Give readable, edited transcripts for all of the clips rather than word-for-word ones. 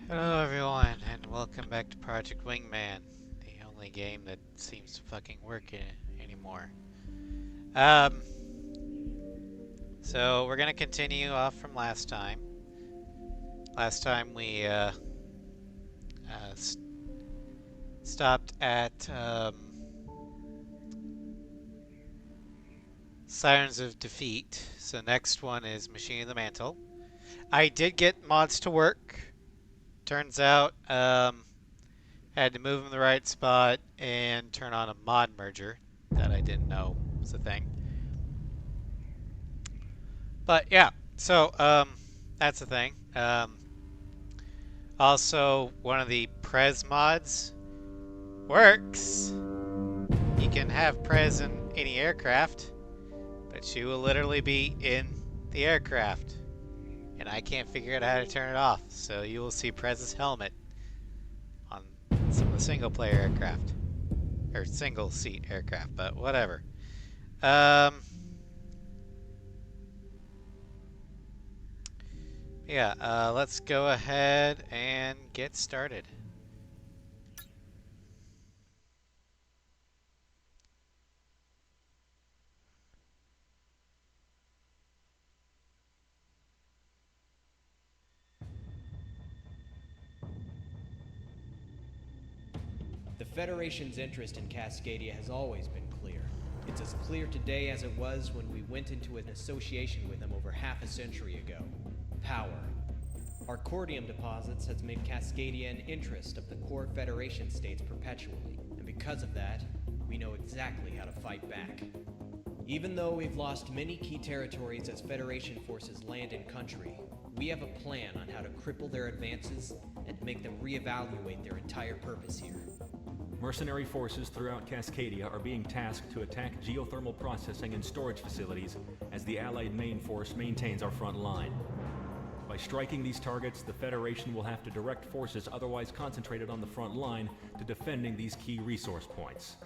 Hello everyone, and welcome back to Project Wingman, the only game that seems to fucking work anymore. Um, so we're gonna continue off from last time. Last time we uh, stopped at Sirens of Defeat. So next one is Machine of the Mantle. I did get mods to work. Turns out, had to move them in the right spot and turn on a mod merger that I didn't know was a thing. But yeah, so that's the thing. Also, one of the Prez mods works. You can have Prez in any aircraft, but she will literally be in the aircraft, and I can't figure out how to turn it off. So you will see Prez's helmet on some of the single-player aircraft or single-seat aircraft, but whatever. Um, yeah, let's go ahead and get started. The Federation's interest in Cascadia has always been clear. It's as clear today as it was when we went into an association with them over half a century ago. Power. Our cordium deposits has made Cascadia an interest of the core Federation states perpetually, and because of that, we know exactly how to fight back. Even though we've lost many key territories as Federation forces land in country, we have a plan on how to cripple their advances and make them reevaluate their entire purpose here. Mercenary forces throughout Cascadia are being tasked to attack geothermal processing and storage facilities as the Allied main force maintains our front line. By striking these targets, the Federation will have to direct forces otherwise concentrated on the front line to defending these key resource points.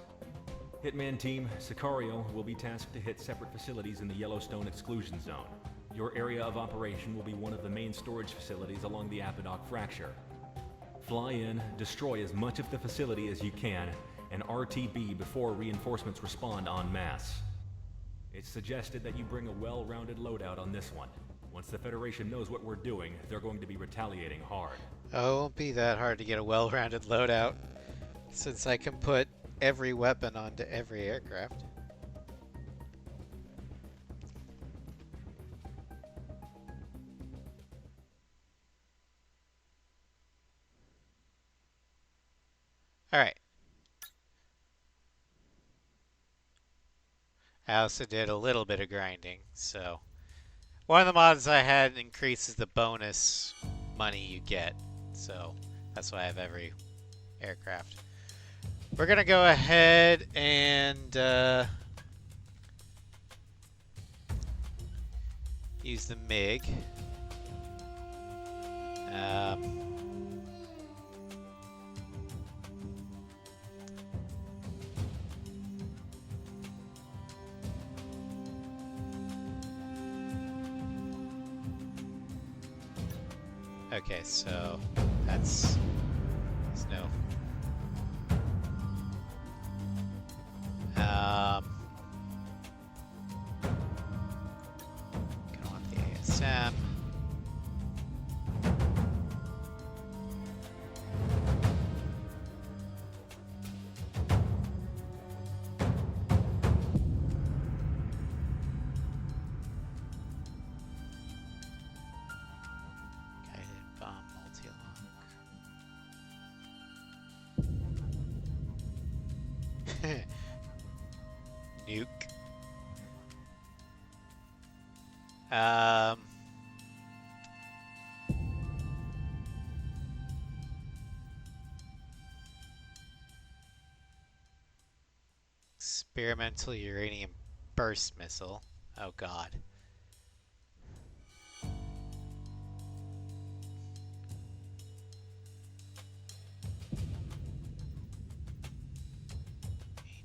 Hitman Team, Sicario will be tasked to hit separate facilities in the Yellowstone exclusion zone. Your area of operation will be one of the main storage facilities along the Apodoc Fracture. Fly in, destroy as much of the facility as you can, and RTB before reinforcements respond en masse. It's suggested that you bring a well-rounded loadout on this one. Once the Federation knows what we're doing, they're going to be retaliating hard. Oh, it won't be that hard to get a well-rounded loadout, since I can put every weapon onto every aircraft. Alright. I also did a little bit of grinding, so... One of the mods I had increases the bonus money you get, so that's why I have every aircraft. We're gonna go ahead and use the MiG. Okay, so that's no. Gonna want the ASM. Guided bomb multi-lock. Nuke. Experimental uranium burst missile. Oh god.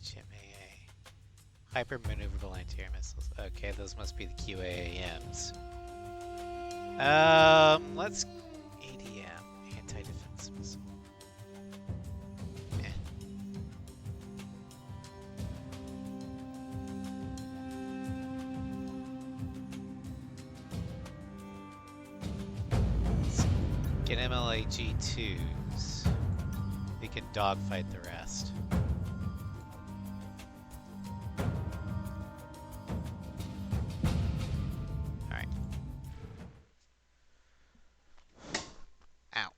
HMAA. Hyper maneuverable anti-air missiles. Okay, those must be the QAAMs. Let's ADM, anti-defense. get MLAG-2s. We can dogfight the rest. Alright. Ow.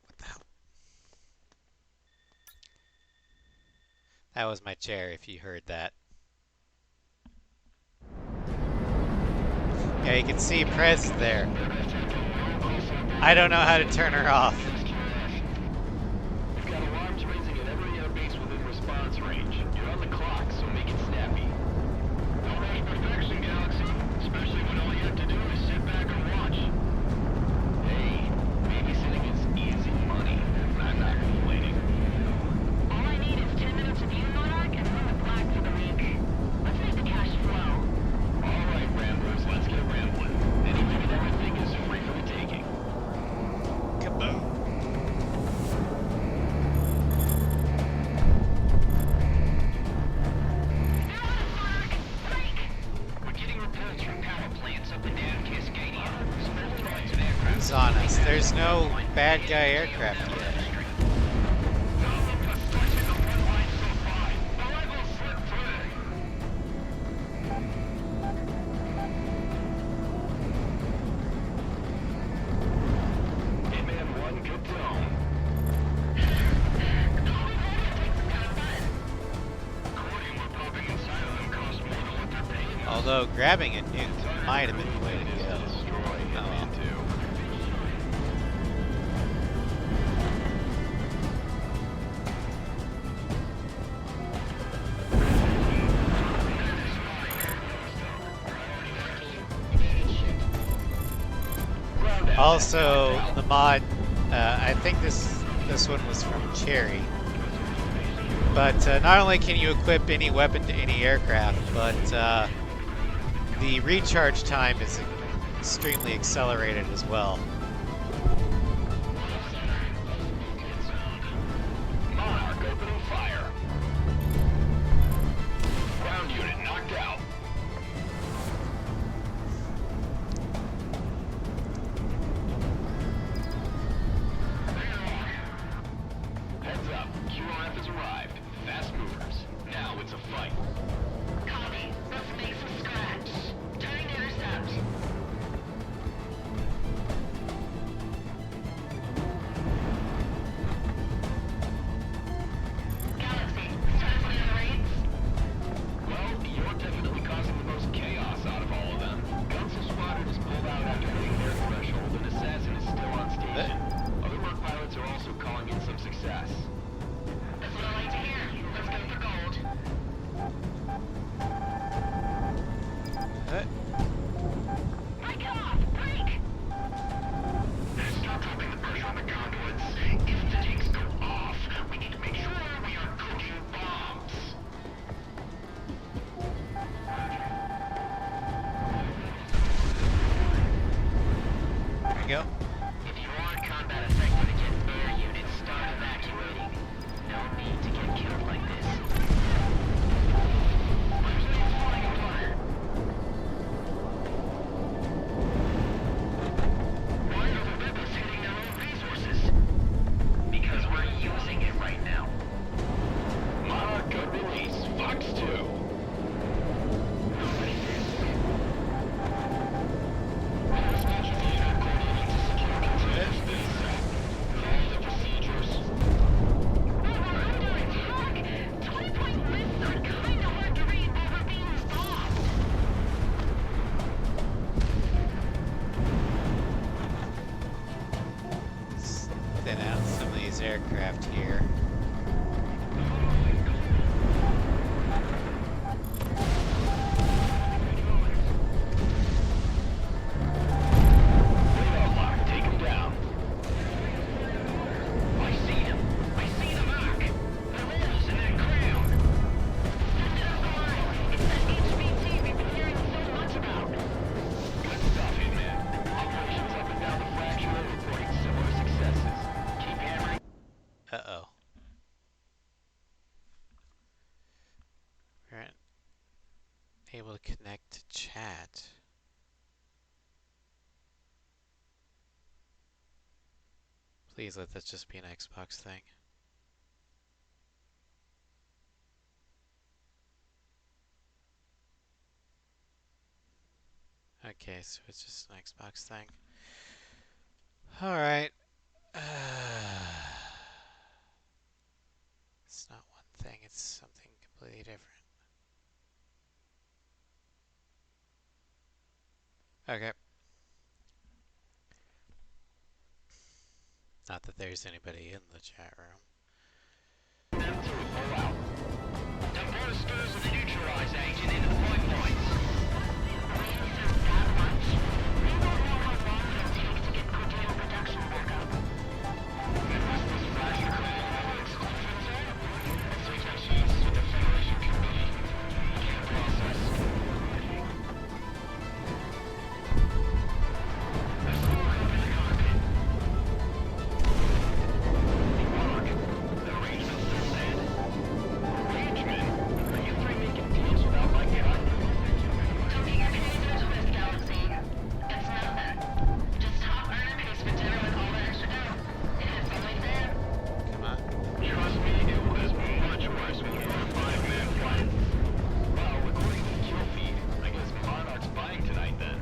What the hell? That was my chair, if you heard that. Yeah, you can see Prez there. I don't know how to turn her off. We've got alarms raising at every air base within response range. You're on the clock, so make it snappy. Don't rush perfection, Galaxy. Especially when all you have to do is sit back and watch. Hey, babysitting is easy money. I'm not complaining. All I need is 10 minutes of you, Monarch, and I'm the black for the week. Let's make the cash flow. All right, Ramblers, let's get rambling. Anything and everything is free for the taking. Kaboom. We're getting reports from power plants up and down Cascadia. Small threats of aircraft. Who's on us? There's no bad guy aircraft yet. Although grabbing a nuke might have been the way to go. Oh well. Also, the mod, I think this one was from Cherry. But not only can you equip any weapon to any aircraft, but the recharge time is extremely accelerated as well. Monarch opening fire. Ground unit knocked out. Heads up, QRF has arrived. Fast movers. Now it's a fight. Copy. Let's make some scratch. Turning to intercept. Galaxy, start one of the raids? Well, you're definitely causing the most chaos out of all of them. Gunsel Squadron is pulled out after hitting their threshold, and Assassin is still on station. Other work pilots are also calling in some success. That's what I like to hear. Let's go for gold. Break it off! Break! Start dropping the pressure on the conduits. If the tanks go off, we need to make sure we are cooking bombs. There we go. If you want combat effect with against air units, start evacuating. No need to get killed like this. Everything's falling apart. Why are the rebels hitting their own resources? Because we're using it right now. Monarch good release. Fox 2. Follow the procedures. Under attack! 20-point lists are kinda hard to read while we're being stopped. Thin out some of these aircraft here. Radar lock. Take him down. I see him! I see the mark! The holes in that crown! Send it up the line! It's that HVT we've been hearing so much about! Good stuff, Hitman. Operations up and down the fracture are reporting similar successes. Keep hammering. Uh-oh. We're not able to connect to chat. Please let this just be an Xbox thing. Okay, so it's just an Xbox thing. Alright. It's not one thing, it's something completely different. Okay. Not that there's anybody in the chat room. Them to pull out. Divert stirs of the neutralizer agent into the pipelines. That much? We don't know how long it'll take to get Cordelia production back up. Unless this flash created another exclusion zone, it takes a chance with the Federation Committee. Can't process. There's someone up in the cockpit. Mark, the arrangement's still dead. Arrangement? Are you three making deals without my gun? Don't get your panties into a twist, Galaxy. It's nothing. Just top earner pays for dinner with all the extra dough. It's only fair. Come on. Trust me, it was much worse when you were a five-man fight. Well, according to the kill feed, I guess Monarch's buying tonight then.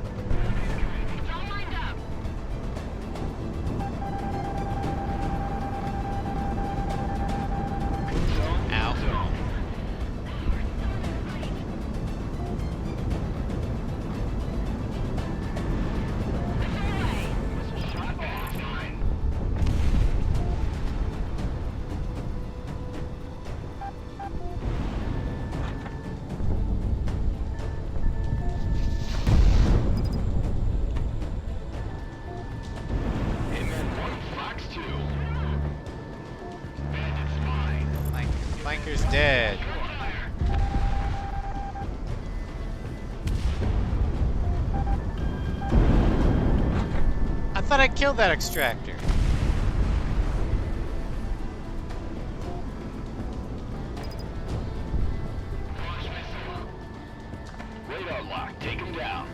It's all lined up. Ow. Zone. Shut off. Fine. And then one Fox 2. Bandit spy. Flanker's dead. I thought I killed that extractor. Launch missile. Radar lock. Take him down.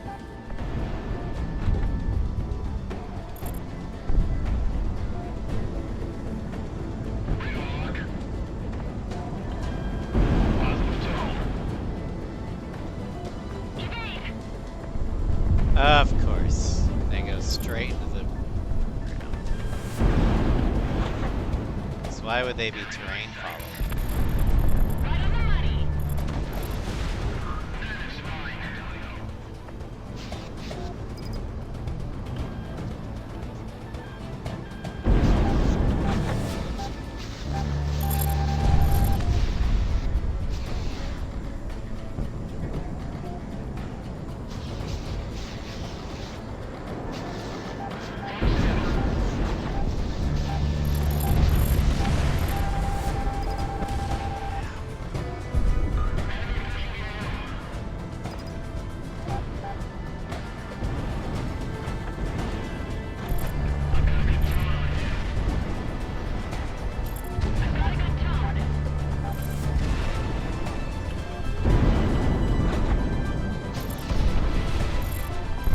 Radar lock. Positive tone. Evade! Of course. They go straight into the ground. So why would they be terrain following? Right on the money. That's fine. I've got a good tone.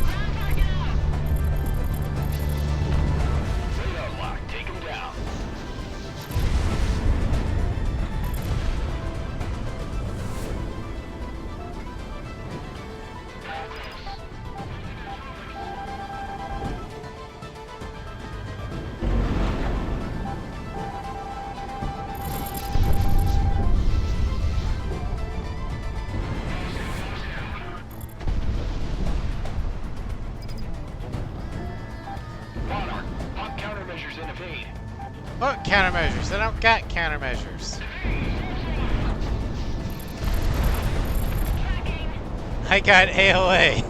Ground target out! Radar lock. Take him down. Monarch, pop countermeasures and evade. What countermeasures? I don't got countermeasures. Tracking. I got AOA.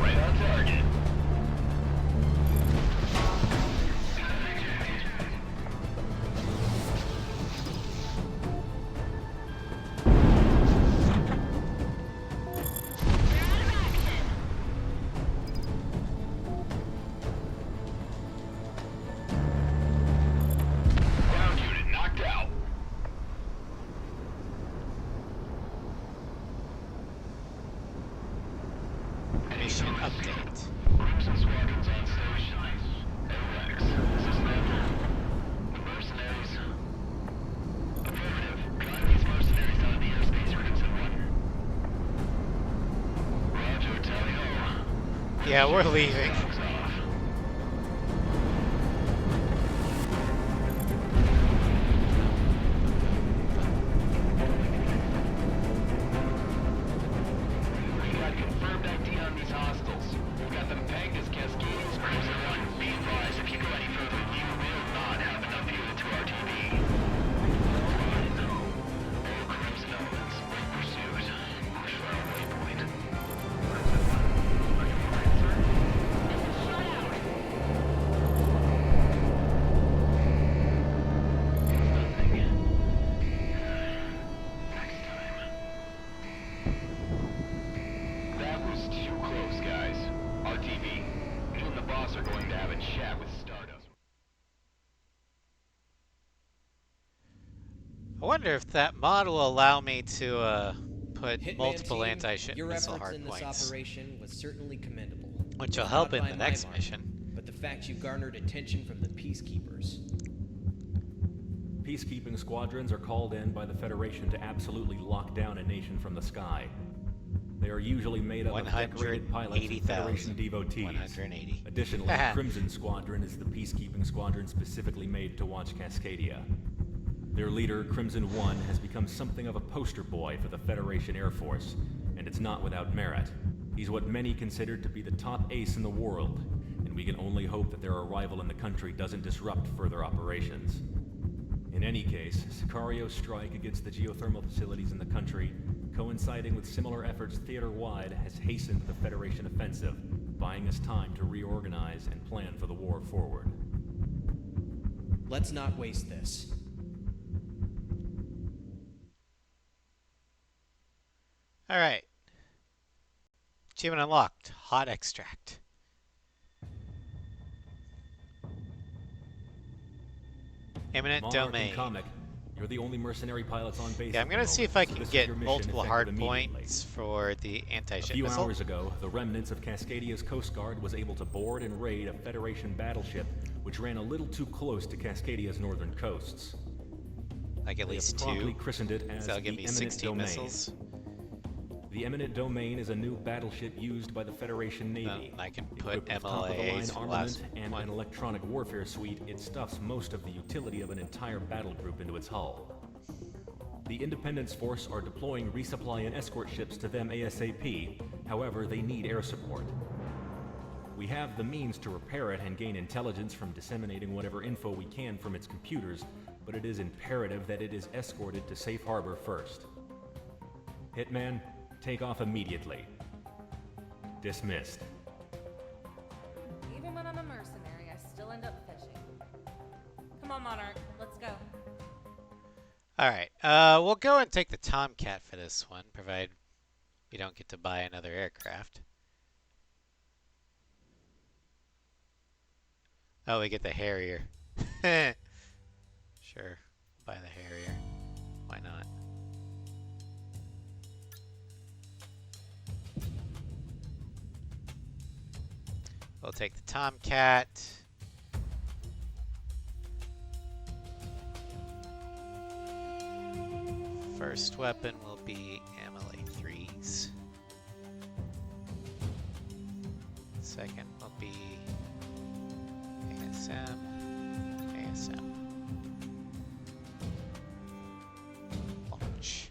Right on target. We're out of action. Yeah, we're leaving. We got confirmed ID on these hostiles. We've got them pegged as Cascadians. Crimson 1, be advised, if you go any further, you will not have enough fuel to RTV. All Crimson elements, in pursuit. Push for our waypoint. Crimson 1, are you alright, sir? Shut out. Nothing. Next time. That was too close, guys. RTV, you and the boss are going to have a chat with Stardust. I wonder if that mod will allow me to put Hitman multiple team, anti-ship your missile efforts in this hardpoints, operation was certainly commendable. which will It's help not in by the my next mark, mission. but the fact you garnered attention from the peacekeepers. Peacekeeping squadrons are called in by the Federation to absolutely lock down a nation from the sky. They are usually made up of decorated pilots and Federation 180,000. devotees. 180. Additionally, Crimson Squadron is the peacekeeping squadron specifically made to watch Cascadia. Their leader, Crimson 1, has become something of a poster boy for the Federation Air Force, and it's not without merit. He's what many consider to be the top ace in the world, and we can only hope that their arrival in the country doesn't disrupt further operations. In any case, Sicario's strike against the geothermal facilities in the country, coinciding with similar efforts theater-wide, has hastened the Federation offensive, buying us time to reorganize and plan for the war forward. Let's not waste this. Alright. Achievement unlocked. Hot extract. Imminent Monarch domain. and Comic, you're the only mercenary pilots on base. Yeah, I'm at the gonna see moment, if I so can this is get your mission multiple hard effective immediately. points for the A anti-ship few missile. hours ago, the remnants of Cascadia's Coast Guard was able to board and raid a Federation battleship which ran a little too close to Cascadia's northern coasts. Like at They least have promptly two. christened it as So that'll the give me Eminent 16 Domain. missiles. The Eminent Domain is a new battleship used by the Federation Navy. I can put Equipped with top-of-the-line MLAs for the armament last and one. an electronic warfare suite, it stuffs most of the utility of an entire battle group into its hull. The Independence Force are deploying resupply and escort ships to them ASAP, however, they need air support. We have the means to repair it and gain intelligence from disseminating whatever info we can from its computers, but it is imperative that it is escorted to safe harbor first. Hitman, take off immediately. Dismissed. Even when I'm a mercenary, I still end up fishing. Come on, Monarch, let's go. Alright, we'll go and take the Tomcat for this one, provided we don't get to buy another aircraft. Oh, we get the Harrier. Sure, buy the Harrier. Why not? We'll take the Tomcat. First weapon will be MLA3s. Second will be ASM. Launch.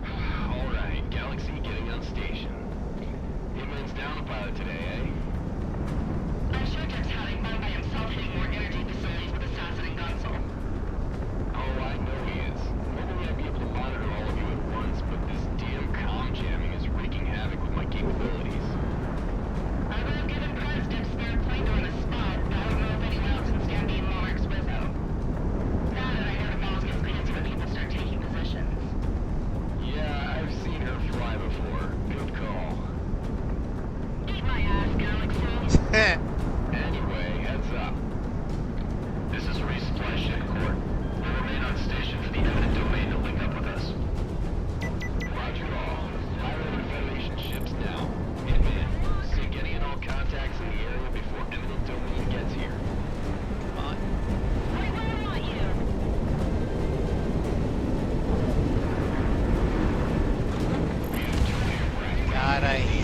Alright, Galaxy getting on station. Wingman's down a pilot today, eh? I'm sure Dirk's having fun by himself hitting more energy facilities with Assassin and Gunsel. Oh, I know he is. Normally I'd be able to monitor all of you at once, but this damn comm jamming is wreaking havoc with my capabilities. I would have given Prez Dick's spare plane on the spot, but I don't know if anyone else can stand being Monarch's Rizzo. Now that I know the balls gets crazy when people start taking positions. Yeah, I've seen her fly before. Good call. Eat my ass.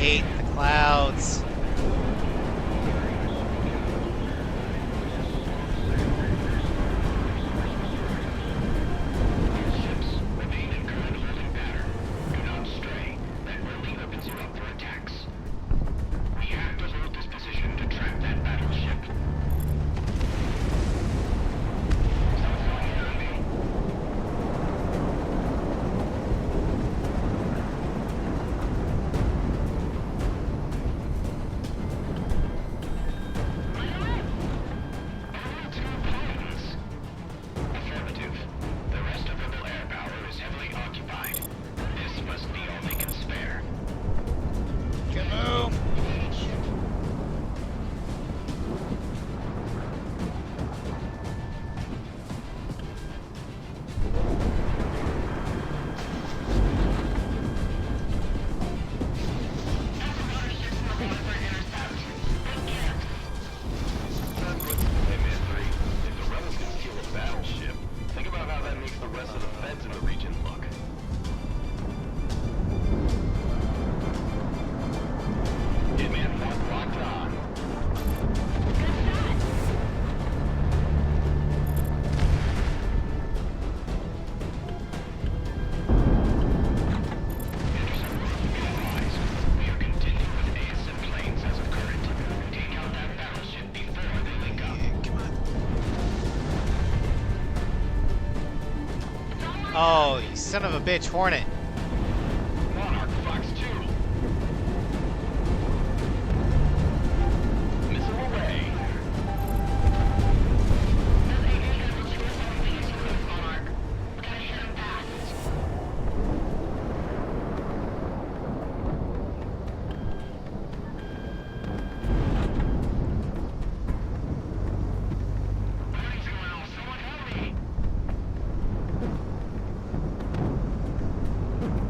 hate the clouds. Ships remain in current holding pattern. Do not stray. That rarely opens you up for attacks. We have to hold this position to trap that battleship. Affirmative. The rest of rebel air power is heavily occupied. This must be all they can spare. Kaboom! Hey man, 3. If the rebels can steal a battleship, think about how that makes the rest of the feds in the region look. Hitman 4 locked on. We are continuing with ASM planes as of current. Take out that battleship before they link up. Oh, you son of a bitch, Hornet. Monarch Fox 2. Missile away. Monarch. We gotta hit him fast. Warning's going off. Someone help me.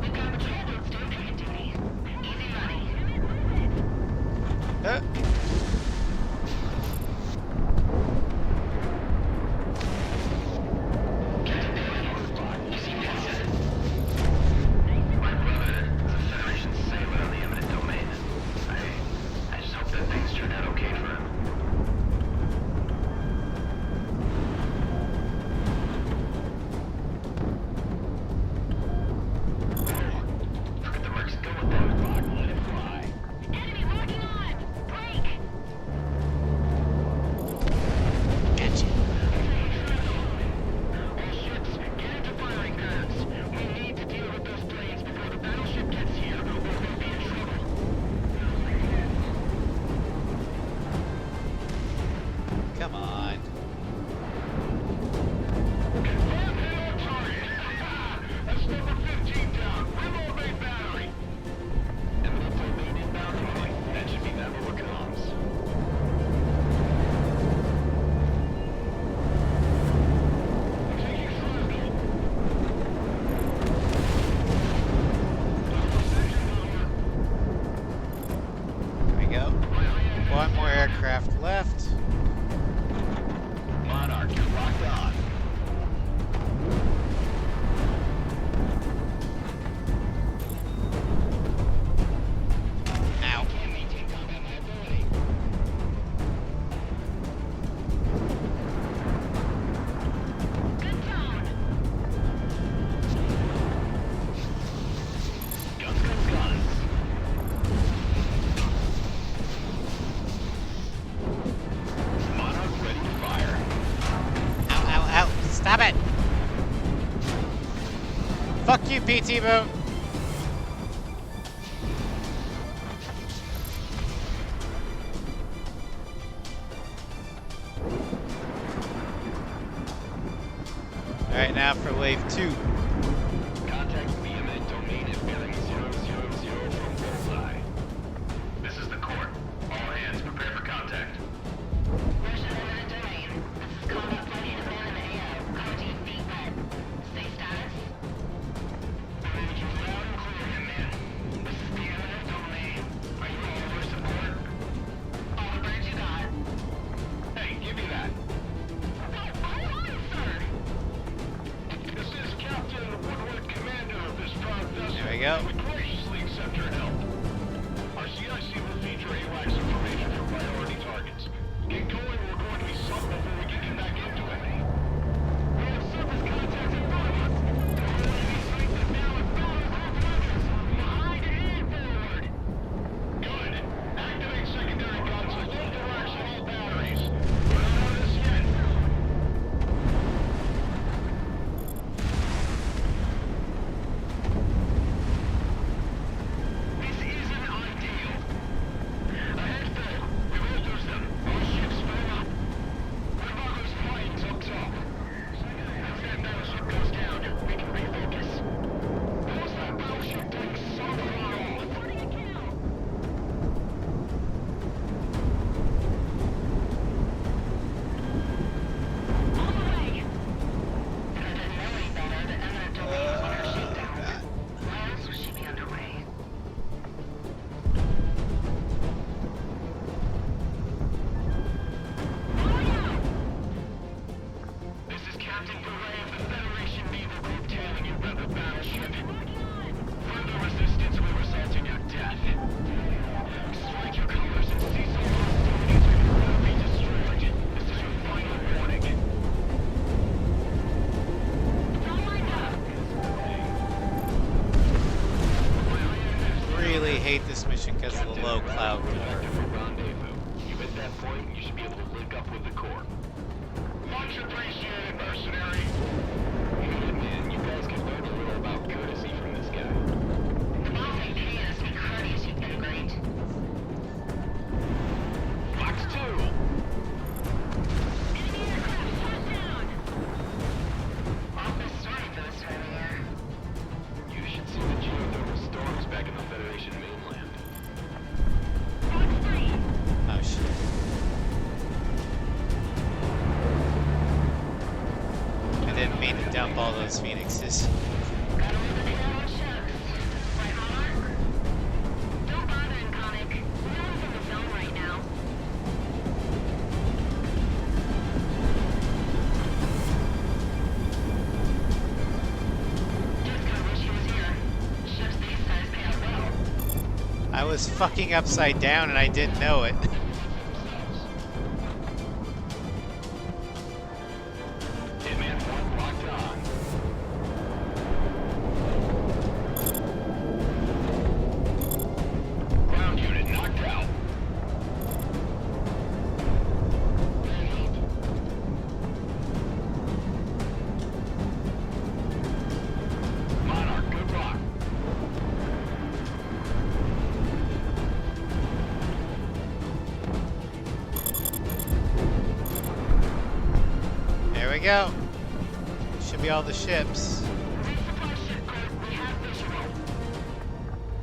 We've got patrol boats doing picket duty. Easy money. Uh, My brother is a Federation sailor on the eminent domain. I just hope that things turn out okay for him. Forget the works. Go with that clock. Let it fly. Enemy locking on! Break! gotcha. All ships, get into firing curves. We need to deal with those planes before the battleship gets here, or we'll be in trouble. Come on. Confirm hit on target. That's number 15 down. Reload main battery. Eminent domain inbound rolling. That should be Navarro comms. Taking throttle. Double section power. There we go. One more aircraft left. Monarch, you're locked on. Ow. Can maintain combat liability. Good tone. Guns, guns, guns. Monarch ready to fire. Ow, ow, ow. Stop it. Fuck you, PT boat. Alright, now for wave 2. Contact the eminent domain at bearing 000 from Bullseye. This is the court. All hands prepare for contact. Russian eminent domain. This is combat flight to man in the AO. Coming to you feet wet. Stay status. Read you loud and clear, Hitman. This is the eminent domain. Are you all for support? All the birds you got. Hey, give me that. Oh, hold on, sir. This is Captain really hate this mission because of the low cloud cover. Effective for rendezvous. You hit that point, you should be able to link up with the Corps. Much appreciated, mercenary. Hey, man, you guys can learn a little about courtesy from this guy. The boss ain't paying us to be courteous, you've been great. Fox 2! Enemy aircraft shot down! Awful story for this time of year. You should see the geothermal storms back in the Federation mainland. Fox 3! Oh shit. I didn't mean to dump all those phoenixes. Gotta live in the own shucks. Right, Monarch? Don't bother in comic. No one's in the zone right now. Just kinda wish he was here. Ships these size pay out well. I was fucking upside down and I didn't know it. Hitman 1 locked on. Ground unit knocked out. Monarch, good luck. There we go. Should be all the ships. Resupply ship code. We have visual.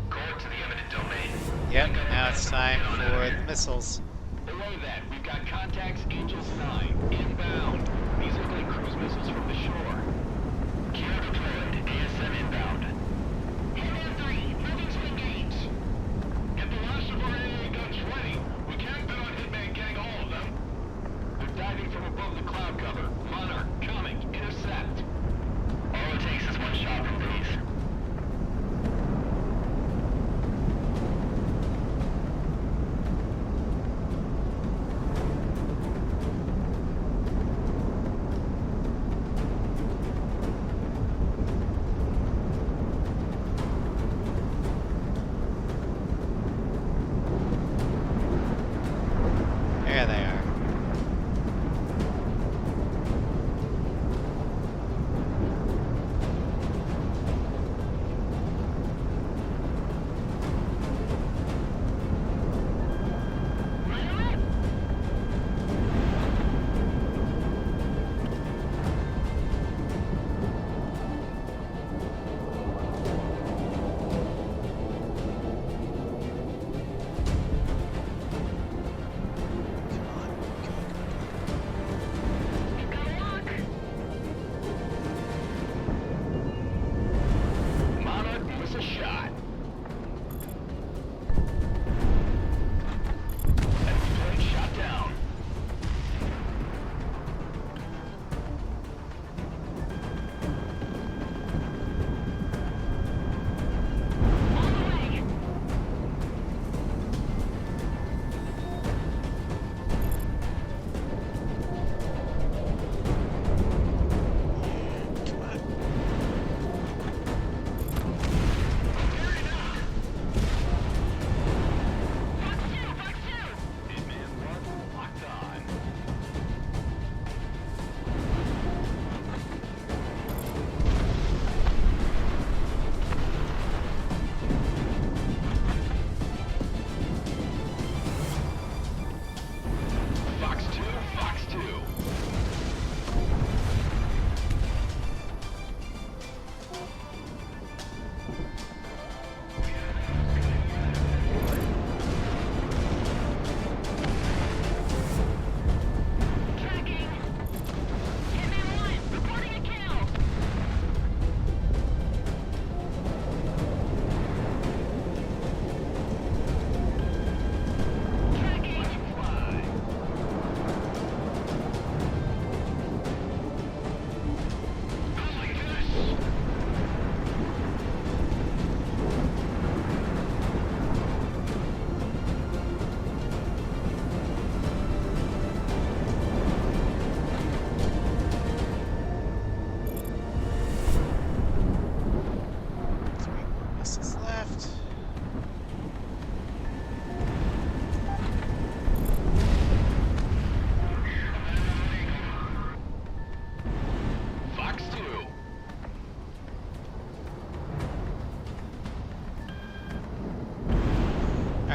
Core to the eminent domain. Yep, now it's time for the missiles. Below that, we've got contacts Angels 9, inbound. These look like cruise missiles from the shore. Gear deployed, ASM inbound. Hitman 3, moving to engage. Get the last of our AA guns ready. We can't bet on Hitman getting all of them. They're diving from above the cloud cover. Monarch, coming, intercept. All it takes is one shot from these.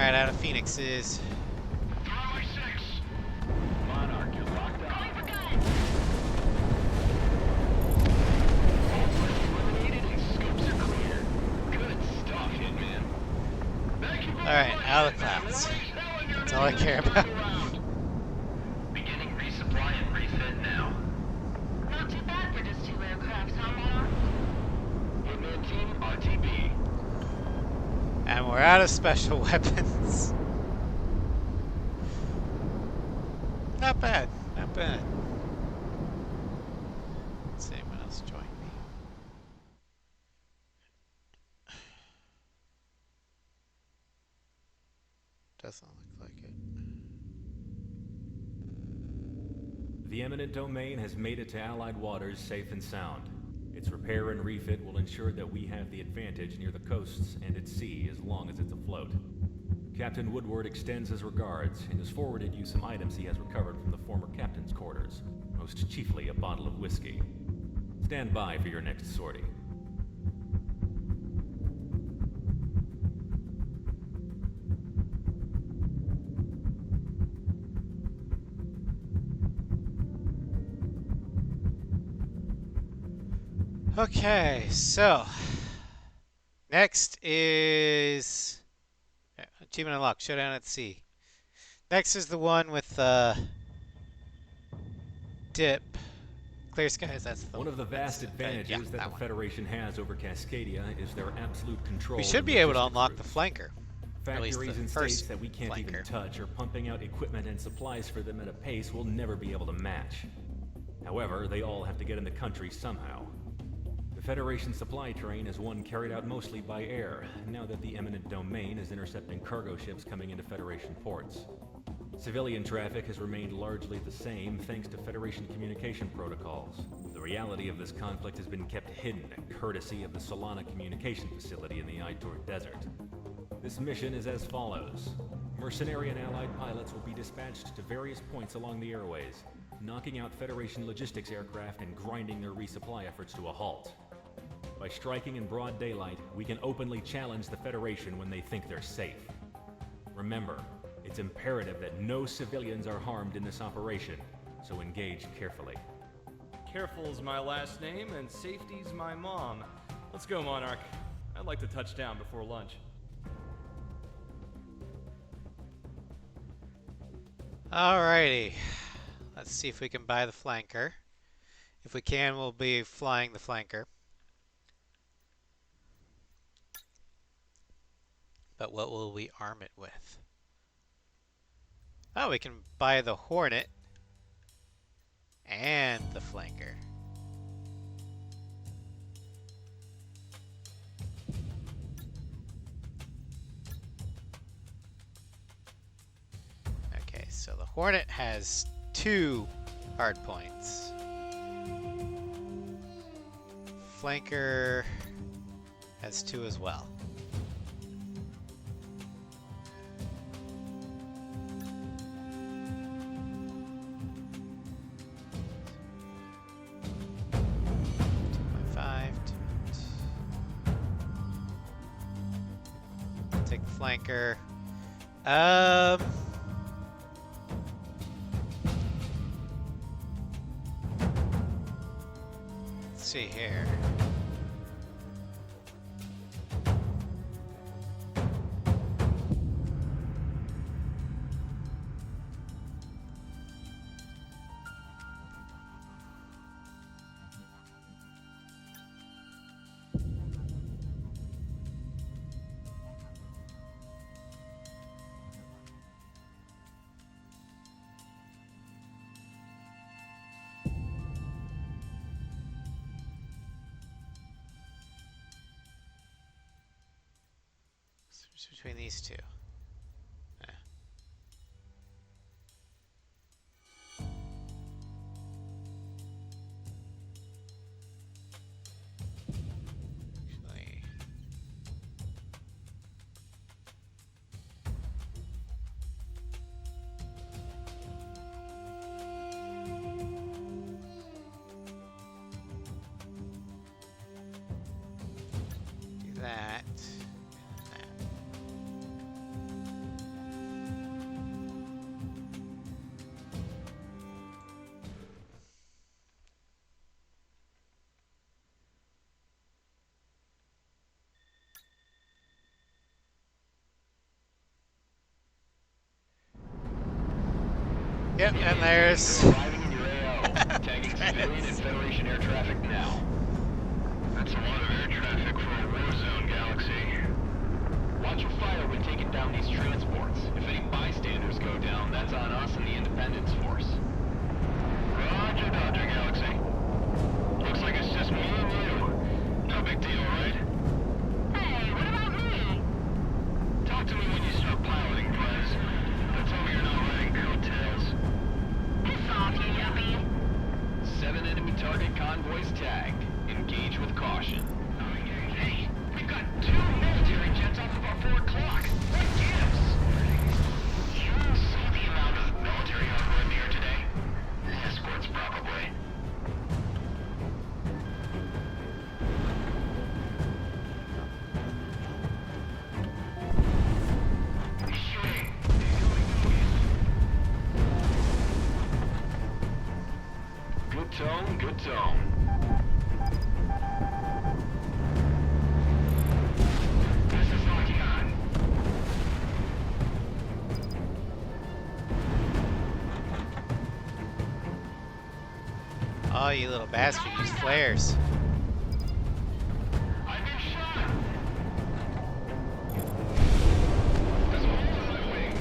right out of Phoenixes. Throwing 6. Monarch, you're locked up. Going for good. All threats eliminated and scopes are clear. Good stuff, Hitman. Thank you very Alright, much, out of the Hitman. clouds. Release hell in your That's all I care next about. time around. Beginning resupply and refit now. Not too bad for just 2 aircraft, huh, Monarch? Hitman team RTB. And we're out of special weapons. Not bad, not bad. Let's see, anyone else join me? Doesn't look like it. The eminent domain has made it to Allied waters safe and sound. Its repair and refit will ensure that we have the advantage near the coasts and at sea as long as it's afloat. Captain Woodward extends his regards and has forwarded you some items he has recovered from the former captain's quarters, most chiefly a bottle of whiskey. Stand by for your next sortie. Okay, so next is achievement unlocked, showdown at sea. Next is the one with dip. Clear skies, that's the One of the vast that's- advantages yeah, that that the one. Federation has over Cascadia is their absolute control. We should of be able to logistics unlock the routes. flanker. At least Factories the and first states that we can't even flanker. touch are pumping out equipment and supplies for them at a pace we'll never be able to match. However, they all have to get in the country somehow. The Federation supply train is one carried out mostly by air, now that the eminent domain is intercepting cargo ships coming into Federation ports. Civilian traffic has remained largely the same thanks to Federation communication protocols. The reality of this conflict has been kept hidden, courtesy of the Solana communication facility in the Aitor Desert. This mission is as follows. Mercenary and allied pilots will be dispatched to various points along the airways, knocking out Federation logistics aircraft and grinding their resupply efforts to a halt. By striking in broad daylight, we can openly challenge the Federation when they think they're safe. Remember, it's imperative that no civilians are harmed in this operation, so engage carefully. Careful's my last name, and safety's my mom. Let's go, Monarch. I'd like to touch down before lunch. Alrighty. Let's see if we can buy the flanker. If we can, we'll be flying the flanker. But what will we arm it with? Oh, we can buy the Hornet and the flanker. Okay, so the Hornet has 2 hard points. Flanker has 2 as well. Take the flanker. Let's see here. Switch between these 2. Actually, do that. And that. Yep, and there's Arriving in your AO. Tagging civilian and Federation air traffic now. That's a lot of air traffic for a war zone, Galaxy. Watch your fire when taking down these transports. If any bystanders go down, that's on us and the Independence Force. Roger, Dr. Galaxy. Looks like it's just me and you. No big deal, right? Hey, what about me? Talk to me when you start piloting, Prez. But tell me you're not riding coattails. Piss off, you yuppie. 7 enemy target convoys tagged. Engage with caution. Hey, we've got 2 military jets off of our 4 o'clock. What gives? You saw the amount of military armor in the air today? Escorts, probably. Shooting. Good tone, good tone. This is locking on. oh, you little bastard, use flares. I've been shot. There's a hole in my wing.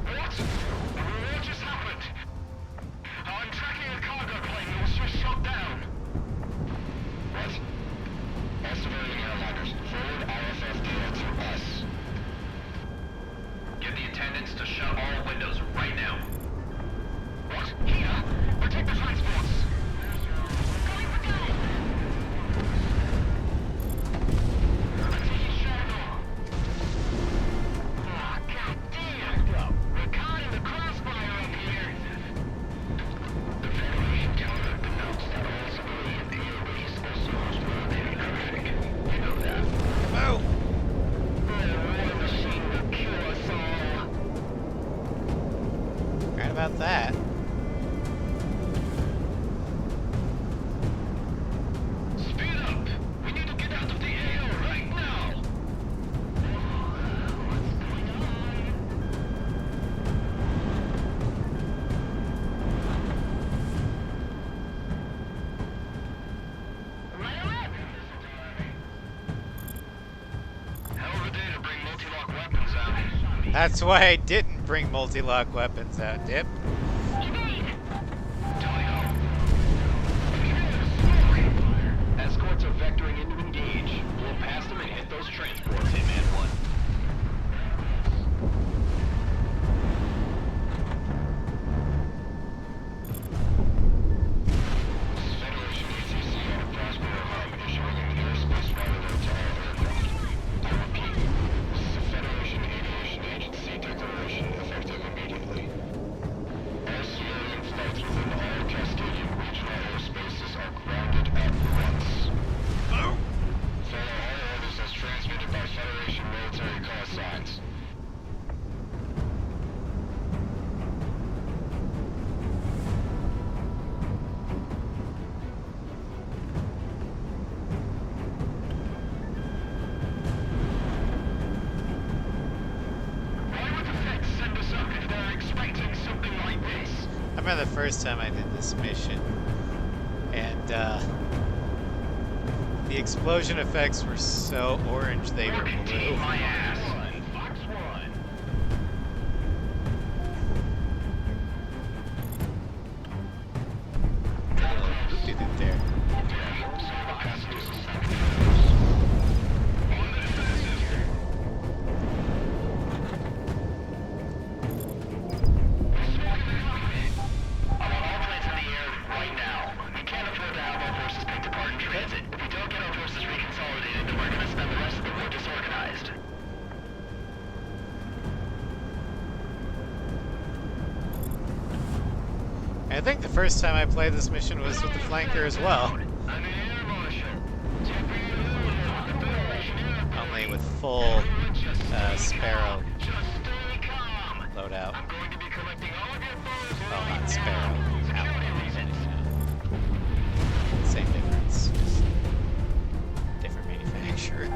What just happened? I'm tracking a cargo plane that was just shot down. What? Estimating airliners. Forward IFF data to us. Get the attendants to shut all windows right now. What? Here? Protect the transports. Going for down. I'm taking shadow. Ah, goddamn. We're caught in the crossfire up here. The Federation counter announced that all civilian AOBs are zones without heavy traffic. You know that. Oh! The war machine will kill us all. Right about that. Speed up! We need to get out of the AO right now! What's going on? Let 'em up. Hell of a day to bring multi-lock weapons out. That's why I didn't bring multi-lock weapons out, Dip. Evade. Tally-ho. Escorts are vectoring into engage. Blow past them and hit those transports, Hitman 1. Federation ATC on a Prospero hub issuing an airspace right alert to all aircraft. I repeat, this is a Federation Aviation Agency declaration effective immediately. All civilian flights within all Cascadian regional airspaces are grounded at once. Follow all orders as transmitted by Federation military call signs. Why would the Feds send us up if they're expecting something like this? I remember the first time I did this mission, and the explosion effects were so orange they were Rocket blue. team, my ass. Fox 1. Who did it there? I think the first time I played this mission was with the flanker as well, only with full Sparrow loadout. Well, not Sparrow. Same difference. Just different manufacturer.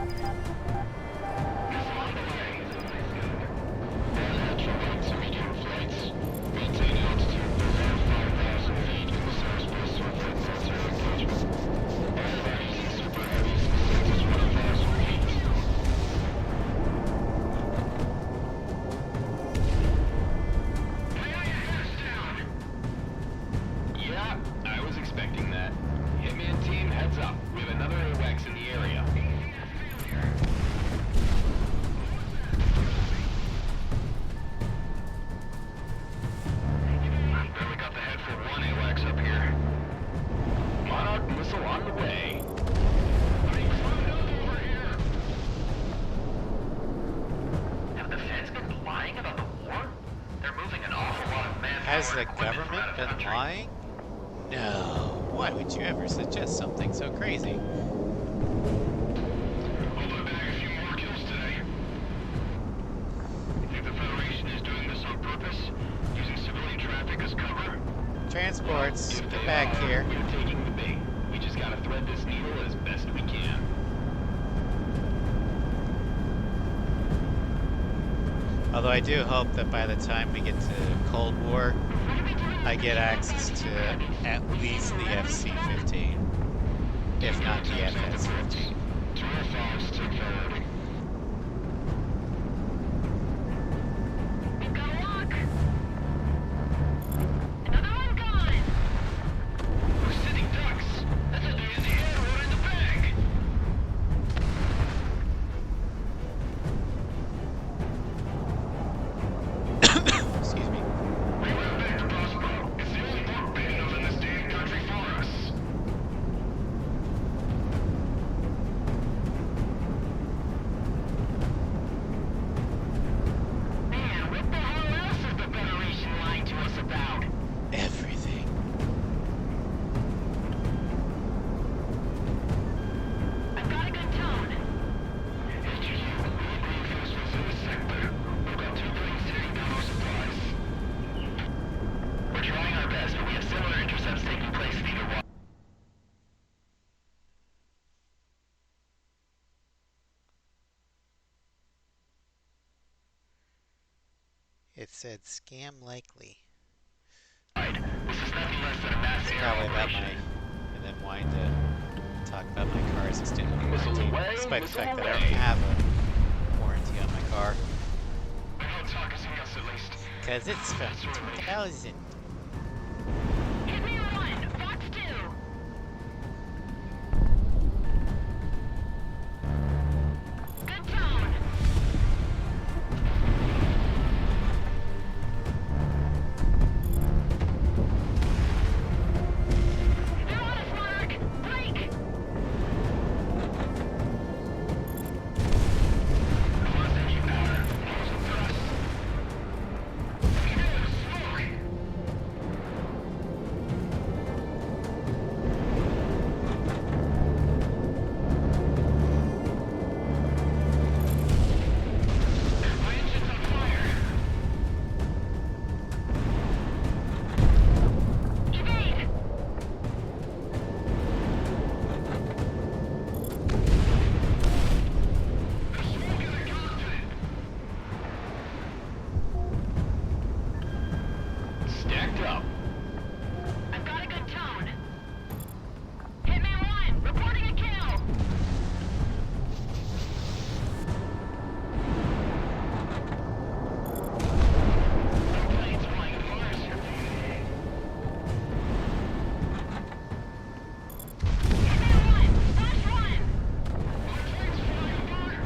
Heads up, we have another AWACS in the area. Barely got the head for one AWACS up here. Monarch missile on the way. Have the feds been lying about the war? They're moving an awful lot of manpower. Has the and equipment from government out of been country. lying? No. Why would you ever suggest something so crazy? Although back a few more kills today. You think the Federation is doing this on purpose? Using civilian traffic as cover? Transports, If get they back are, here. We're taking the bait. We just gotta thread this needle as best we can. Although I do hope that by the time we get to Cold War, I get access to at least the FC-15, if not the FS-15. 205's take priority. We've got a lock. Another one gone. We're sitting ducks. That's a day in the air, one in the bag. Excuse me. We went back to Prospero. It's the only port big enough in this damn country for us. Man, what the hell else is the Federation lying to us about? Everything. I've got a good tone. HQ, we need reinforcements in this sector. We've got 2 planes heading down our supplies. We're trying our best, but we have similar intercepts taking place in either one. It said scam likely. This is nothing less than a mass It's air probably about operation. and then wanting to talk about my car's extended Missile warranty, away, despite the missile fact that I away. don't have a warranty on my car, They're not targeting us at least. because it's from 2000. Hit me on one. Fox 2. Good tone. They're on us, Monarch. Break. Lost engine power. Losing thrust. Give me the smoke. My engine's on fire. Evade. There's smoke in the cockpit. Stacked up. I've got a good tone. Hitman 1, reporting a kill. Planes flying apart. Hitman 1, flash 1. Planes flying apart.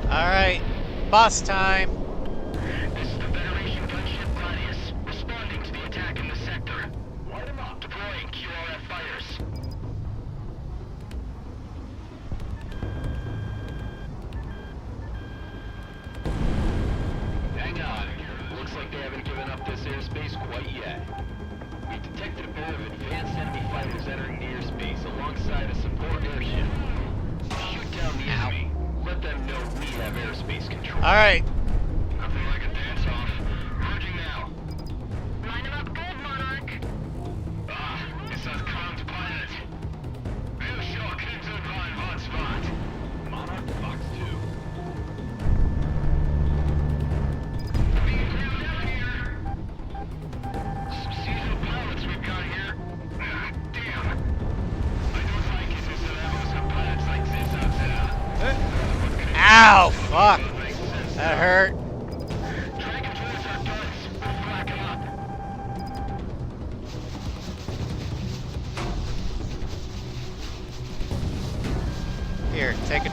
Alright, boss time. This is the Federation gunship Gladius, responding to the attack in the sector. Light him up. Deploying QRF fighters. Hang on. Looks like they haven't given up this airspace quite yet. We've detected a pair of advanced enemy fighters entering the airspace alongside a support airship. Shoot down the enemy. Let them know we have airspace control. Alright, Nothing like a dance-off. Merging now. Line him up good, Monarch. Ah, it's a command pilot. View shock into the prime hotspot. Monarch Fox 2. Being cleared down here. Some seasoned pilots we've got here. Ah, damn. I don't like it instead of having some pilots like this out there. ow, fuck, Makes sense. that hurt. Drag him towards our guns. We'll flak him up.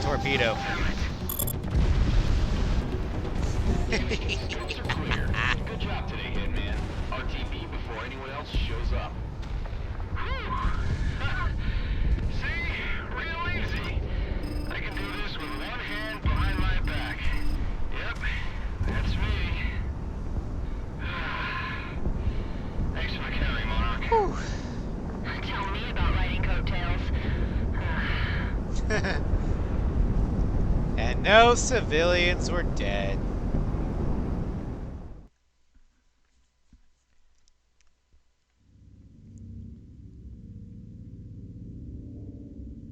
torpedo. Coast are clear. Good job today, Hitman. RTB before anyone else shows up. See? Real easy. I can do this with one hand behind my back. Yep, that's me. Thanks for the carry, Monarch. Tell me about riding coattails. And no civilians were dead.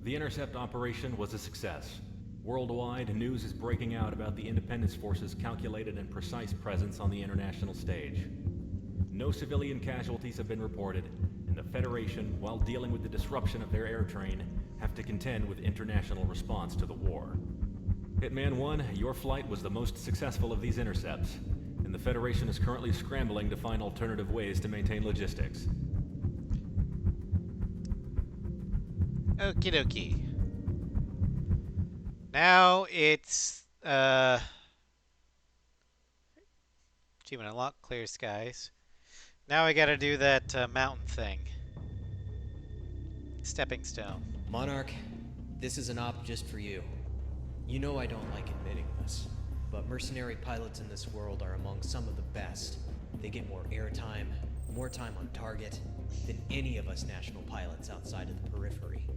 The intercept operation was a success. Worldwide, news is breaking out about the Independence Force's calculated and precise presence on the international stage. No civilian casualties have been reported, and the Federation, while dealing with the disruption of their air train, have to contend with international response to the war. Hitman 1, your flight was the most successful of these intercepts, and the Federation is currently scrambling to find alternative ways to maintain logistics. Okie dokie. Now it's achievement unlocked, clear skies. Now we gotta do that mountain thing. Stepping stone. Monarch, this is an op just for you. You know I don't like admitting this, but mercenary pilots in this world are among some of the best. They get more airtime, more time on target, than any of us national pilots outside of the periphery.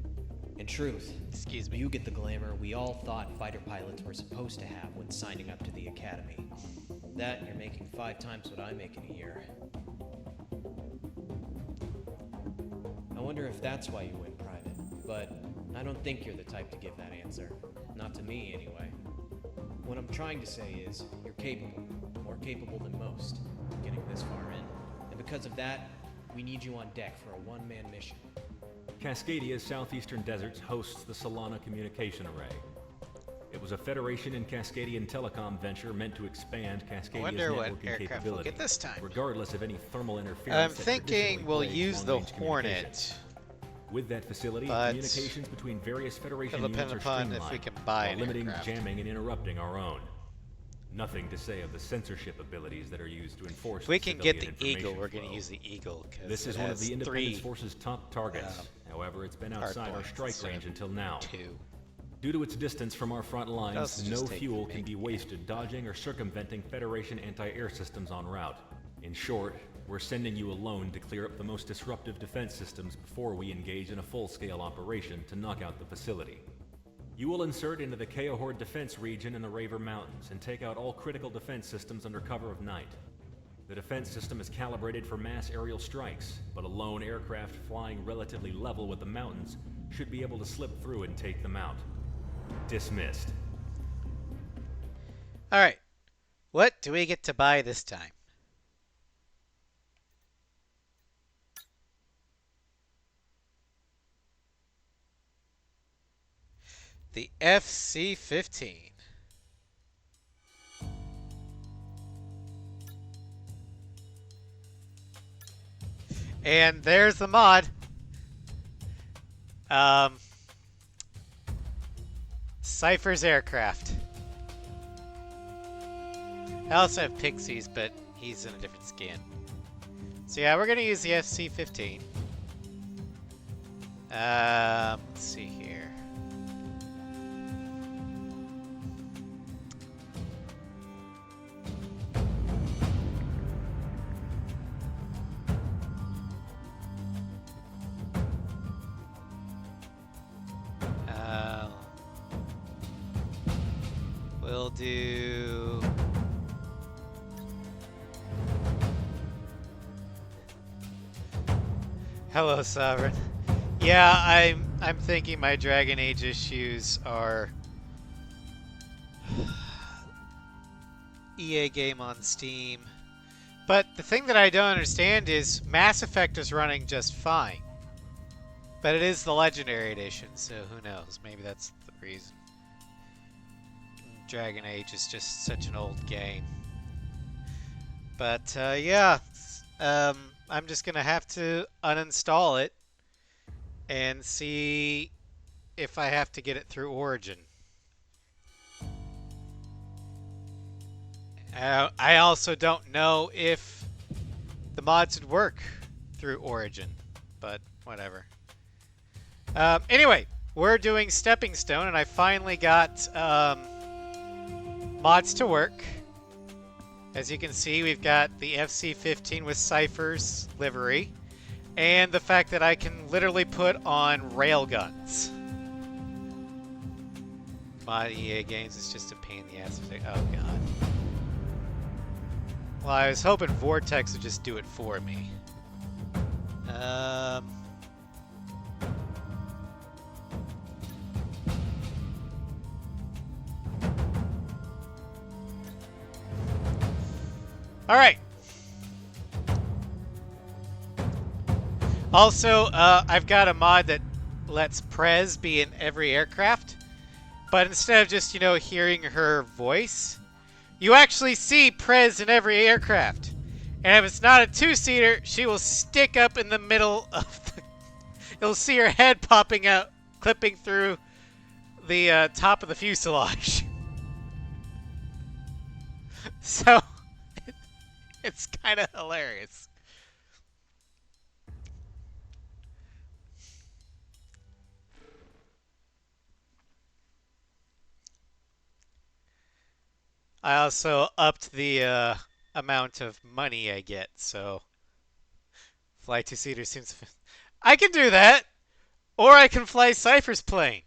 In truth, Excuse me. you get the glamour we all thought fighter pilots were supposed to have when signing up to the academy. That and you're making 5 times what I make in a year. I wonder if that's why you went private, but I don't think you're the type to give that answer. Not to me, anyway. What I'm trying to say is, you're capable. More capable than most, getting this far in. And because of that, we need you on deck for a one-man mission. Cascadia's southeastern deserts hosts the Solana Communication Array. It was a Federation and Cascadian telecom venture meant to expand Cascadia's Wonder what networking aircraft we'll capability, get this time. regardless of any thermal interference. I'm that thinking traditionally we'll plagues use the long-range Hornet. communications. With that facility, But communications between various Federation it'll units depend are upon streamlined, if we can buy while an limiting aircraft. jamming and interrupting our own. Nothing to say of the censorship abilities that are used to enforce. If we can get the civilian Eagle, information we're going flow. to use the Eagle because This is it one of has the Independence 3 Force's top targets. However, it's been outside our hardpoints strike instead range of until now. 2. Due to its distance from our front else lines, just no take fuel the can be big- wasted dodging or circumventing Federation anti-air systems en route. In short, we're sending you alone to clear up the most disruptive defense systems before we engage in a full-scale operation to knock out the facility. You will insert into the Keohord defense region in the Raver Mountains and take out all critical defense systems under cover of night. The defense system is calibrated for mass aerial strikes, but a lone aircraft flying relatively level with the mountains should be able to slip through and take them out. Dismissed. Alright. What do we get to buy this time? The FC-15. And there's the mod. Cypher's aircraft. I also have Pixies, but he's in a different skin. So yeah, we're gonna use the FC-15. Let's see here. We'll do. Hello, Sovereign. Yeah, I'm thinking my Dragon Age issues are EA game on Steam. But the thing that I don't understand is Mass Effect is running just fine. But it is the Legendary Edition, so who knows? Maybe that's the reason. Dragon Age is just such an old game. But yeah, I'm just gonna have to uninstall it and see if I have to get it through Origin. I also don't know if the mods would work through Origin, but whatever. Anyway, we're doing Stepping Stone, and I finally got mods to work. As you can see, we've got the FC-15 with Cypher's livery, and the fact that I can literally put on railguns. Mod EA games is just a pain in the ass. Oh god. Well, I was hoping Vortex would just do it for me. Alright. Also, I've got a mod that lets Prez be in every aircraft. But instead of just, you know, hearing her voice, you actually see Prez in every aircraft. And if it's not a two-seater, she will stick up in the middle of the... You'll see her head popping out, clipping through the top of the fuselage. So, it's kind of hilarious. I also upped the amount of money I get, so fly two-seater seems... I can do that! Or I can fly Cypher's plane.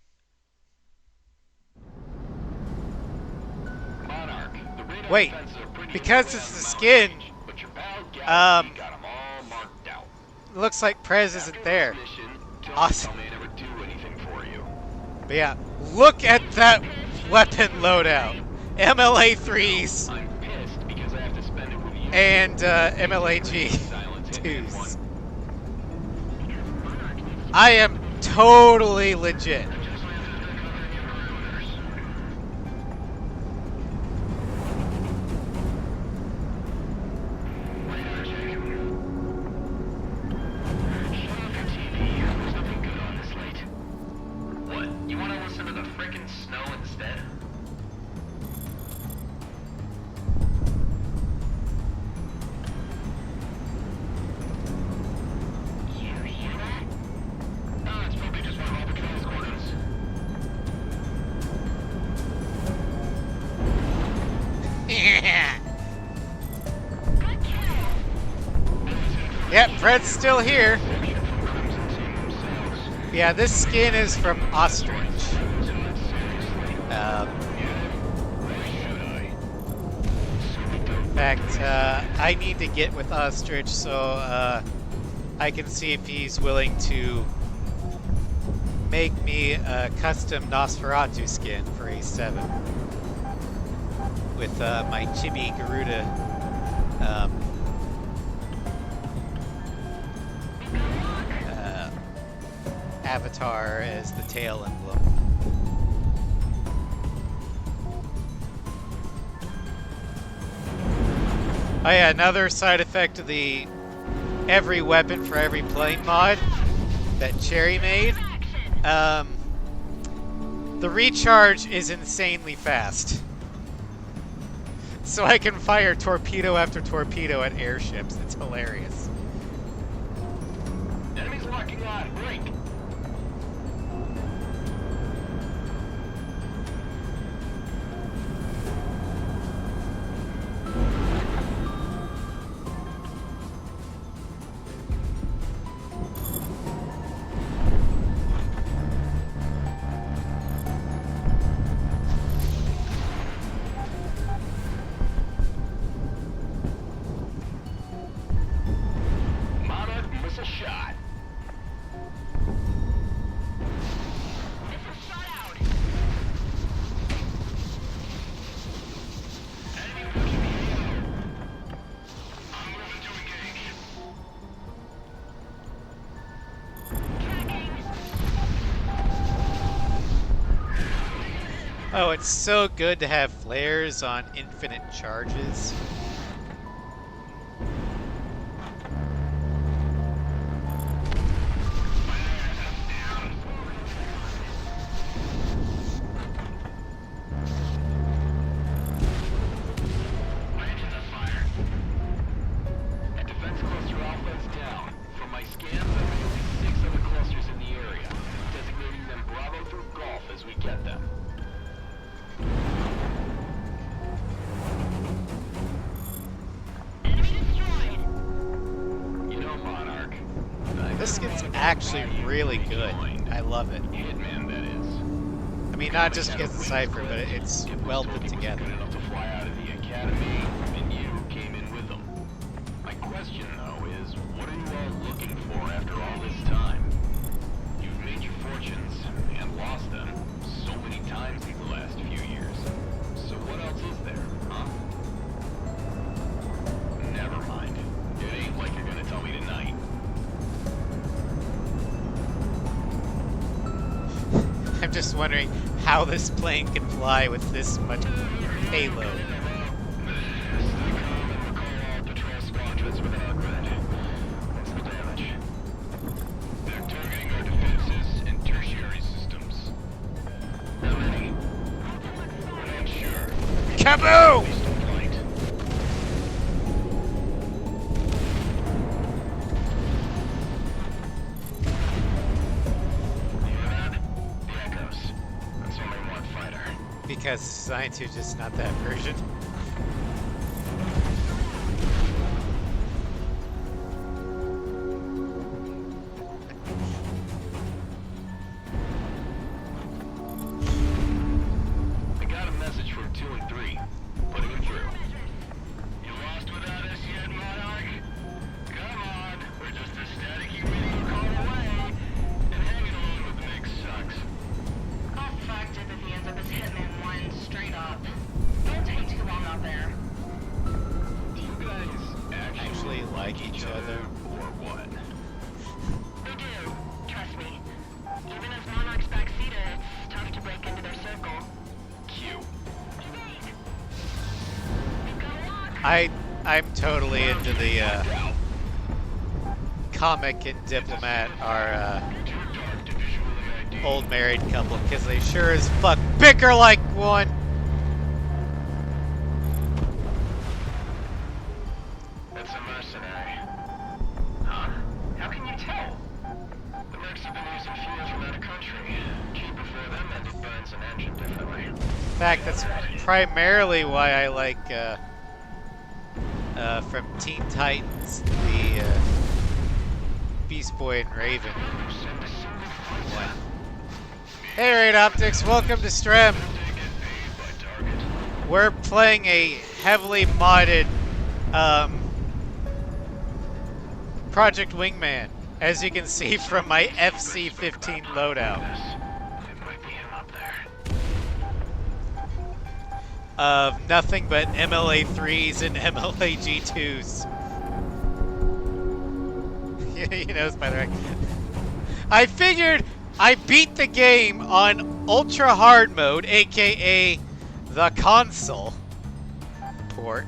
Monarch, the radar Wait, defenses are pretty because low it's the down skin, range, but your pal Galaxy got 'em all marked out. looks like Prez isn't After there. this mission, tell Awesome. me I never do anything for you. But yeah, look at that weapon loadout. MLA-3s I'm pissed because I have to spend it with you. and Silence MLA-G-2s. one. I am totally legit. What? You want to listen to the frickin' snow instead? You hear that? Oh, it's probably just one of all the control squadrons. Good kill. Yep, Pred's still here. Yeah, this skin is from Ostrich. In fact, I need to get with Ostrich so I can see if he's willing to make me a custom Nosferatu skin for A7 with my Chibi Garuda avatar as the tail emblem. Oh yeah, another side effect of the every weapon for every plane mod that Cherry made. The recharge is insanely fast. So I can fire torpedo after torpedo at airships. It's hilarious. Enemies locking on. Break. Monarch, miss a shot. This is shut out. Enemy approaching the AO. I'm moving to engage. Oh, it's so good to have flares on infinite charges. This skin's actually really good. I love it. Hitman, that is. I mean, not just because it's Cypher, but it's well put together. Enough to fly out of the academy, and you came in with them. My question, though, is what are you all looking for after all this time? You've made your fortunes and lost them so many times in the last few years. So what else is there, huh? Never mind. It ain't like you're gonna tell me tonight. I'm just wondering how this plane can fly with this much payload. Kaboom! Because Science is just not that version. I got a message from 2 and 3. Putting him through. You lost without us yet, Monarch? Come on, we're just a staticky radio call away. And hanging along with the mix sucks. I'll fucked it if he ends up as Hitman 1 straight up. Don't take too long out there. Do you guys Actually like each other. or what? We do. Trust me. Even as Monarch's backseater, it's tough to break into their circle. Q. I'm totally into the comic and Diplomat are old married couple because they sure as fuck bicker like one. That's a mercenary. Huh? How can you tell? The mercs have been using fuel from out of country. Cheaper for them and it burns an engine differently. In fact, that's primarily why I like from Teen Titans the Beast Boy and Raven one. Hey Raid Optics, welcome to Strem. We're playing a heavily modded Project Wingman, as you can see from my FC-15 loadout. It might be him up there. Of nothing but MLA3s and MLA G2s. He knows by the way. I figured I beat the game on ultra hard mode, aka the console port.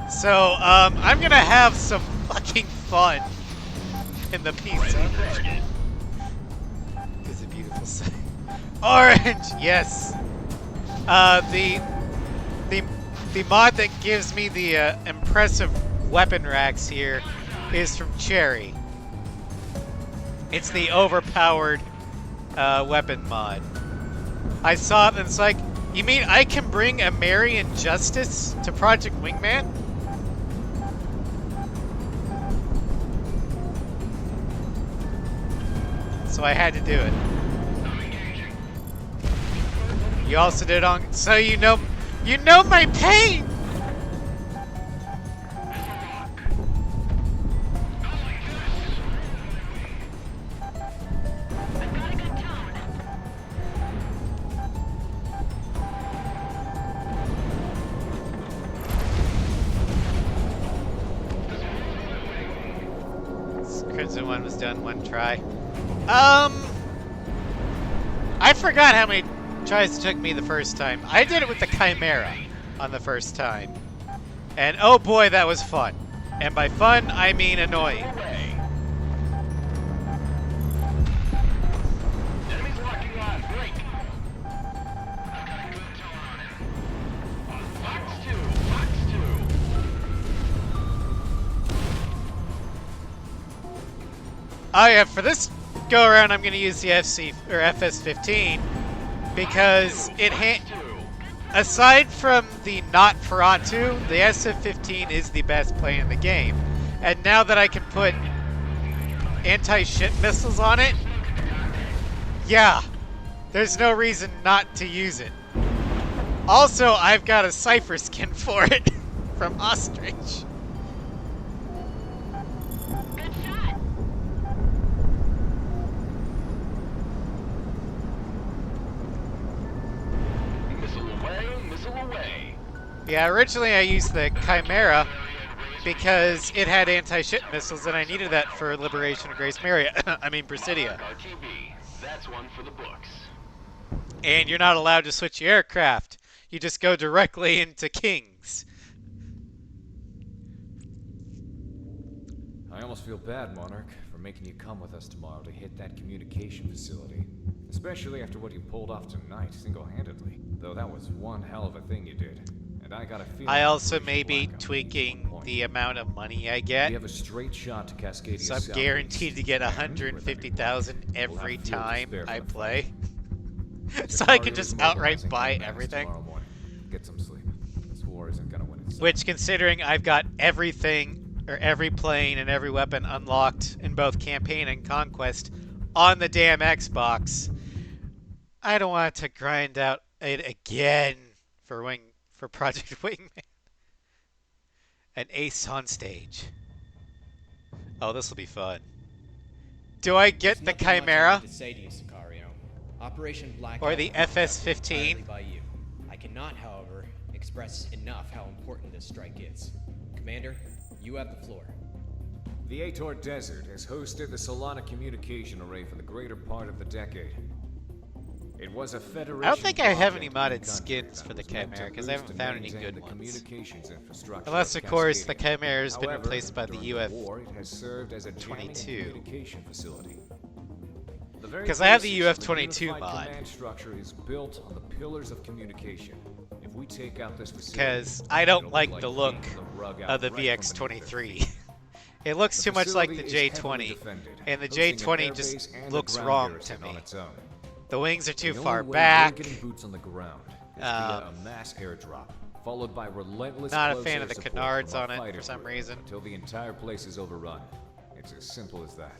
So I'm gonna have some fucking fun in the PC version. It's a beautiful sight. Orange, yes. The mod that gives me the impressive weapon racks here is from Cherry. It's the overpowered weapon mod. I saw it and it's like, you mean I can bring a Marion Justice to Project Wingman? So I had to do it. You also did on, so you know my pain. This Crimson one was done one try. I forgot how many tries it took me the first time. I did it with the Chimera on the first time. And oh boy, that was fun. And by fun, I mean annoying. Enemy's locking on. Break. I've got a good tone on him. Fox 2. Fox 2. Oh yeah, for this go around, I'm going to use the FS15 because it aside from the not Feratu, the SF15 is the best plane in the game. And now that I can put anti-ship missiles on it, yeah, there's no reason not to use it. Also, I've got a Cypher skin for it from Ostrich. Good shot. Missile away, missile away. Yeah, originally I used the Chimera because it had anti-ship missiles and I needed that for Liberation of Grace Maria. I mean Presidia. RTB. That's one for the books. And you're not allowed to switch your aircraft. You just go directly into Kings. I almost feel bad, Monarch, for making you come with us tomorrow to hit that communication facility. Especially after what you pulled off tonight, single-handedly. Though that was one hell of a thing you did. And I got a feeling I also Operation may be Blackout tweaking at some point. the amount of money I We get. have a straight shot to Cascadia So I'm Southeast, guaranteed to get and 150,000 we'll every have fuel to time spare for I the play. fight. So I can Sicario just is outright mobilizing buy command everything. tomorrow morning. Get some sleep. This war isn't gonna win itself. Which, considering I've got everything, or every plane and every weapon unlocked in both Campaign and Conquest on the damn Xbox, I don't want to grind out it again for Project Wingman. An ace on stage. Oh, this will be fun. Do I get the There's nothing much I Chimera? need to say to you, Sicario. Operation Blackout Or the was conducted FS-15? entirely by you. I cannot, however, express enough how important this strike is. Commander, you have the floor. The Ator Desert has hosted the Solana communication array for the greater part of the decade. It was a Federation I don't think I have any project modded in skins country for the that was meant to Chimera, 'cause I boost haven't and found any maintain good the ones. communications infrastructure Unless, of course, the Cascadia. Chimera has been However, replaced by the during UF. war, it has served as a jamming and 22. communication facility. The very 'Cause I have the basis of UF-22 unified mod. command structure is built on the pillars of communication. If we take out this facility, Because I don't it'll like look the like look taking the rug out of the right from beneath their VX-23. feet. It looks The too much like the facility is heavily J-20, defended, and the hosting an J-20 airbase just and a looks ground wrong to garrison me. on its own. The wings are too The far only way back. we're getting boots on the ground is via a mass airdrop, followed by relentless Not a close fan air of the support canards from our on it fighter for some group reason. until the entire place is overrun. It's as simple as that.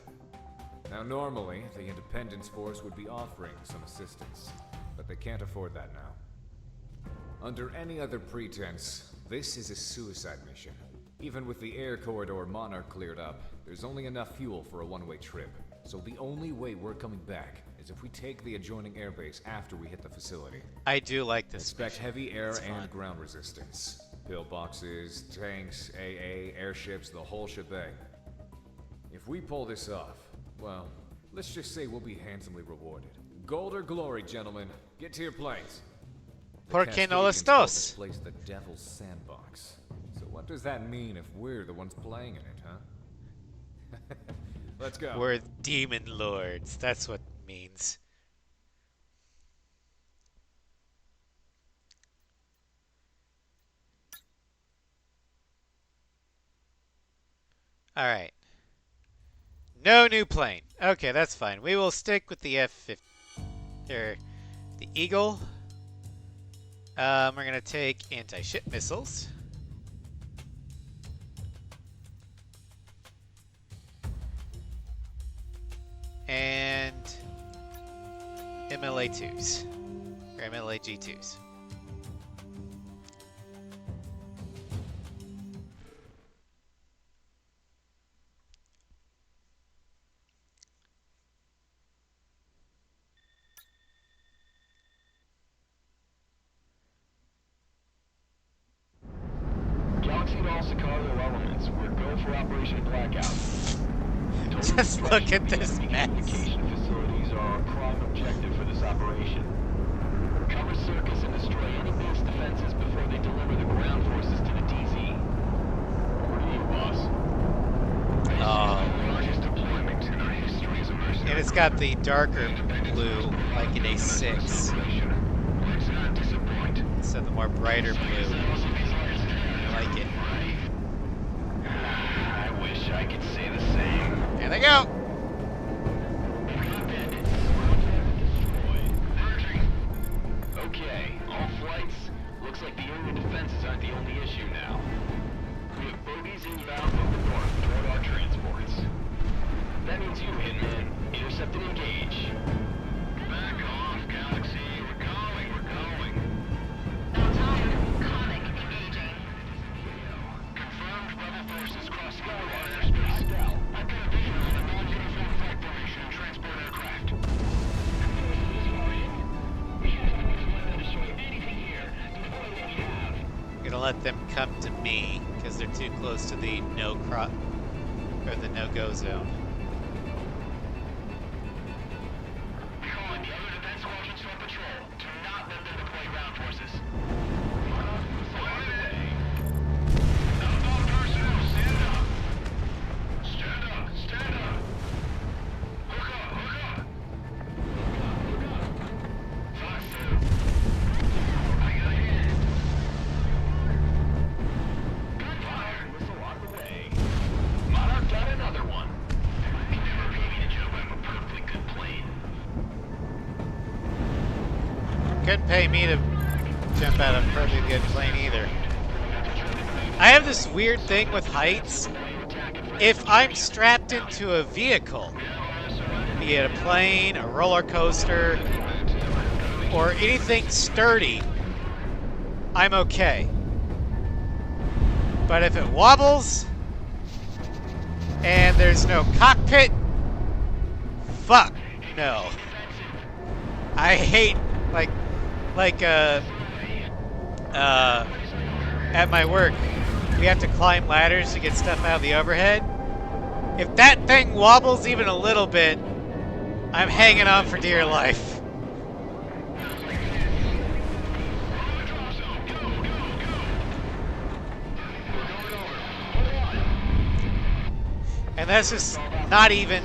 Now, normally, the Independence Force would be offering some assistance, but they can't afford that now. Under any other pretense, this is a suicide mission. Even with the air corridor Monarch cleared up, there's only enough fuel for a one-way trip. So the only way we're coming back is if we take the adjoining airbase after we hit the facility. I do like this Expect mission. heavy air It's and fun. ground resistance. Pillboxes, tanks, AA, airships, the whole shebang. If we pull this off, well, let's just say we'll be handsomely rewarded. Gold or glory, gentlemen. Get to your planes. The ¿Por qué no los Cascadians call dos? this place the Devil's Sandbox. So what does that mean if we're the ones playing in it, huh? Let's go. We're demon lords. That's what it means. Alright. No new plane. Okay, that's fine. We will stick with the F-50. Or the Eagle. We're going to take anti-ship missiles. And MLA-2s. Or MLA-G2s. Galaxy and all Sicario elements, we're go for Operation Blackout. Total Just look destruction at of the this enemy mess. communication facilities are our prime objective for this operation. Cover circus and destroy any base defenses before they deliver the ground forces to the DZ. Over to you, boss. Oh. Largest deployment in our history as a mercenary. And it's got the darker blue, like an A6, Let's not disappoint. instead of the more brighter blue. I like it. I wish I could say the same. There they go! Okay, all flights. Looks like the area defenses aren't the only issue now. We have bogies inbound from the north toward our transports. That means Select and engage. Back off, Galaxy. We're going. No time. Comic engaging. Confirmed rebel forces crossing our airspace. I've got a visual on a non-uniform flight formation and transport aircraft. I'm gonna let them come to me because they're too close to the no-go zone. Calling the other defense squadrons for patrol. Do not let them deploy ground forces. Outbound personnel, stand up. Stand up. Hook up. 5-2. I got hit. Gunfire. Missile on the way. Monarch got another one. You never pay me to jump out of a perfectly good plane. Couldn't pay me to jump out of a perfectly good plane either. I have this weird thing with heights. If I'm strapped into a vehicle, be it a plane, a roller coaster, or anything sturdy, I'm okay. But if it wobbles and there's no cockpit, fuck no. I hate at my work, we have to climb ladders to get stuff out of the overhead. If that thing wobbles even a little bit, I'm hanging on for dear life. And that's just not even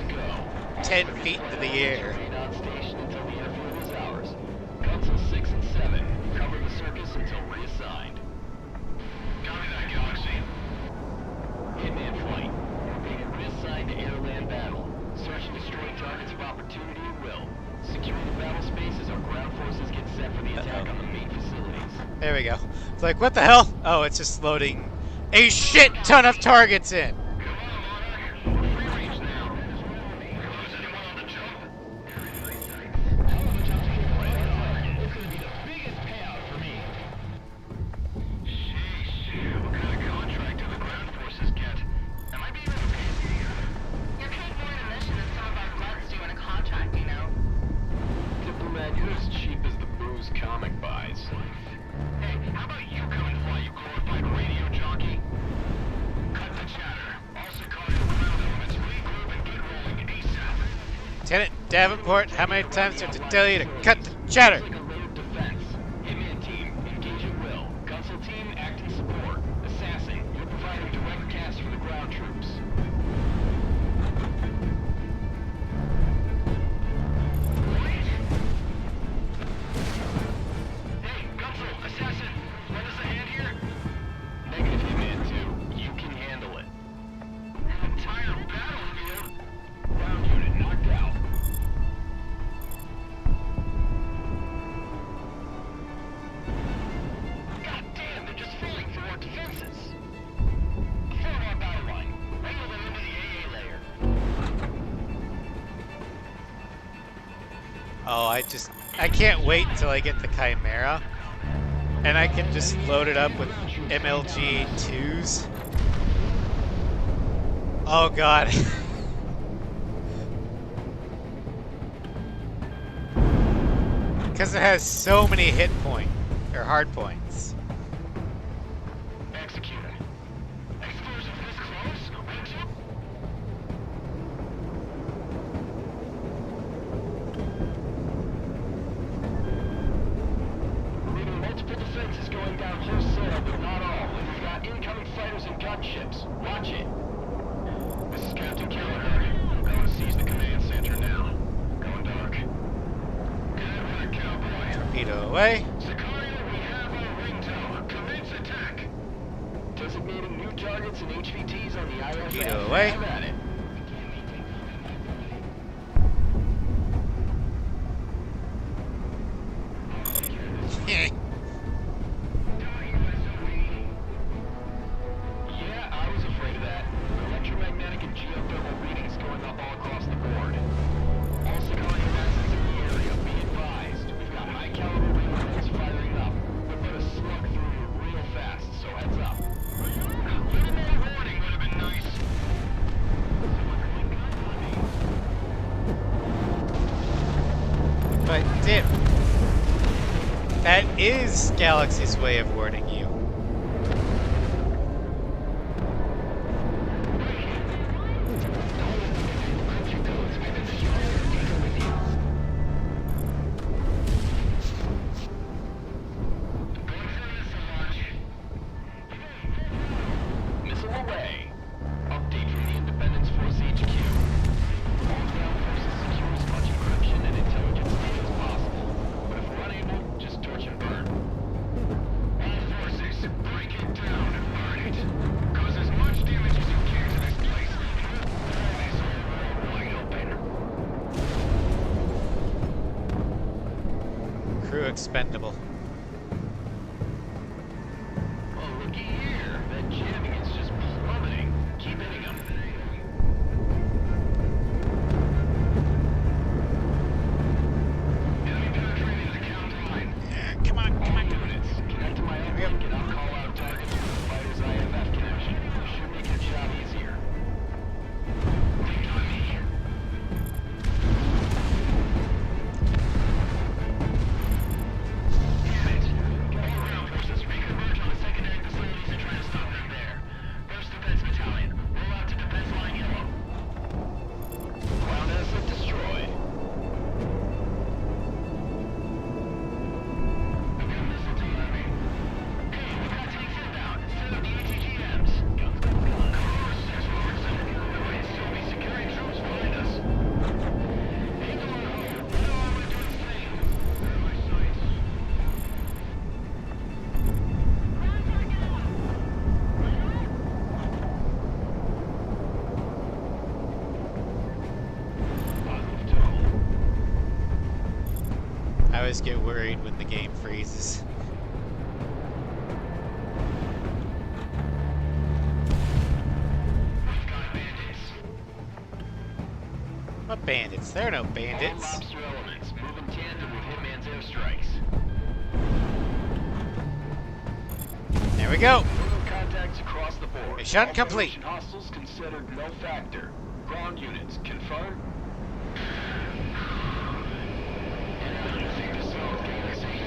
10 feet into the air. Remain on station until the airfield is ours. Council 6 and 7. Cover the circus until reassigned. Copy that, Galaxy. Hitman flight. We're being reassigned to air-land battle. Search and destroy targets of opportunity at will. Secure the battle space as our ground forces get set for the attack on the main facilities. There we go. It's like, what the hell? Oh, it's just loading a shit ton of targets in. Come on, Monarch. We're free range now. Is anyone on the jump? It's gonna be the biggest payout for me. Sheesh. What kind of contract do the ground forces get? Am I being underpaid here? You're paid more in a mission than some of our bloods do in a contract, you know? Diplomat, you're as cheap as the booze comic buys. Hey, how about you come and fly, you glorified radio jockey? Cut the chatter. Also call your ground elements, regroup and get rolling ASAP. Lieutenant Davenport, how many times do I have to tell you to cut the chatter? Like a layered defense. Hitman team, engage at will. Council team, act in support. Assassin, you're providing direct cast for the ground troops. Hey, Council, Assassin, lend us a hand here? Negative, Hitman 2. You can handle it. An entire battlefield? Ground unit knocked out. God damn, they're just falling through our defenses. Form our battle line. Wrangle them into the AA layer. Oh, I can't wait until I get the Chimera. And I can just load it up with MLG 2s. Oh god. Because it has so many hit points, or hard points. Executed. Explosion this close? Wings up? We're reading multiple defenses going down wholesale, but not all. And we've got incoming fighters and gunships. Watch it. This is Captain Kelleher. I'm going to seize the command center now. Going dark. Good work, cowboy. Torpedo away. Sicario, we have our ring tower. Commence attack. Designating new targets and HVTs on the ISS. Torpedo away. Have at it. Yeah, I was afraid of that. Electromagnetic and geothermal readings going up all across the board. All But, Dim, that is Galaxy's way of warning you. Missile away. Update from the Independence Force HQ. All ground forces secure as much encryption and intelligence data as possible. But if we're unable, just torch and burn. All forces, break it down and burn it. Cause as much damage as you can to this place. Blow this whole world wide open. Crew expendable. Oh, looky here. That jamming is just plummeting. Keep hitting them. Enemy penetrating the count line. Come on, come All on. units, connect to my uplink and I'll call out targets with the fighter's IFF connection. Should make your job easier. Wait on me. Damn it. All ground forces, reconverge on the secondary facilities and try to stop them there. First Defense Battalion, roll out to Defense Line Yellow. Ground asset destroyed. I've got missiles on me. Hey, we got tanks inbound. Set up the ATGMs. Guns, guns, guns. Car 6 forward 7. The right still be securing troops behind us. Angle on hold. No armor doing its thing. Where are my sights? Positive tone. I always get worried when the game freezes. We've got bandits. What bandits? There are no All bandits. lobster elements move in tandem with Hitman's airstrikes. There we go. Total contacts across the board. Mission All complete. Federation hostiles considered no factor. Ground units, confirm. Introducing to South Galaxy.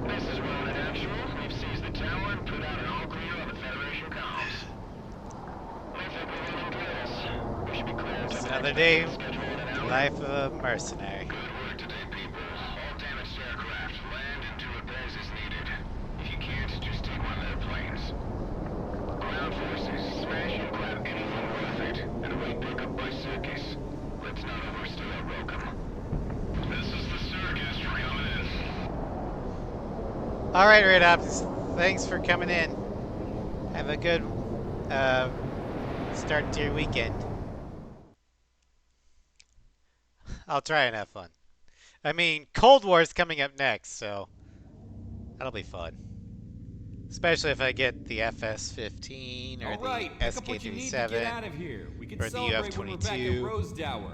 This is Ronan Actual. We've seized the tower and put out an all clear on the Federation comms. Looks like we're running this. We should be clear It's to another day. schedule in an The hour. life of a mercenary. Good work today, people. All damaged aircraft, land into repairs as needed. If you can't, just take one of their planes. Ground forces, smash and grab anything worth it, and await pickup by circus. Let's not overstay our welcome. This is the circus coming in. All right, Red Ops. Thanks for coming in. Have a good start to your weekend. I'll try and have fun. I mean, Cold War's coming up next, so that'll be fun. Especially if I get the FS-15 or All right, the pick up what you need to get out SK-37. of here. We can or the celebrate when we're back at UF-22. Rose Tower.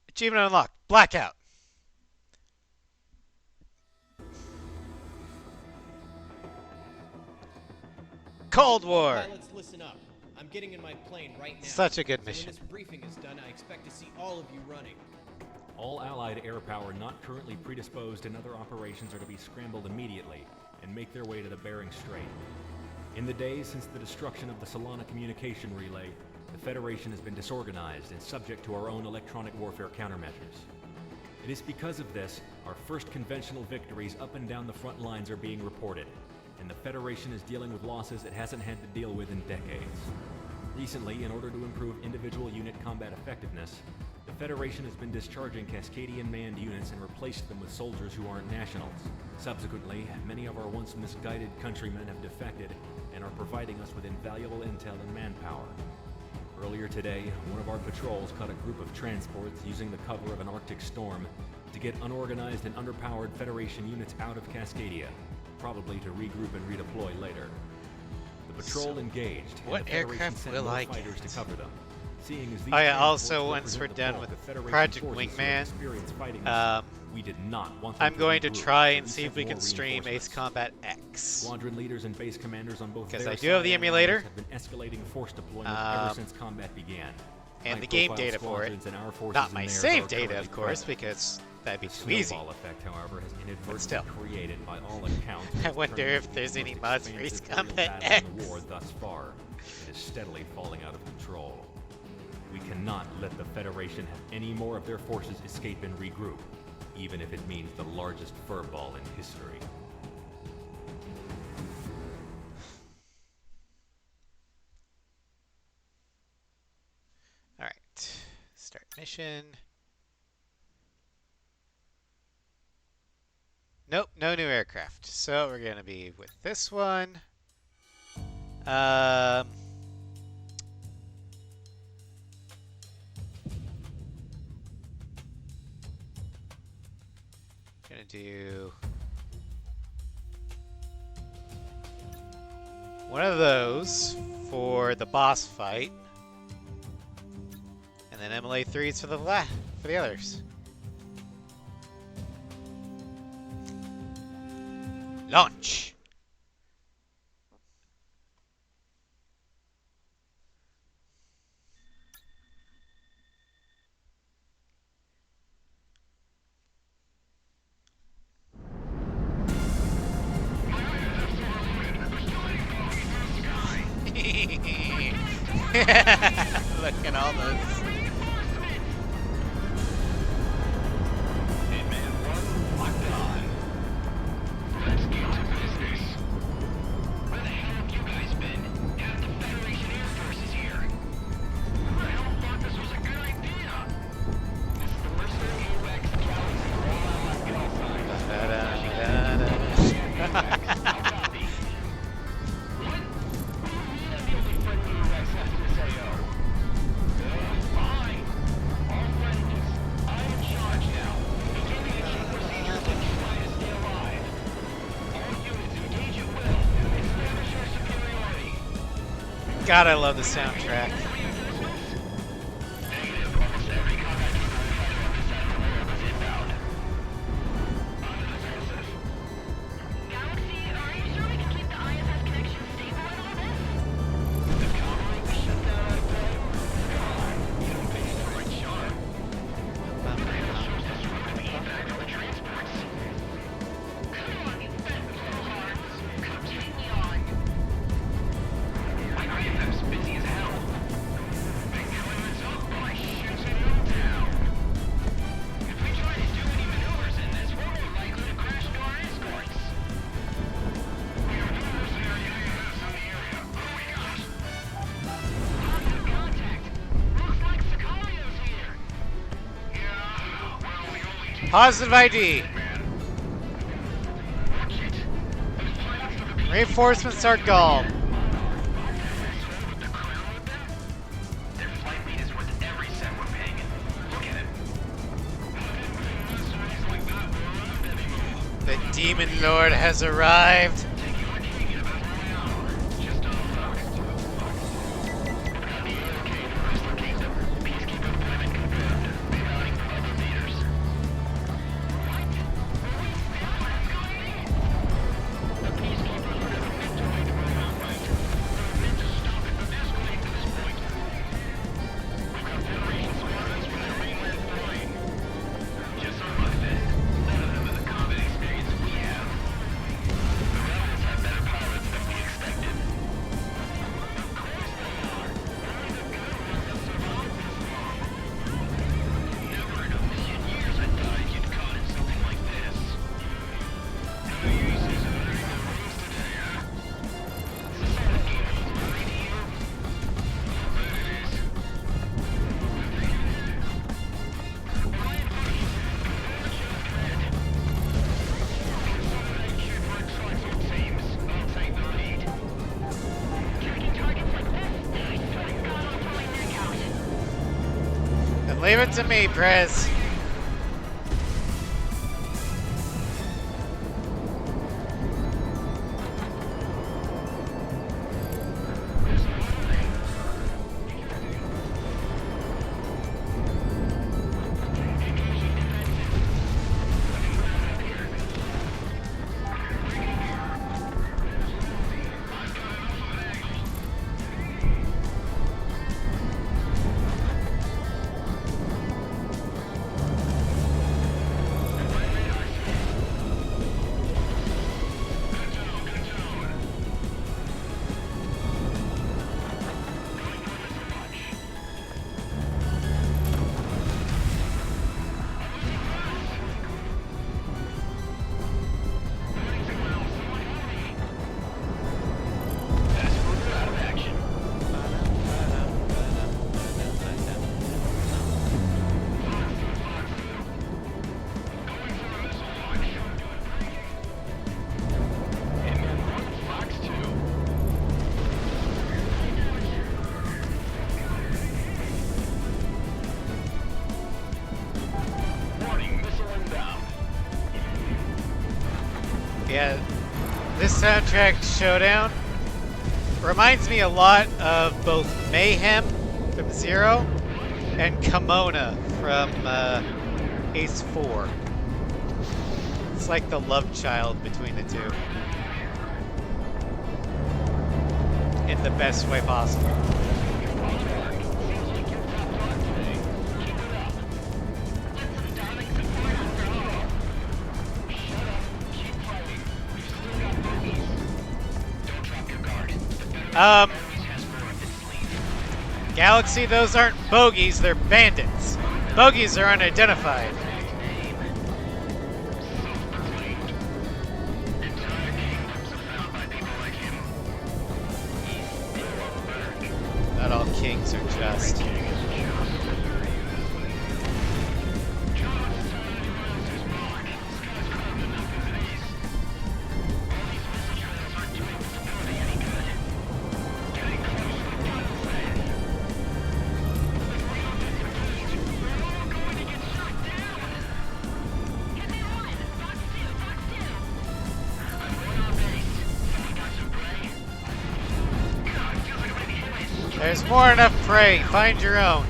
Achievement unlocked. Blackout. Cold War. Pilots, listen up. I'm getting in my plane right now. Such a good So mission. when this briefing is done, I expect to see all of you running. All Allied air power not currently predisposed in other operations are to be scrambled immediately and make their way to the Bering Strait. In the days since the destruction of the Solana communication relay, the Federation has been disorganized and subject to our own electronic warfare countermeasures. It is because of this, our first conventional victories up and down the front lines are being reported, and the Federation is dealing with losses it hasn't had to deal with in decades. Recently, in order to improve individual unit combat effectiveness, the Federation has been discharging Cascadian manned units and replaced them with soldiers who aren't nationals. Subsequently, many of our once misguided countrymen have defected and are providing us with invaluable intel and manpower. Earlier today, one of our patrols caught a group of transports using the cover of an Arctic storm to get unorganized and underpowered Federation units out of Cascadia, probably to regroup and redeploy later. The patrol So, engaged, and what the Federation aircraft sent will more I fighters get? to cover them. Seeing as these Oh yeah, transports also once represent we're the done bulk with of Federation Project forces who have Wingman, experienced fighting us, we did not want them I'm going to regroup, try so and we see if sent we more can stream Ace reinforcements. Combat X. Squadron leaders and base commanders on both Because their I do have the side and emulator. ours have been escalating force deployment ever since combat began. And the game High-profile data for it. squadrons and our forces Not in my theirs save are data, currently of course, present. because that'd be The too easy. snowball effect, however, has inadvertently still. created by all accounts. I has wonder turned if into there's the any most mods for expansive Ace aerial Combat battle in the X. war thus far. It is steadily falling out of control. We cannot let the Federation have any more of their forces escape and regroup, even if it means the largest furball in history. Alright. Start mission. Nope, no new aircraft. So we're gonna be with this one. Gonna do one of those for the boss fight, and then MLA3s for the others. Launch. Look at all those. Hitman 1 locked on. Let's get to business. Where the hell have you guys been? Half the Federation Air Force is here. I don't thought this was a good idea. This is the Mercenary UX Galaxy rollout on call signs. I'll copy. What? I'm the only friendly UX after this AO. Fine. All friendlies. I'm in charge now. Beginning the chief procedures to try to stay alive. All units engage at will. Establish your superiority. God, I love the soundtrack. Negative. Almost every combat fighter on this side of the world is inbound. On to the defensive. Galaxy, are you sure we can keep the ISS connection stable in all this? The comlink shut down out of play? Come on. You don't pay for my charm. That shows us we're going to be back on the transports. Come on, you fat little hearts. Continue on. My IFF's busy as hell. Big clearance up by shooting them down. If we try to do any maneuvers in this, we're more likely to crash into our escorts. We have two mercenary IFFs in the area. What do we got? Positive contact. Looks like Sicario's here. Yeah, well, we only need Positive ID. man. Watch it. Those pilots took a beat. Reinforcements are gone. With the crown with them? Their flight lead is worth every cent we're paying it. Look at it. Mercenaries like that will run a heavy move. The Demon Lord has arrived. Take your king in about 1 hour. Just unfocused. Got the AOK to dislocate them. Peacekeeper deployment confirmed. Rerouting for other leaders. What? Were we still escalating? The peacekeepers were never meant to wait for an outright. They were meant to stop it from escalating to this point. We've got Federation squadrons from their mainland flying. Just so luck then, none of them have the combat experience we have. The rebels have better pilots than we expected. Of course they are. Only the good ones have survived this long. Never in a million years I thought I'd get caught in something like this. No use is ordering the rooms today, huh? Is this all the game holds worry to you? I'll bet it is. Tracking targets like this? I swear to God, I'll pull my neck out. And leave it to me, Prez. soundtrack showdown reminds me a lot of both Mayhem from Zero and Kimona from Ace 4. It's like the love child between the two. In the best way possible. Galaxy, those aren't bogeys, they're bandits. Bogeys are unidentified. Not all kings are just. There's more than enough prey. Find your own.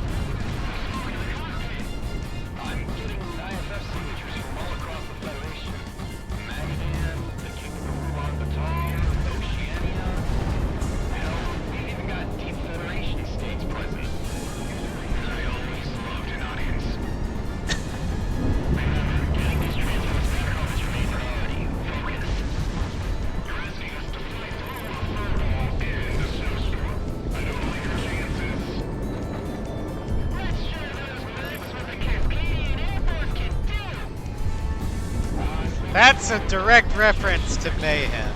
That's a direct reference to Mayhem.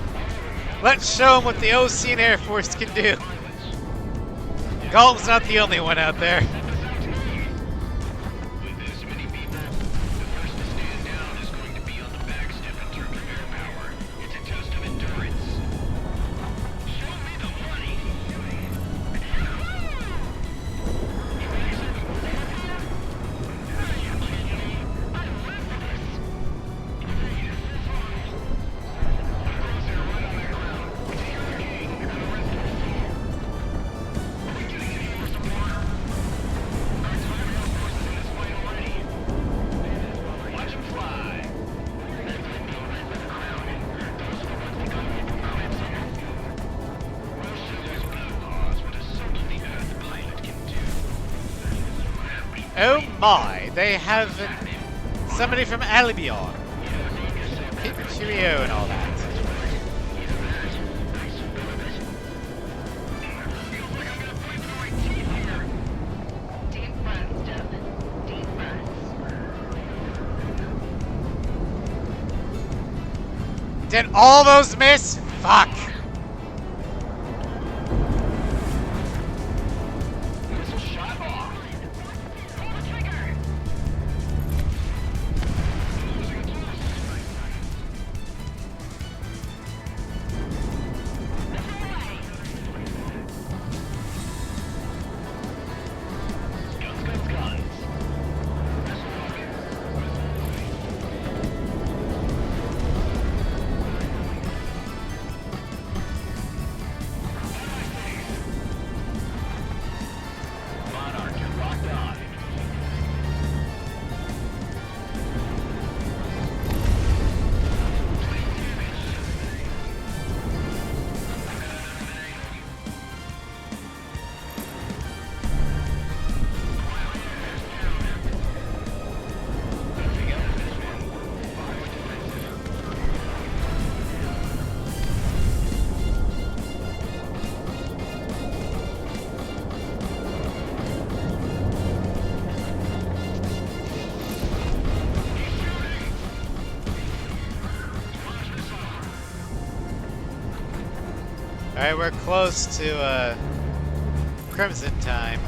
Let's show them what the OC and Air Force can do. Galton's not the only one out there. Oh my, they have somebody from Albion. Cheerio and all that. Deep breaths, Devin. Deep breaths. Did all those miss? Fuck. Alright, we're close to Crimson time.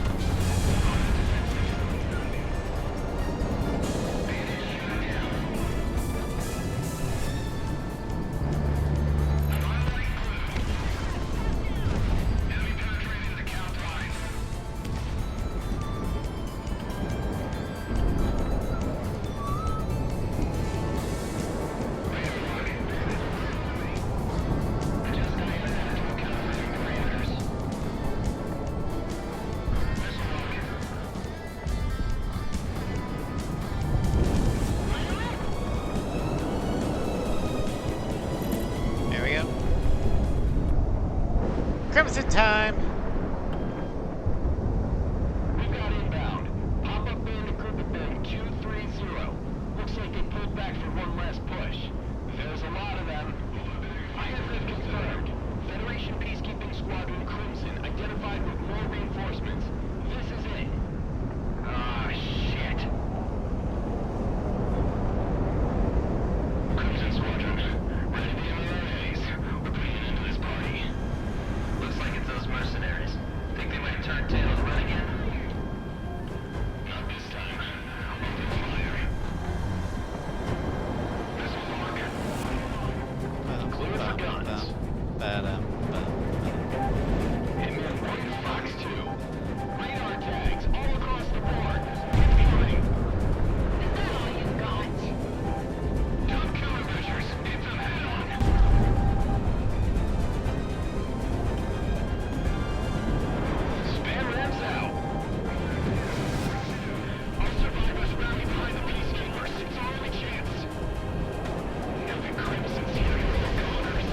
Exit time. We've got inbound. Pop-up bandit group at bend 230. Looks like they pulled back for one last push. There's a lot of them. ISF confirmed. Federation Peacekeeping Squadron Crimson identified with more reinforcements. This is it. Ah, shit. Crimson Squadron, ready the MRAs. We're putting an end to this party. Looks like it's those mercenaries. Think they might turn tail and run again? Not this time. Open fire. Missile lock. Clear for guns. Hitman 1 to Fox 2. Radar tags all across the board. Incoming. Is that all you got? Top countermeasures. It's a head-on. Spam ramps out. Our survivors rally behind the Peacekeepers. It's our only chance. Now the Crimson's here for the Connors.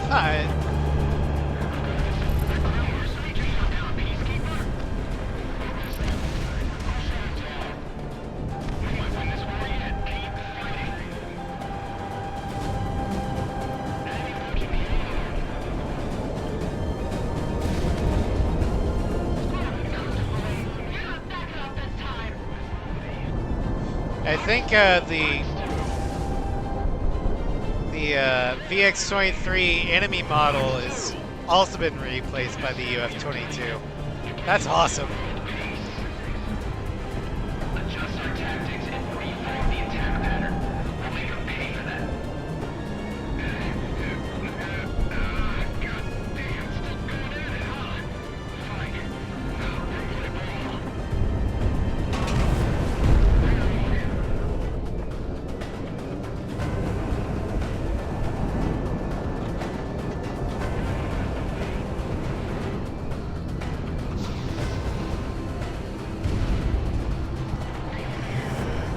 Alright. You're not backing up this time. I think the VX-23 enemy model has also been replaced by the UF-22. That's awesome. Adjust our tactics and reform the attack pattern. We'll make them pay for that. God damn, still going at it, huh? Fine. We'll play ball.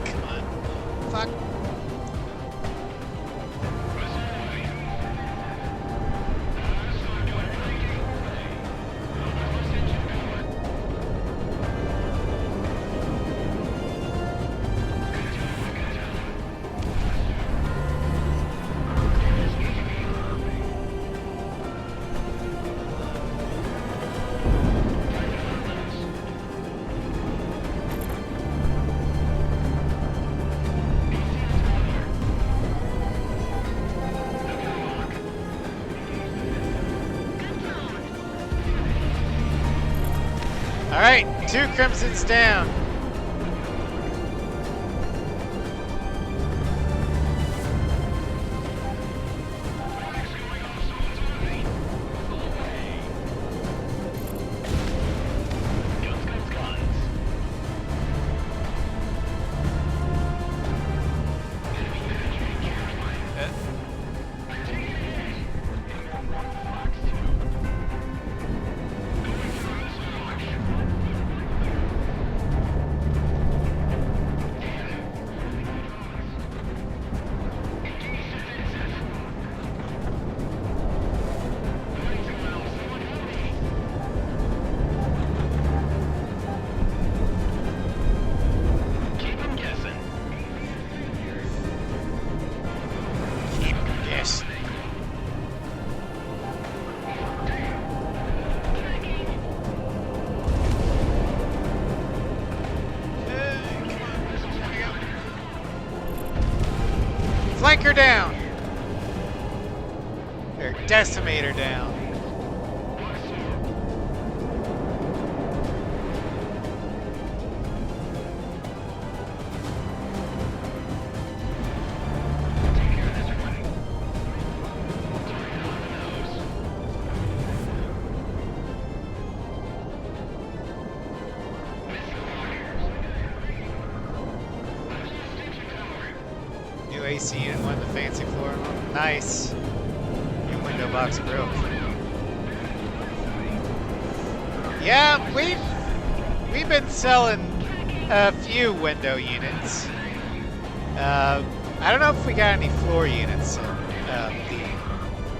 Come on. Fuck. Alright, 2 Crimsons down. Keep them guessing. Yes. Flanker down. Or decimator down. New AC unit won the fancy floor. Nice. New window box broke. Yeah, we've been selling a few window units. I don't know if we got any floor units in the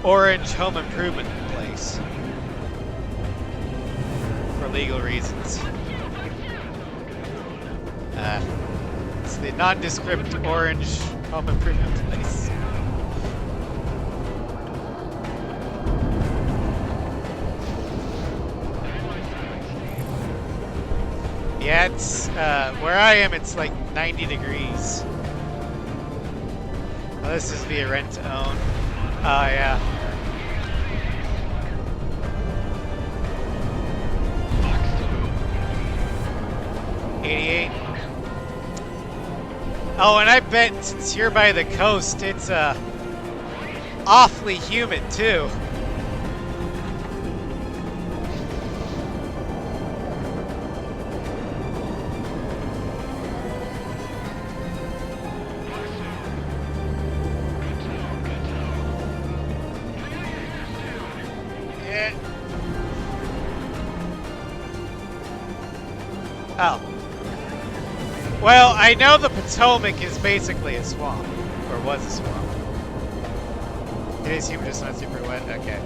orange home improvement place for legal reasons. It's the nondescript orange home improvement place. Yeah, it's where I am. It's like 90 degrees. Oh, this is via rent to own. Oh yeah. $88. Oh, and I bet since you're by the coast, it's awfully humid too. Yeah. Oh. Well, I know the Potomac is basically a swamp, or was a swamp. It is humid, just not super wet. Okay.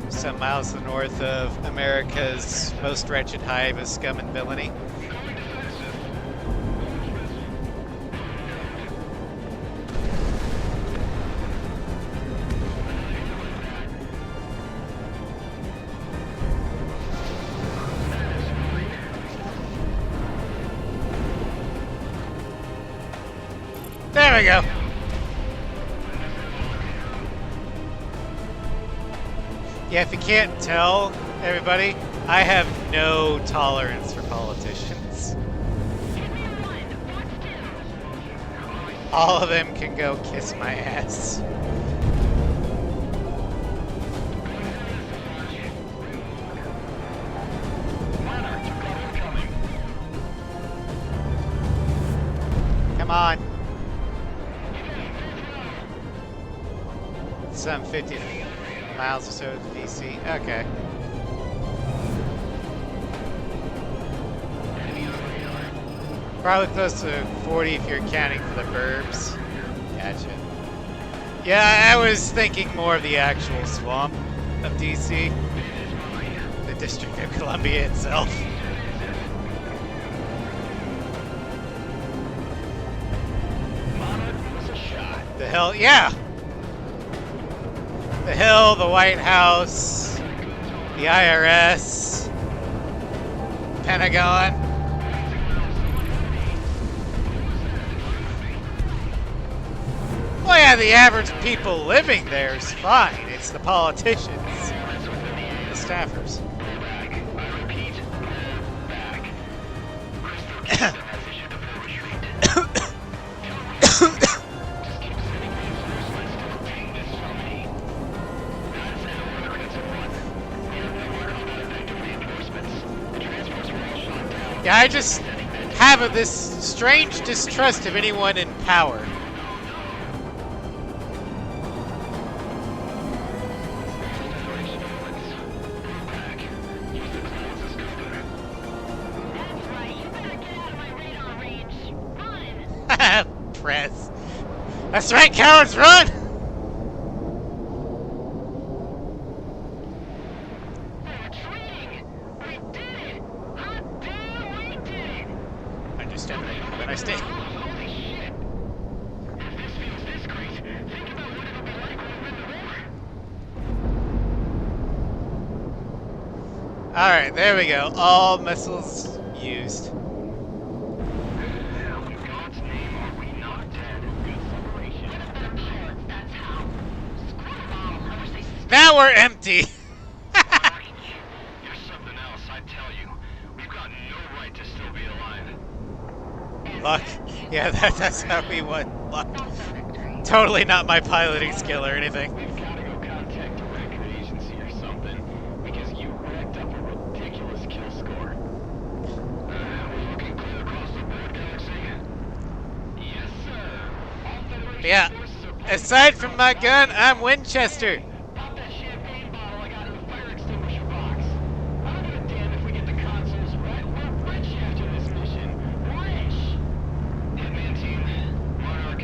Some miles to the north of America's most wretched hive of scum and villainy. There we go. Yeah, if you can't tell, everybody, I have no tolerance for politicians. All of them can go kiss my ass. Come on. 750 miles or so to DC. Okay. Probably close to 40 if you're counting for the burbs. Gotcha. Yeah, I was thinking more of the actual swamp of DC. The District of Columbia itself. The Hill, yeah! The Hill, the White House, the IRS, Pentagon. Well, yeah, the average people living there is fine. It's the politicians, the staffers. Yeah, I just have this strange distrust of anyone in power. Press. That's right, cowards, run! Have a nice day. Alright, there we go. All missiles used. Now we're empty! Luck. Yeah, that's how we won. Luck. Totally not my piloting skill or anything. We've gotta go contact a record agency or something, because you racked up a ridiculous kill score. We're looking Yeah. Aside from my gun, I'm Winchester. Pop that champagne bottle I got in the fire extinguisher box. I don't give a damn if we get the consoles right. We're rich after this mission. Rich! Hitman team, Monarch,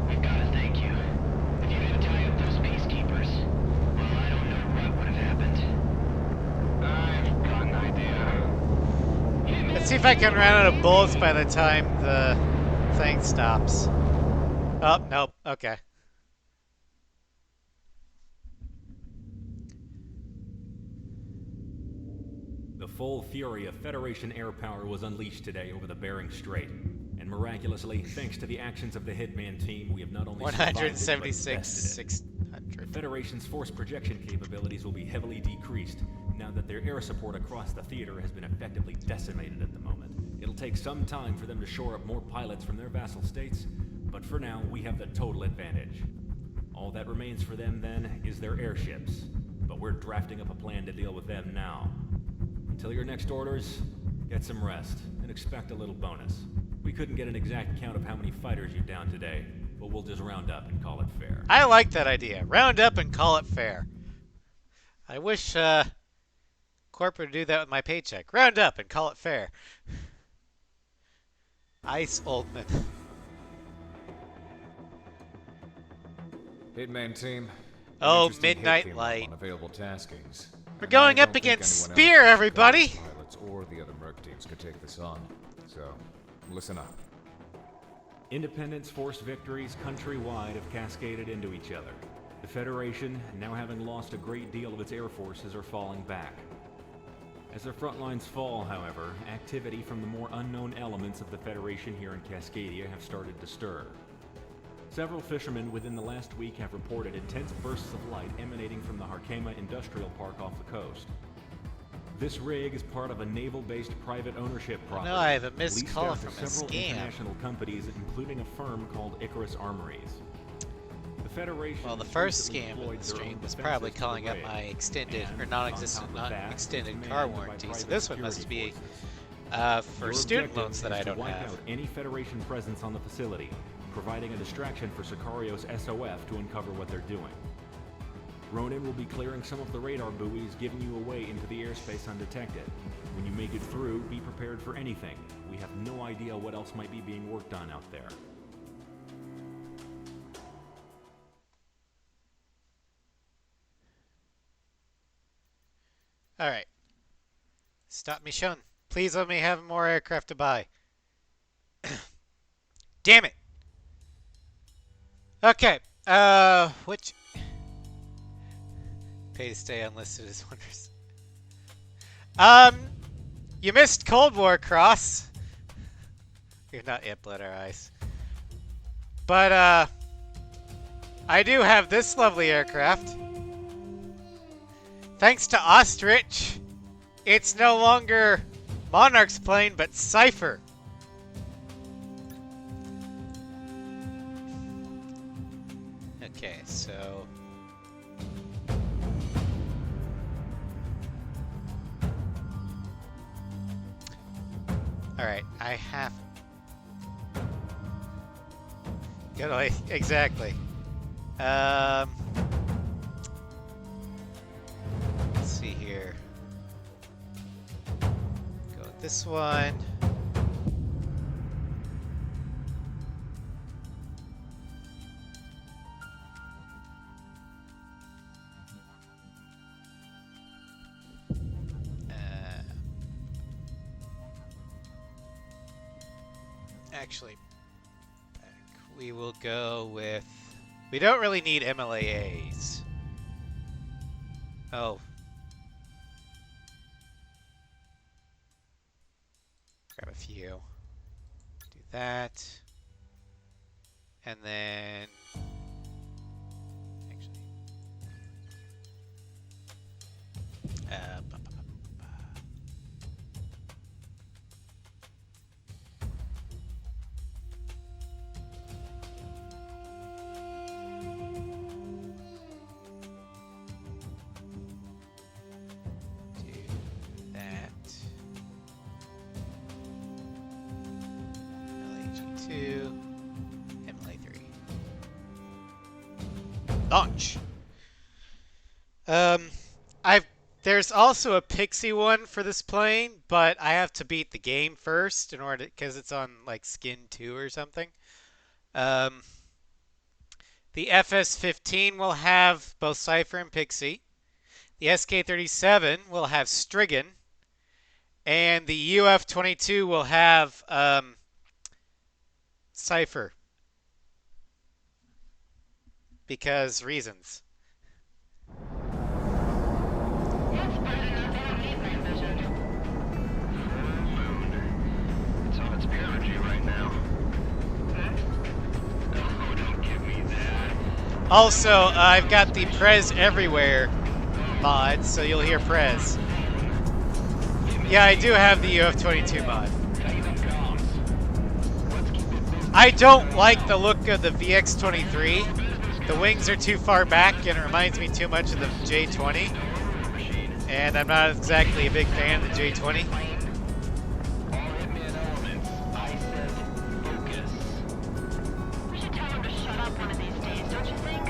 we've got to thank you. If you didn't tie up those peacekeepers, well, I don't know what would have happened. I've got an idea. Let's see if I can run out of bullets by the time the thing stops. Oh, nope. Okay. The full fury of Federation air power was unleashed today over the Bering Strait. And miraculously, thanks to the actions of the Hitman team, we have not only survived it, but 176, bested it. 600. The Federation's force projection capabilities will be heavily decreased now that their air support across the theater has been effectively decimated at the moment. It'll take some time for them to shore up more pilots from their vassal states, but for now, we have the total advantage. All that remains for them, then, is their airships. But we're drafting up a plan to deal with them now. Until your next orders, get some rest, and expect a little bonus. We couldn't get an exact count of how many fighters you downed today, but we'll just round up and call it fair. I like that idea. Round up and call it fair. I wish Corp would do that with my paycheck. Round up and call it fair. Ice Oldman. Hitman team. Oh, interesting hit Midnight came up Light. on available taskings. We're And going I up don't think against anyone Spear, else, everybody! pilots or the other merc teams could take this on. So, listen up. Independence Force victories countrywide have cascaded into each other. The Federation, now having lost a great deal of its air forces, are falling back. As their front lines fall, however, activity from the more unknown elements of the Federation here in Cascadia have started to stir. Several fishermen within the last week have reported intense bursts of light emanating from the Harkema Industrial Park off the coast. This rig is part of a naval-based private ownership property. I have a missed leased call out to from a several scam. international companies, including a firm called Icarus Armories. The Federation Well, the has first recently scam of deployed the their stream own was defenses probably to the calling up rig. my extended And or on non-existent, top of that, extended it's car manned by warranty. So private this one must security be forces. for Your student objective loans that is I to don't wipe have. out any Federation presence on the facility, providing a distraction for Sicario's SOF to uncover what they're doing. Ronin will be clearing some of the radar buoys, giving you a way into the airspace undetected. When you make it through, be prepared for anything. We have no idea what else might be being worked on out there. All right. Stop me, Shun. Please let me have more aircraft to buy. Damn it. Okay. Which pay to stay unlisted as wonders. You missed Cold War Cross. You're not yet Blood or Ice. But I do have this lovely aircraft. Thanks to Ostrich, it's no longer Monarch's plane, but Cypher. Okay, so all right, I have. Exactly. Let's see here. Go with this one. Actually, we will go with. We don't really need MLAAs. Oh. Grab a few. Do that. And then. Actually. MLA3. Launch. I've there's also a Pixie one for this plane, but I have to beat the game first in order because it's on like Skin 2 or something. Um, the FS-15 will have both Cypher and Pixie. The SK-37 will have Strigan, and the UF-22 will have Cypher because reasons. That's bright enough. I don't need night vision. It's on its pure energy right now. Oh, don't give me that. Also, I've got the Prez Everywhere mod, so you'll hear Prez. Yeah, I do have the UF-22 mod. I don't like the look of the VX-23. The wings are too far back and it reminds me too much of the J-20. And I'm not exactly a big fan of the J-20. We should tell him to shut up one of these days, don't you think?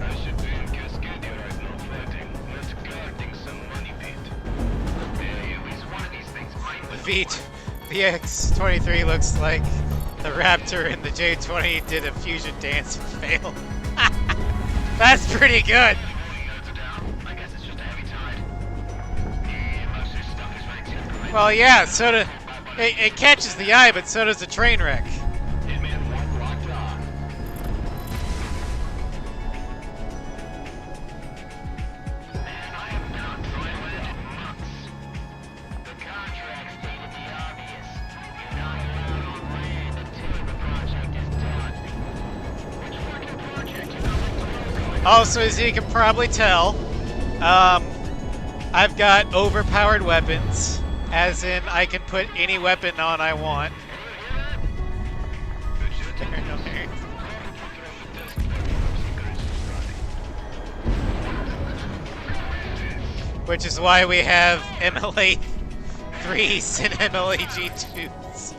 I should be in Cascadia right now fighting. Not collecting some money, Pete. Hey, at least one of these things might The VX-23 looks like the Raptor and the J-20 did a fusion dance and failed. That's pretty good. I guess it's just a heavy tide. Most of this stuff is right here. Well, yeah, it catches the eye, but so does the train wreck. Hitman 1 locked on. Man, I have been on dry land in months. The contract stated the obvious. You're not allowed on land until the project is done. Which fucking project? You got like 12 going. Also, as you can probably tell, I've got overpowered weapons, as in I can put any weapon on I want. Which is why we have MLA 3s and MLA G2s.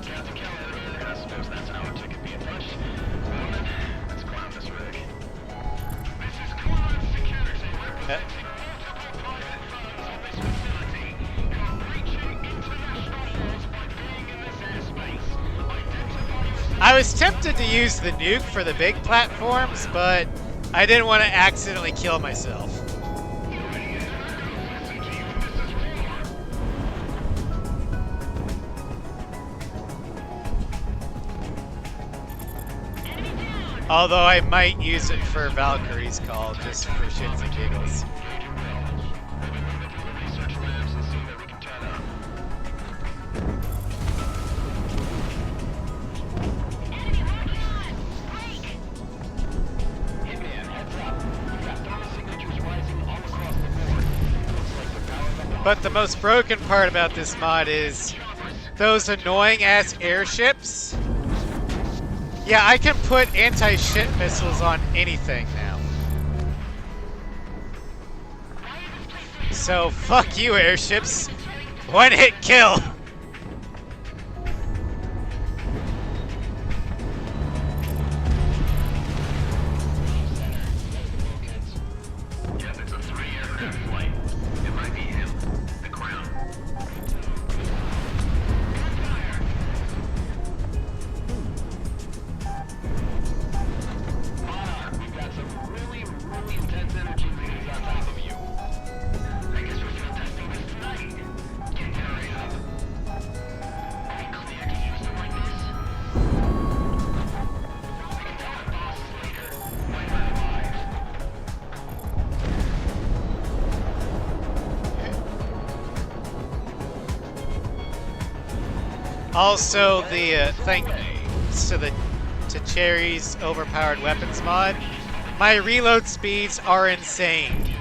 Captain Keller, I suppose that's our ticket being pushed. Let's climb this rig. This is Quad Security representing multiple private firms on this facility who are breaching international laws by being in this airspace. Identify yourself. I was tempted to use the nuke for the big platforms, but I didn't want to accidentally kill myself. Although I might use it for Valkyrie's call, just for shits and giggles. Research labs and see that we can turn up. Enemy working on! Break! Hitman, heads up. We've got thermal signatures rising all across the board. Looks like the power's up. But the most broken part about this mod is those annoying ass airships. Yeah, I can put anti-ship missiles on anything now. So fuck you, airships. One hit kill. Yes, it's a 3-aircraft flight. It might be him. The Crown. Monarch, we've got some really, really intense energy readings on top of you. I guess we're field testing this tonight. Get hurry up. Are we clear to use them like this? We can tell our bosses later. When we're alive. Also, the thanks to Cherry's overpowered weapons mod, my reload speeds are insane.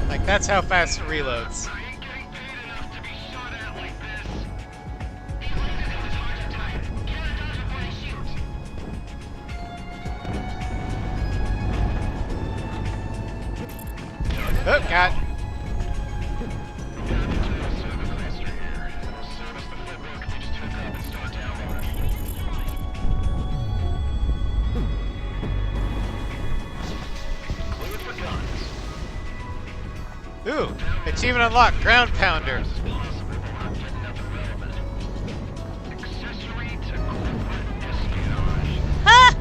Like that's how fast it reloads. I ain't getting paid enough to be shot at like this. He landed in the target type. Can't dodge it when he shoots. Oh, God. Ooh, achievement unlocked, ground pounder. Ha!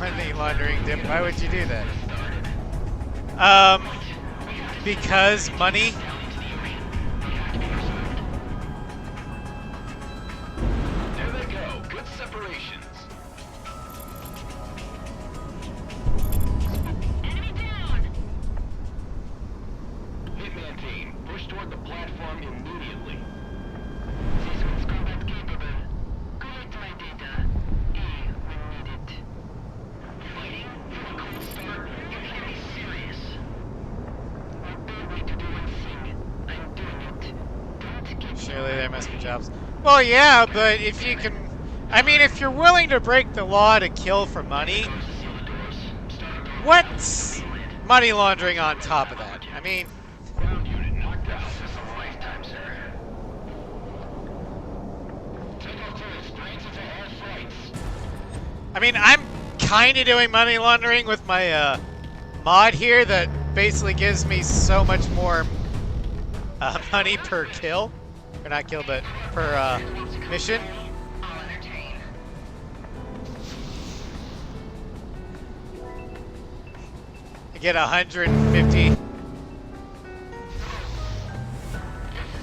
Money laundering dip. Why would you do that? Because money. There they go. Good separations. Enemy down! Hitman team, push toward the platform immediately. This one's combat capable. Collect my data. We need it. Fighting from a cold start? You can't be serious. A bad way to do one thing. I'm doing it. Don't get Surely there must be jobs. Well, yeah, but if you can... I mean, if you're willing to break the law to kill for money, what's money laundering on top of that? I mean... Ground unit knocked out. This is a lifetime, sir. Take off clearance. Brains into all flights. I mean, I'm kind of doing money laundering with my mod here that basically gives me so much more money per kill. Or not kill, but per mission. I'll entertain. I get 150. This is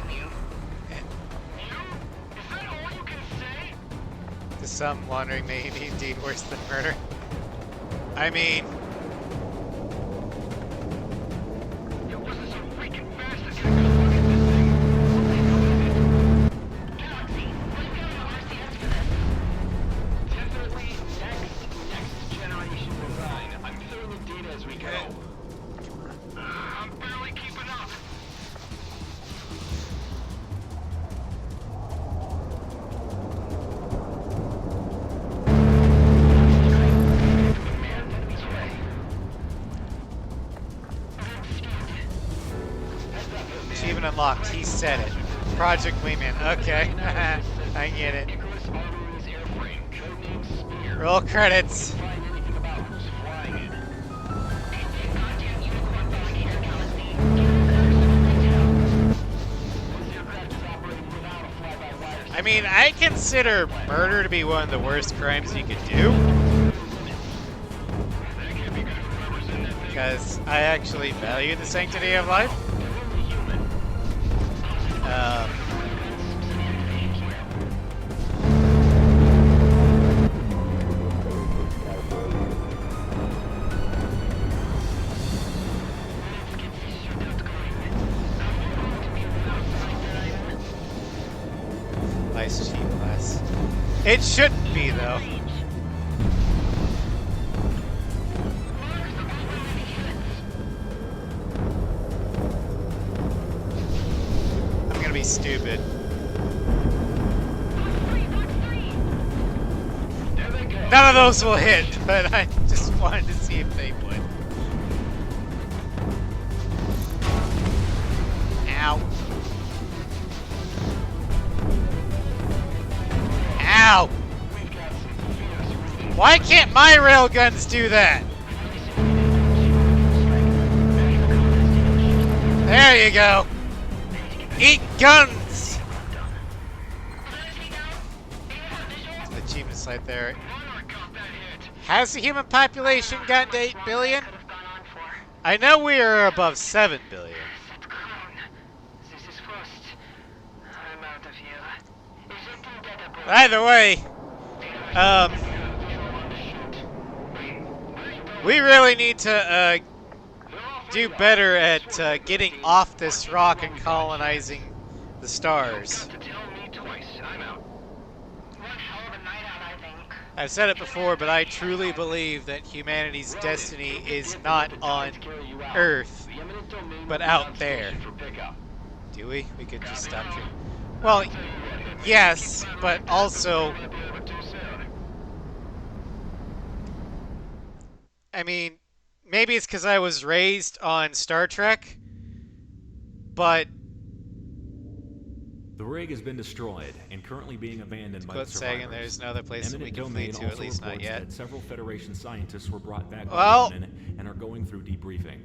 new. New? Is that all you can say? To some, laundering may be indeed worse than murder. I mean, It wasn't so freaking fast that you could look at this thing. Galaxy, we've got an RCS for this. Definitely next generation design. I'm filling in data as we go. I'm barely keeping up. Man, enemy's way. achievement unlocked. He said it. Project Wingman. Okay. I get it. Icarus Arteries airframe, codename Spear. Roll credits. Find anything about who's flying it. Contact Unicorn Delegator Galaxy. Details. This aircraft is operating without a fly-by-wire I mean, I consider murder to be one of the worst crimes you could do. That can't be good for whoever's in that thing. Because I actually value the sanctity of life. Um, nice cheap glass. It shouldn't be, though. I'm gonna be stupid. None of those will hit, but I just wanted to see if they would. Ow. Ow! Why can't my railguns do that? There you go. Eat guns! The achievement site there. Has the human population gotten to 8 billion? I know we are above 7 billion. This is first. I'm out of here. Ejecting data. Either way, We really need to do better at getting off this rock and colonizing the stars. Got to tell me twice. I'm out. One hell of a night out, I think. I've said it before, but I truly believe that humanity's destiny is not on Earth, The eminent domain but will be out on there. station for pickup. Do we? We could just stop here. Well, yes, but also, Might be over too soon. I mean, maybe it's because I was raised on Star Trek, but The rig has been destroyed and currently being abandoned by the quote Sagan, survivors. there's no other place that we Eminent can flee Domain to, at also least not reports yet. that several Federation scientists were brought back Well- by Wingman and are going through debriefing.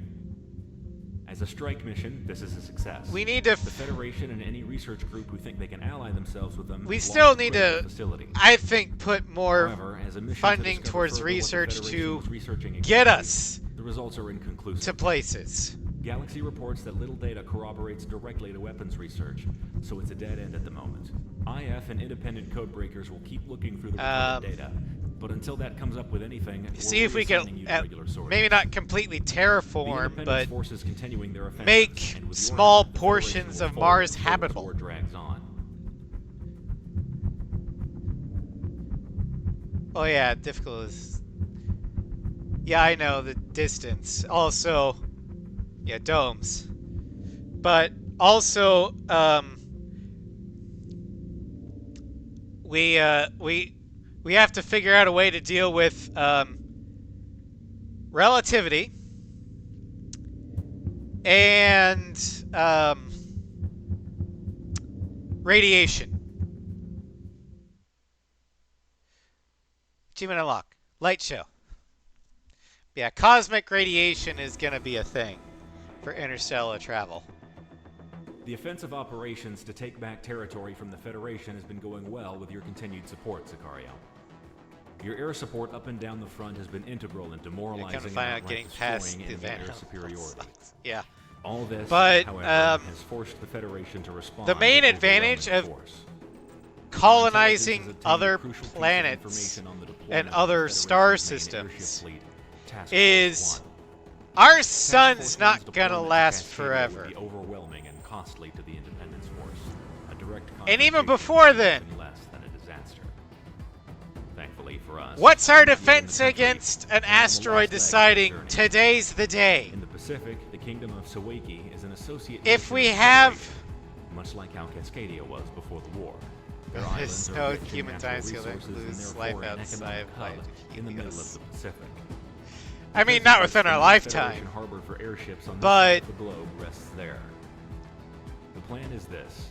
As a strike mission, this is a success. We need to. The Federation and any research group who think they can ally themselves with them We have still lost need critical to, facility. I think, put more However, as a mission to funding discover towards further what the research Federation to was researching get exactly, us the results are inconclusive. to places. Galaxy reports that little data corroborates directly to weapons research, so it's a dead end at the moment. IF and independent codebreakers will keep looking through the recorded data, but until that comes up with anything, See if we can, reassigning you to regular sources. maybe not completely The terraform, Independence but forces continuing their offensives, make and with your small help, the Federation portions will of fall Mars before the habitable. war drags on. Oh yeah, difficult is. Yeah, I know the distance. Also, yeah, domes. But also, we have to figure out a way to deal with relativity and radiation. Achievement unlock. Light show. Yeah, cosmic radiation is going to be a thing for interstellar travel. The offensive operations to take back territory from the Federation has been going well with your continued support, Sicario. Your air support up and down the front has been integral in You're demoralizing going to and find out outright getting past destroying the enemy air van. superiority. Yeah. All this, But, however, has forced the Federation to respond. the main with advantage overwhelming of force. colonizing Intelligence has other obtained a crucial piece of planets information on the deployment and of the other Federation's star main systems airship fleet, Task Force is 1. our Task sun's Force not 1's going to deployment last Cascadia forever. Would be overwhelming and costly to the Independence Force. A direct And even confrontation before would be then. nothing less than a disaster. Thankfully for us, What's our we're not yet in the defense country. against an We're on the asteroid last leg of the deciding journey. today's the day? In the Pacific, the Kingdom of Sawaki is an associate If nation we of the have- Federation, much like how Cascadia was before the war. Their There's islands are no rich in human natural timescale that resources and includes therefore life an outside economic of hub in the middle of Helios. the Pacific. I mean, Because not of this, within the our main lifetime. Federation harbor for airships on this But- side of the globe rests there. The plan is this.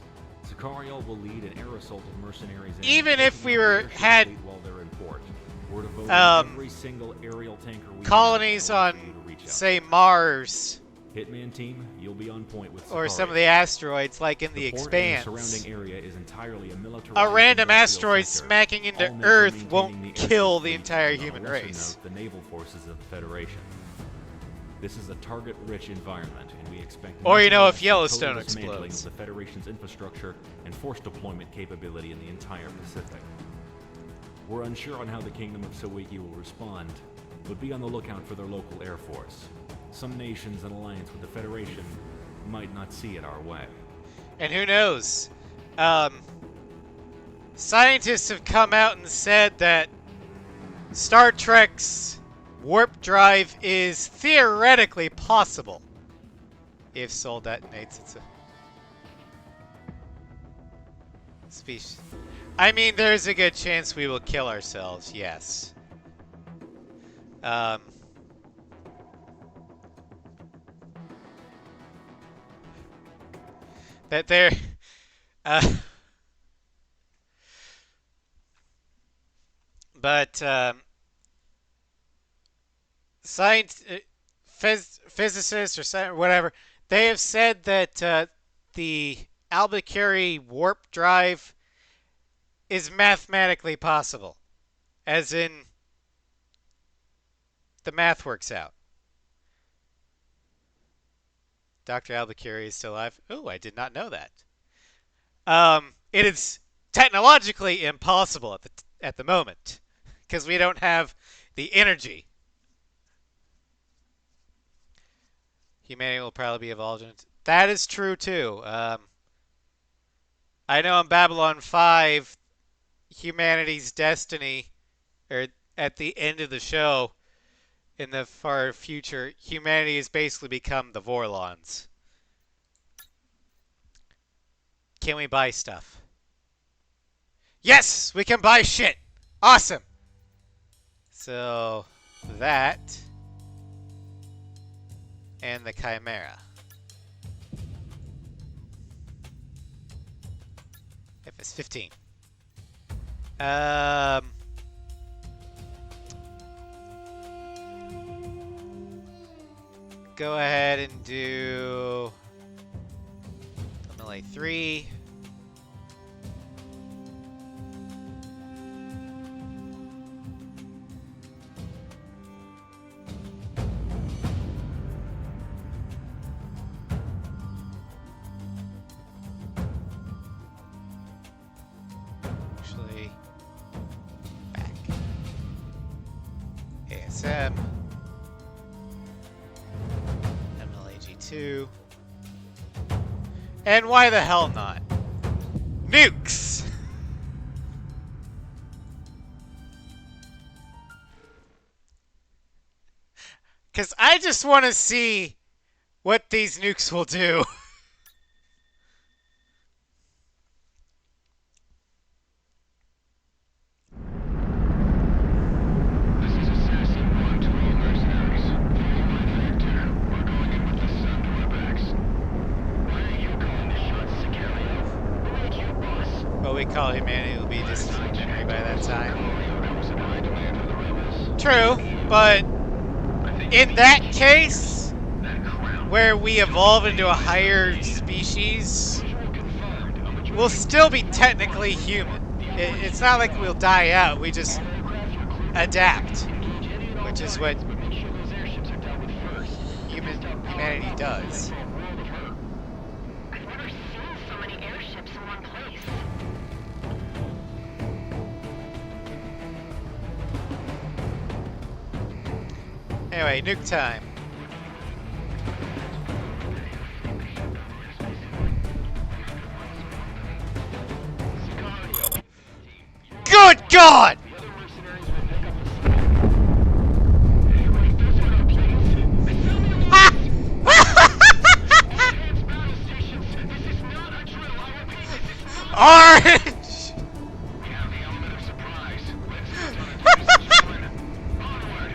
Sicario will lead an air assault of mercenaries in, Even if taking we out the were- airship had, fleet while they're in port. We're devoting every single aerial tanker we have colonies in order on, for you to reach out. say, Mars Hitman team, you'll be on point with or Sicario. some of the asteroids, like in the port and Expanse. surrounding area is entirely a militarized A random industrial asteroid center, smacking all into meant for Earth maintaining won't the kill airship the fleet, entire and on a human lesser race. note, the naval forces of the Federation. This is a target-rich environment, and we expect Or, you nothing know, less if than Yellowstone total dismantling explodes. of the Federation's infrastructure and force deployment capability in the entire Pacific. We're unsure on how the Kingdom of Sawaki will respond, but be on the lookout for their local air force. Some nations in alliance with the Federation might not see it our way. And who knows? Scientists have come out and said that Star Trek's warp drive is theoretically possible. If Sol detonates, it's a species. I mean, there's a good chance we will kill ourselves, yes. That there... but science, physicists or whatever, they have said that the Albuquerque warp drive is mathematically possible, as in the math works out. Dr. Albuquerque is still alive. Oh, I did not know that. It is technologically impossible at the moment because we don't have the energy. Humanity will probably be evolved into... That is true, too. I know in Babylon 5, humanity's destiny, or at the end of the show, in the far future, humanity has basically become the Vorlons. Can we buy stuff? Yes! We can buy shit! Awesome! So, that... and the Chimera. FS 15. Go ahead and do MLA 3. Actually, back. ASM. MLAG2. And why the hell not? Nukes! Because I just want to see what these nukes will do. This is Assassin 1 to all mercenaries. Follow my vector. We're going in with the sun to our backs. Why are you calling the shots, Sicario? Who made you boss? What we call humanity will be disciplinary by that time. Sicario was in high demand for the rebels. True, but I think in that case, that crown. where we evolve into a higher species, Visual confirmed. A majority we'll still be technically human. It's not like we'll die out, we just adapt, which is what but make sure those airships are dealt with first. humanity does. I've never seen so many airships in one place. Anyway, nuke time. Sicario. Good God! The other mercenaries will pick up the slack. Hey, right, those are our planes. Enhanced battle stations. This is not a drill. I repeat, this is not. Orange! We have the element of surprise. Let's start on a Onward.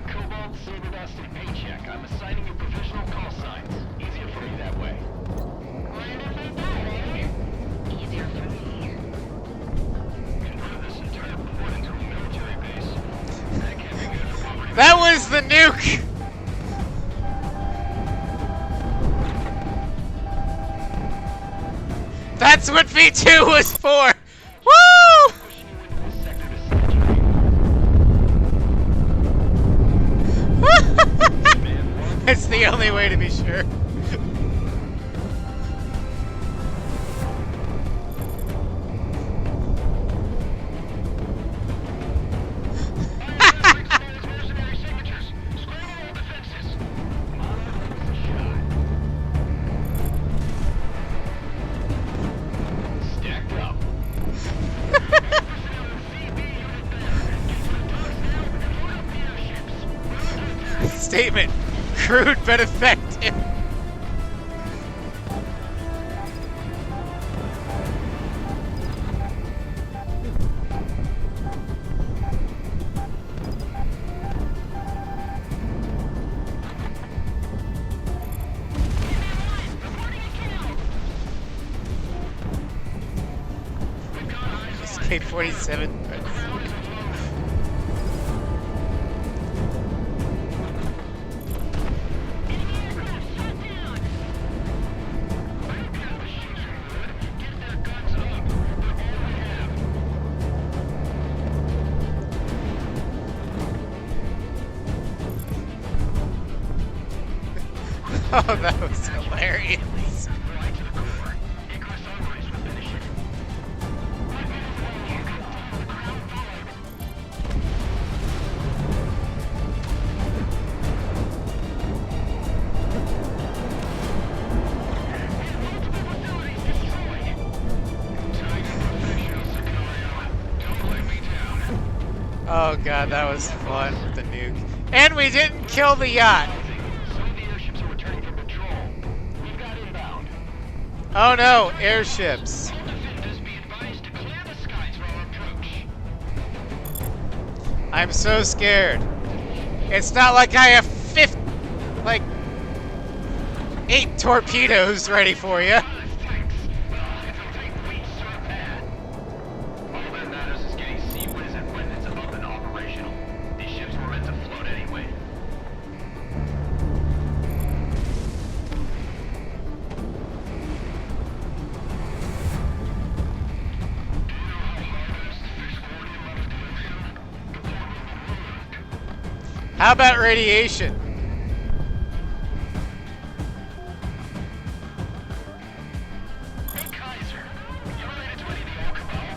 Cobalt, Silver Dust, and Paycheck. I'm assigning you provisional call signs. Easier for you that way. Mind if I bet, eh? Easier for me. Convert this entire port into a military base. That can't be good for property. That was the nuke! That's what V2 was for! Woo! Pushing you into this sector to saturate. It's the only way to be sure. Mercenary signatures. Scramble all defenses. Stacked up. Statement. Crude but effective. Escape 47. Oh, that was hilarious. god, that was fun with the nuke. And we didn't kill the yacht. Some of the airships are returning from patrol. We've got inbound. Oh no, airships. All defenders be advised to clear the skies for our approach. I'm so scared. It's not like I have 8 torpedoes ready for you. Thanks. It'll take weeks to repair. All that matters is getting Seawiz and when it's up and operational. These ships were meant to float anyway. How about radiation? Hey, Kaiser. You related to any of the old cabal?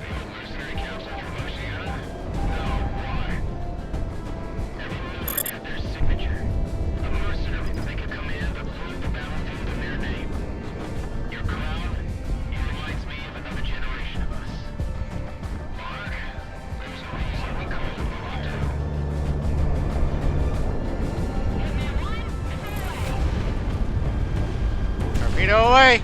The old mercenary council from Oceania? No, why? Every member had their signature. A mercenary that they could command but flew the battlefield in their name. Your crown, it reminds me of another generation of us. Mark, there's a reason we call him Rondo. Torpedo away.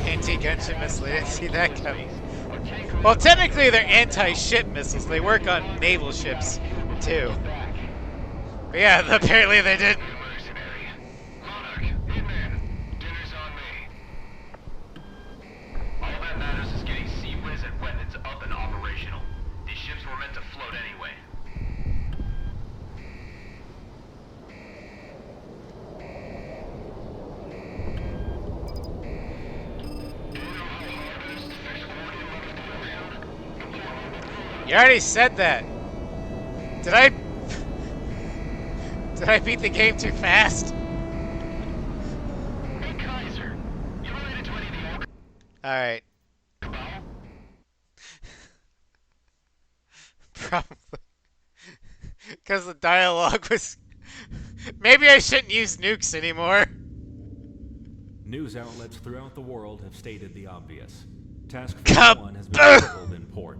Anti-gunship missile. I didn't see that coming. Well, technically they're anti-ship missiles. They work on naval ships, too. But yeah, apparently they didn't. Mercenary. Monarch, Wingman, dinner's on me. All that matters is getting Seawiz and when it's up and operational. These ships were meant to float anyway. You already said that. Did I beat the game too fast? Hey, Kaiser. You related to any of the old Alright. cabal? Probably. Because the dialogue was... Maybe I shouldn't use nukes anymore. News outlets throughout the world have stated the obvious. Task Come- Force 1 has been crippled in port.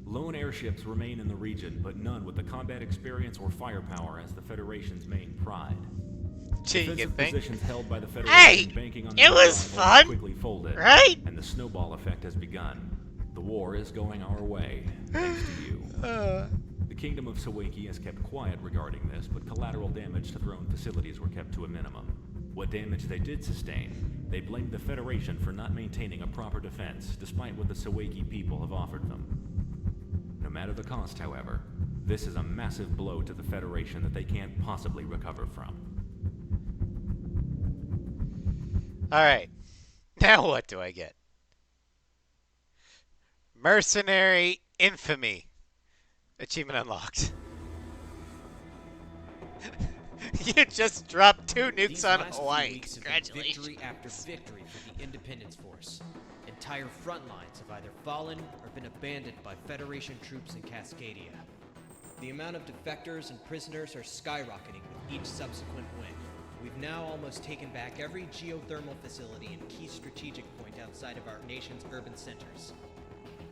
Lone airships remain in the region, but none with the combat experience or firepower as the Federation's main pride. Gee, you Defensive think? positions held by the Federation Hey, banking on it their was arrival fun, quickly folded, right? and the snowball effect has begun. The war is going our way, thanks to you. The Kingdom of Sawaki has kept quiet regarding this, but collateral damage to throne facilities were kept to a minimum. What damage they did sustain, they blamed the Federation for not maintaining a proper defense, despite what the Sawaki people have offered them. No matter the cost, however, this is a massive blow to the Federation that they can't possibly recover from. Alright. Now what do I get? Mercenary Infamy. Achievement unlocked. You just dropped 2 nukes These on last few Hawaii. weeks have been Congratulations. victory after victory for the Independence Force. Entire front lines have either fallen or been abandoned by Federation troops in Cascadia. The amount of defectors and prisoners are skyrocketing with each subsequent win. We've now almost taken back every geothermal facility and key strategic point outside of our nation's urban centers.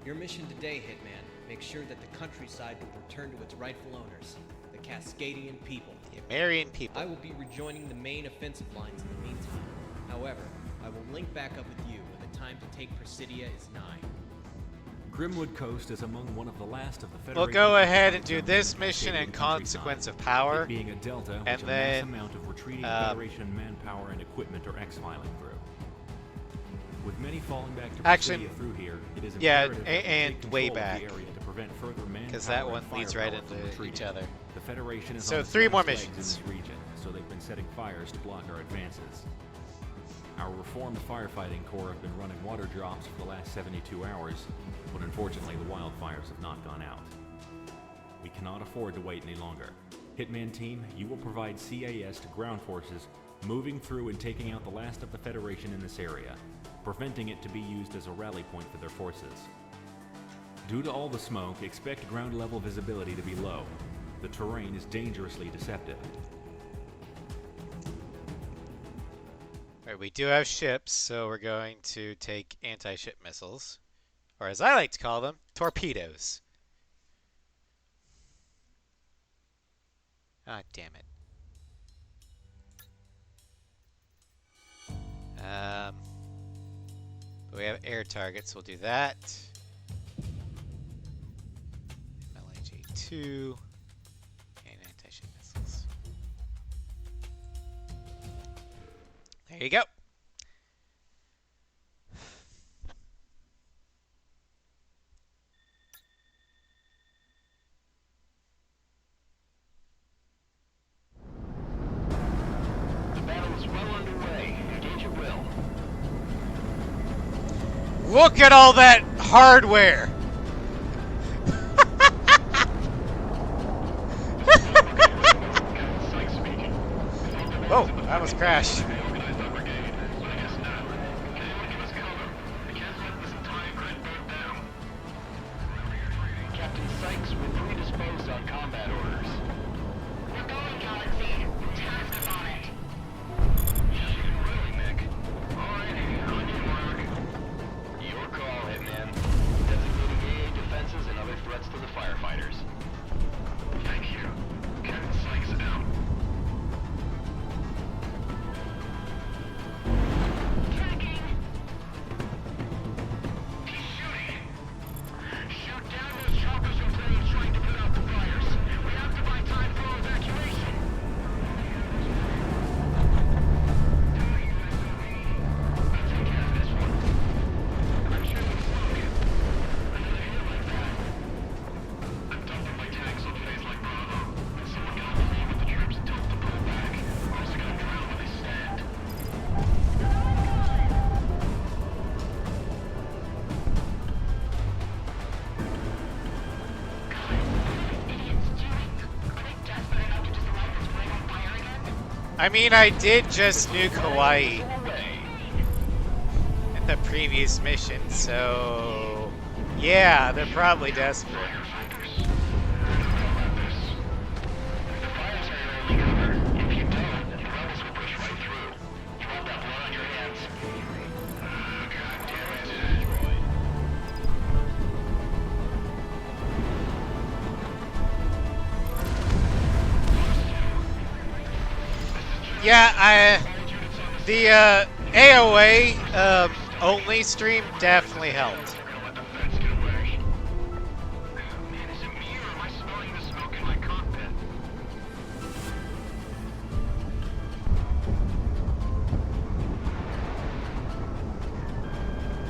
Your mission today, Hitman, make sure that the countryside will return to its rightful owners, the Cascadian people. You Marion people. I will be rejoining the main offensive lines in the meantime. However, I will link back up with you when the time to take Presidia is nigh. Grimwood Coast is among one of the last of the Federation. We'll go ahead and do zones this in the mission Cascadian and Consequence countryside. of Power. It being a delta, which and a then, mass amount of retreating Federation manpower and equipment are exfiling through. With many falling back to Actually, Presidia through here, it is yeah, imperative that we and take way control of back. the area to prevent further manpower Because that and one leads right firepower from into retreating. each other. The Federation is So on its 3 more last legs in missions. this region, so they've been setting fires to block our advances. Our reformed firefighting corps have been running water drops for the last 72 hours, but unfortunately the wildfires have not gone out. We cannot afford to wait any longer. Hitman team, you will provide CAS to ground forces, moving through and taking out the last of the Federation in this area, preventing it to be used as a rally point for their forces. Due to all the smoke, expect ground level visibility to be low. The terrain is dangerously deceptive. Wait, But we do have ships, so we're going to take anti-ship missiles. Or as I like to call them, torpedoes. Ah, damn it. But we have air targets, we'll do that. LAJ-2 and anti-ship missiles. There you go. The battle is well underway. Engage at will. Look at all that hardware! Sykes speaking. Oh, I almost crashed. Organize our brigade. But I guess not. Anyone give us cover. We can't let this entire grid burn down. Captain Sykes will predispose on combat orders. We're going, Galaxy. Task us on it. Shooting really, Nick. Alrighty, on your mark. Your call, Hitman. Designating AA defenses and other threats to the firefighters. Thank you. Captain Sykes out. Tracking. He's shooting! Shoot down those choppers and planes trying to put out the fires. We have to buy time for evacuation. I'll take care of this one. I'm shooting smoke. Another hit like that. I'm dumping my tanks on phase like Bravo. Someone gotta believe what the troops tilt to pull back. We're also gonna drown where they stand. I mean, I did just nuke Hawaii in the previous mission, so yeah, they're probably desperate. Yeah, the AOA only stream definitely helped. Man, is it me or am I smelling the smoke in my cockpit?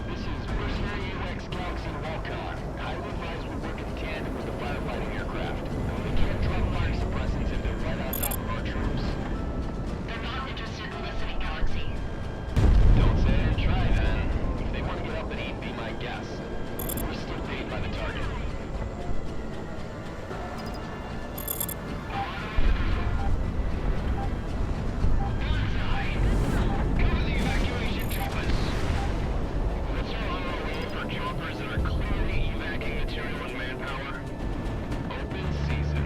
This is Mercenary UX Galaxy Walcon. Highly advised we work in tandem with the firefighting aircraft. We can't drop fire suppressants if they're right on top of our troops. They're not interested in listening, Galaxy. Don't say I didn't try then. If they want to get up and eat, be my guest. We're still paid by the target. Go to the evacuation choppers. Let's all on our way for choppers that are clearly evacuating material and manpower. Open season.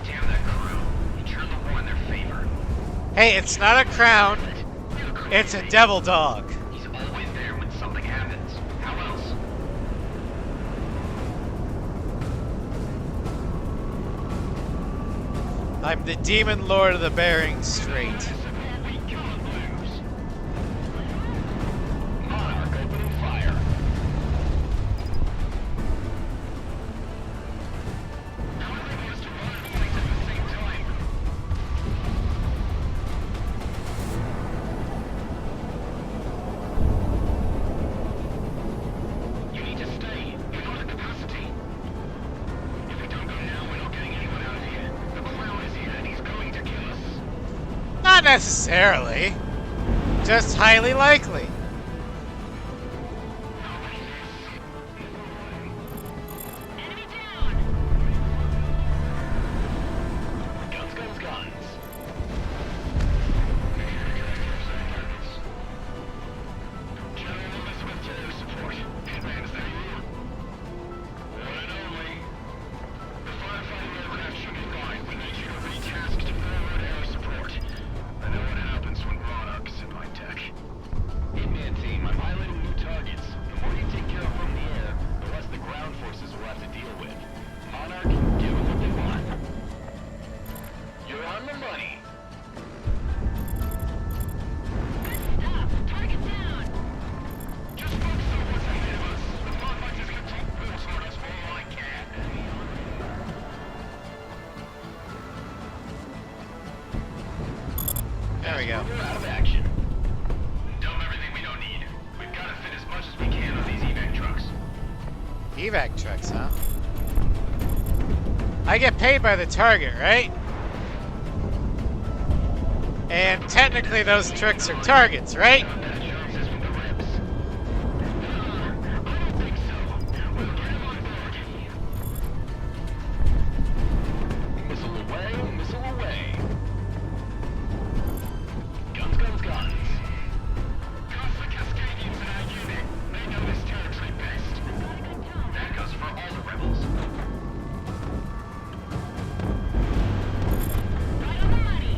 Damn that crew. You turned the war in their favor. Hey, it's not a crown, it's a devil dog. He's always there when something happens. How else? I'm the demon lord of the Bering Strait. We can't lose. Monarch opening fire. How are they supposed to run and fight at the same time? You need to stay. You're not at capacity. If we don't go now, we're not getting anyone out of here. The clown is here and he's going to kill us. Not necessarily, just highly likely. Enemy down. money. Good stuff. Target down. Just focus on what's ahead of us. The dogfight is gonna take boots on us for all I can. There we go. We're out of action. Dump everything we don't need. We've got to fit as much as we can on these evac trucks. Evac trucks, huh? I get paid by the target, right? And technically those trucks are targets, right? That shows us with the reps. I don't think so. We'll get him on board. Missile away, missile away. Guns, guns, guns. Cost the Cascadians in our unit. They know this territory best. That goes for all the rebels. Right on the money.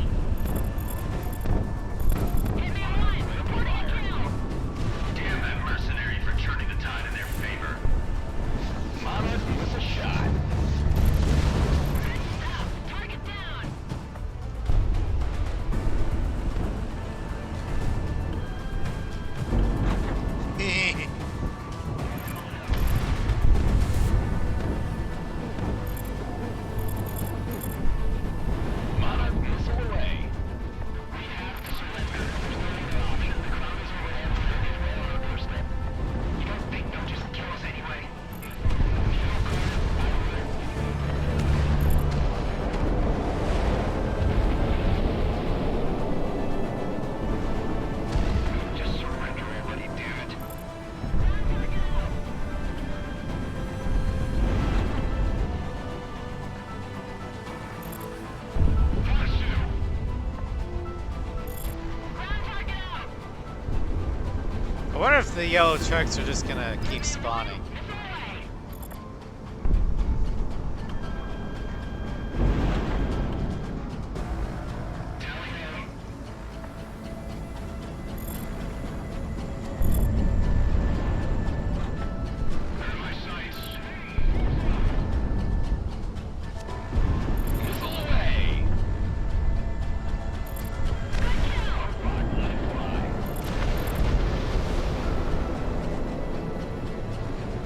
Hit me on line. Reporting a kill. Damn that mercenary for turning the tide in their favor. Monarch, give us a shot. Good stuff. Target down. Monarch, missile away. We have to surrender. There's no other option. The crowd is right on our doorstep. You don't think they'll just kill us anyway? Just surrender already, dude. Pursue! Ground target out. I wonder if the yellow trucks are just gonna keep spawning. Missile away. Tally ho. Where are my sights? Missile away! Alright, let it fly.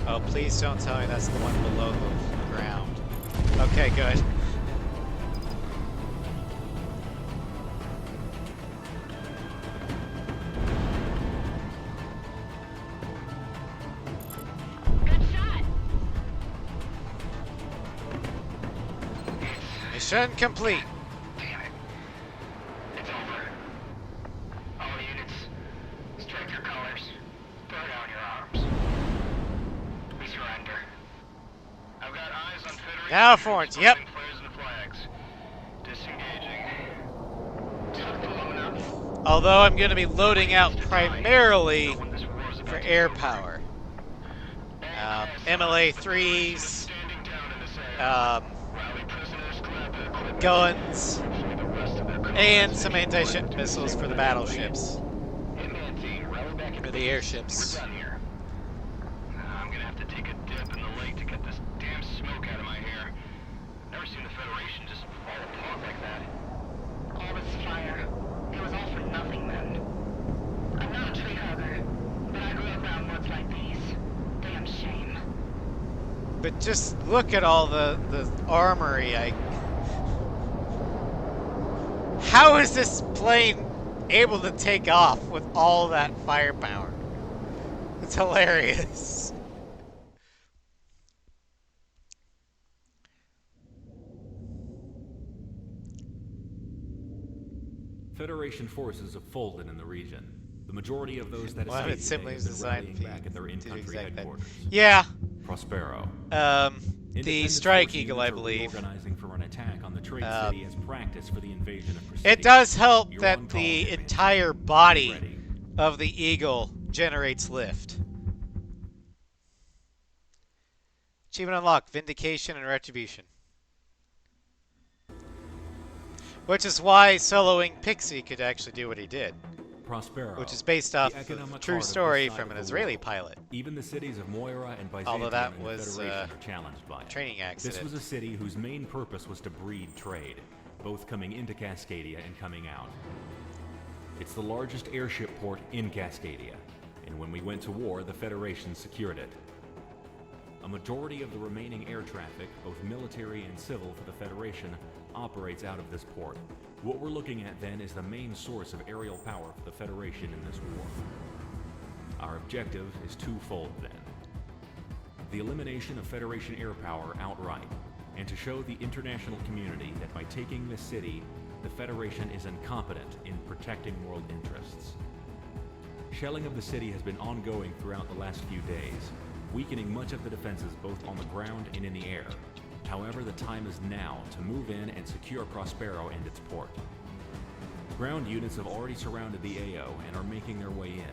Oh, please don't tell me that's the one below the ground. Okay, good. Good shot. Mission complete. Damn it. It's over. All units, strike your colors. Throw down your arms. We surrender. I've got eyes on Federation. Now for it, yep. troops flares and flags. Disengaging. Took the long enough. Although I'm gonna be loading out primarily When this war's about for to air end. power. All class MLA officers 3s, standing down in this area. um, Rally prisoners, grab their equipment. guns, For the rest of their crew and is some safe. anti-ship missiles for the battleships. Hitman team, rally back into For the base. airships. We're done here. I'm gonna have to take a dip in the lake to get this damn smoke out of my hair. Never seen the Federation just fall apart like that. All this fire. It was all for nothing then. I'm not a tree hugger, but I grew up around woods like these. Damn shame. But just look at all the armory. How is this plane able to take off with all that firepower? It's hilarious. Federation forces have folded in the region. The majority of those that Well, escaped it simply today was have been designed rallying for back at their you to do in-country exact that. headquarters. Yeah. Prospero. The Independent Strike force Eagle, units I are believe. reorganizing for an attack on the trade Um, city as practice for the invasion of Presidio. It does help You're that on call, the champion. entire Be body ready. of the Eagle generates lift. Achievement unlocked, Vindication and Retribution. Which is why soloing Pixie could actually do what he did. Prospero, Which is based the off of a economic true heart of story this side from of an the Israeli world. pilot. Even the cities of Moira and Byzantium Although that and was, the Federation are challenged by it. training This accident. was a city whose main purpose was to breed trade. both coming into Cascadia and coming out. It's the largest airship port in Cascadia, and when we went to war, the Federation secured it. A majority of the remaining air traffic, both military and civil for the Federation, operates out of this port. What we're looking at then is the main source of aerial power for the Federation in this war. Our objective is twofold then. The elimination of Federation air power outright, and to show the international community that by taking this city, the Federation is incompetent in protecting world interests. Shelling of the city has been ongoing throughout the last few days, weakening much of the defenses both on the ground and in the air. However, the time is now to move in and secure Prospero and its port. Ground units have already surrounded the AO and are making their way in.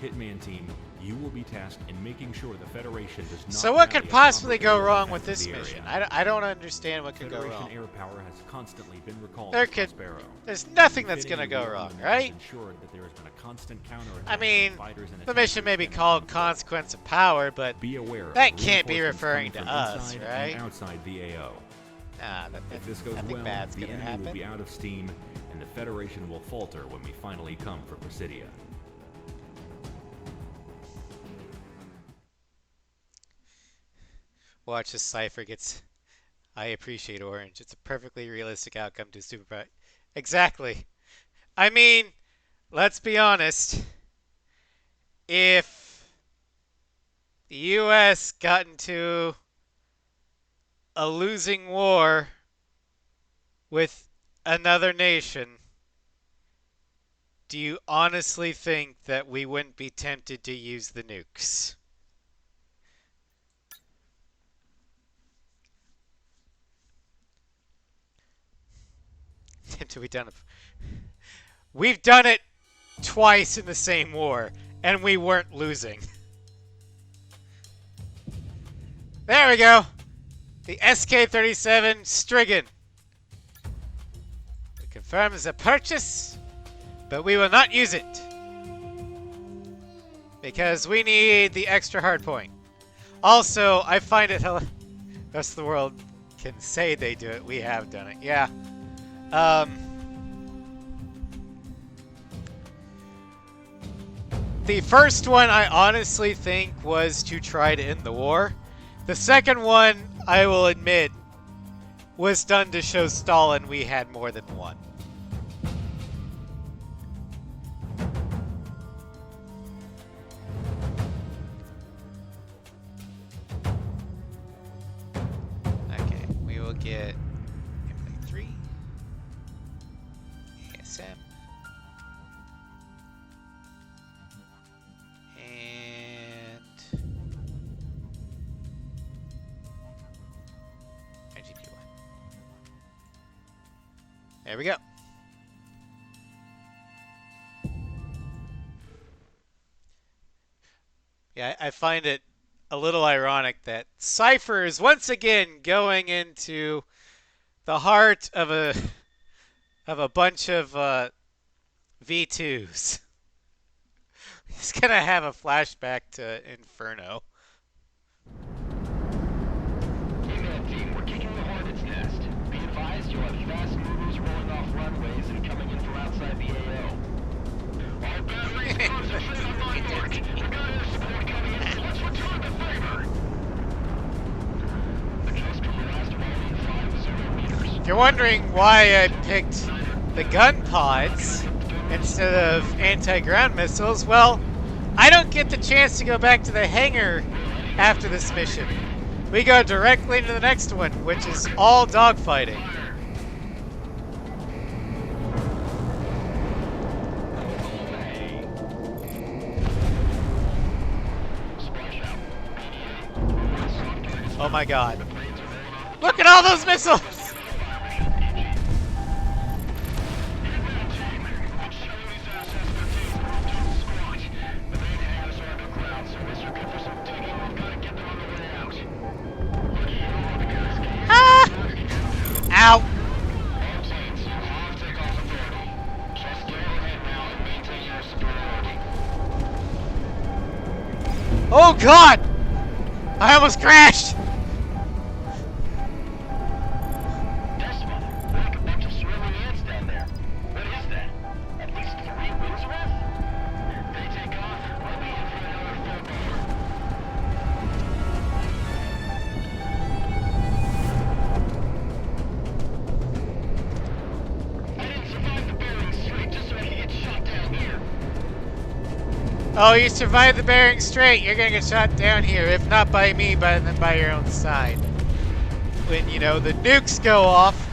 Hitman team, you will be tasked in making sure the Federation does not... So what could rally a possibly go comprehensive wrong with defense this of the mission? area. I don't understand what could go Federation wrong. air power has constantly been recalled There to could... Prospero. There's nothing that's Fitting gonna in go with wrong, them right? has ensured that there has been a constant counterattack I mean, from fighters and the mission may be attackers called stemming from the Consequence of Power, but Be aware of that can't be reinforcements referring coming to from us, inside right? and outside the AO. nah, If this goes nothing well, bad's the gonna enemy will happen. be out of steam, and the Federation will falter when we finally come for Presidia. Watch as Cypher gets... I appreciate orange. It's a perfectly realistic outcome to super... Exactly. I mean, let's be honest. If the US got into a losing war with another nation, do you honestly think that we wouldn't be tempted to use the nukes? Until we done it. We've done it twice in the same war, and we weren't losing. There we go. The SK-37 Strigan. It confirms the purchase, but we will not use it because we need the extra hard point. Also, I find it the rest of the world can say they do it. We have done it. Yeah. The first one I honestly think was to try to end the war. The second one, I will admit, was done to show Stalin we had more than one. Okay, we will get M3, ASM, and IGP1. There we go. Yeah, I find it a little ironic that Cypher is once again going into the heart of a bunch of V2s. He's gonna have a flashback to Inferno. Wingman team, we're kicking the Hornet's nest. Be advised you'll have fast movers rolling off runways and coming in from outside the AO. All batteries concentrate on line work. We got air support coming in. Let's return the favor. Adjust to your last volume 50 meters. If you're wondering why I picked the gun pods instead of anti-ground missiles, well, I don't get the chance to go back to the hangar after this mission. We go directly into the next one, which is all dogfighting. Oh my god. Look at all those missiles! Ah! Ow! Oh god! I almost crashed! Oh, you survived the Bering Strait. You're gonna get shot down here, if not by me, but then by your own side. When, you know, the nukes go off.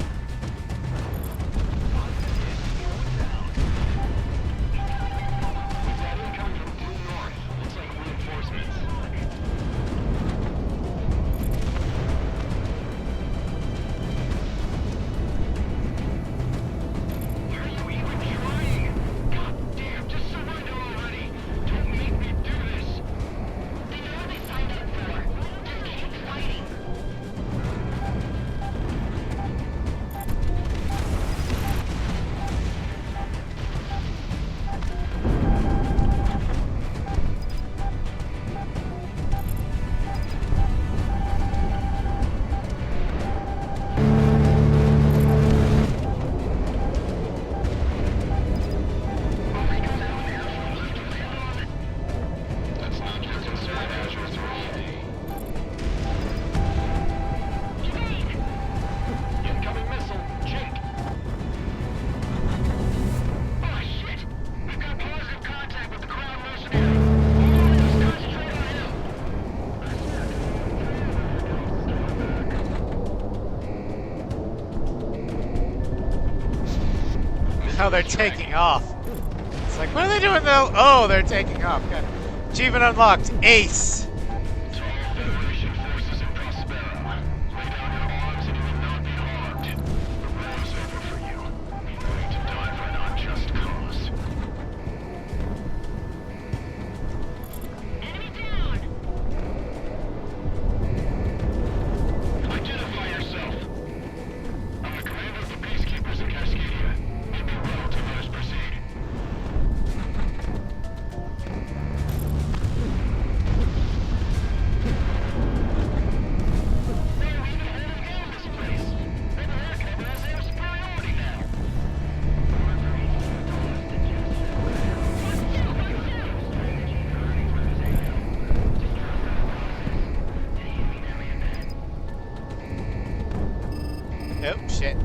Oh, they're taking off. It's like, what are they doing though? Oh, they're taking off. Good. Achievement unlocked. Ace. Oh, shit.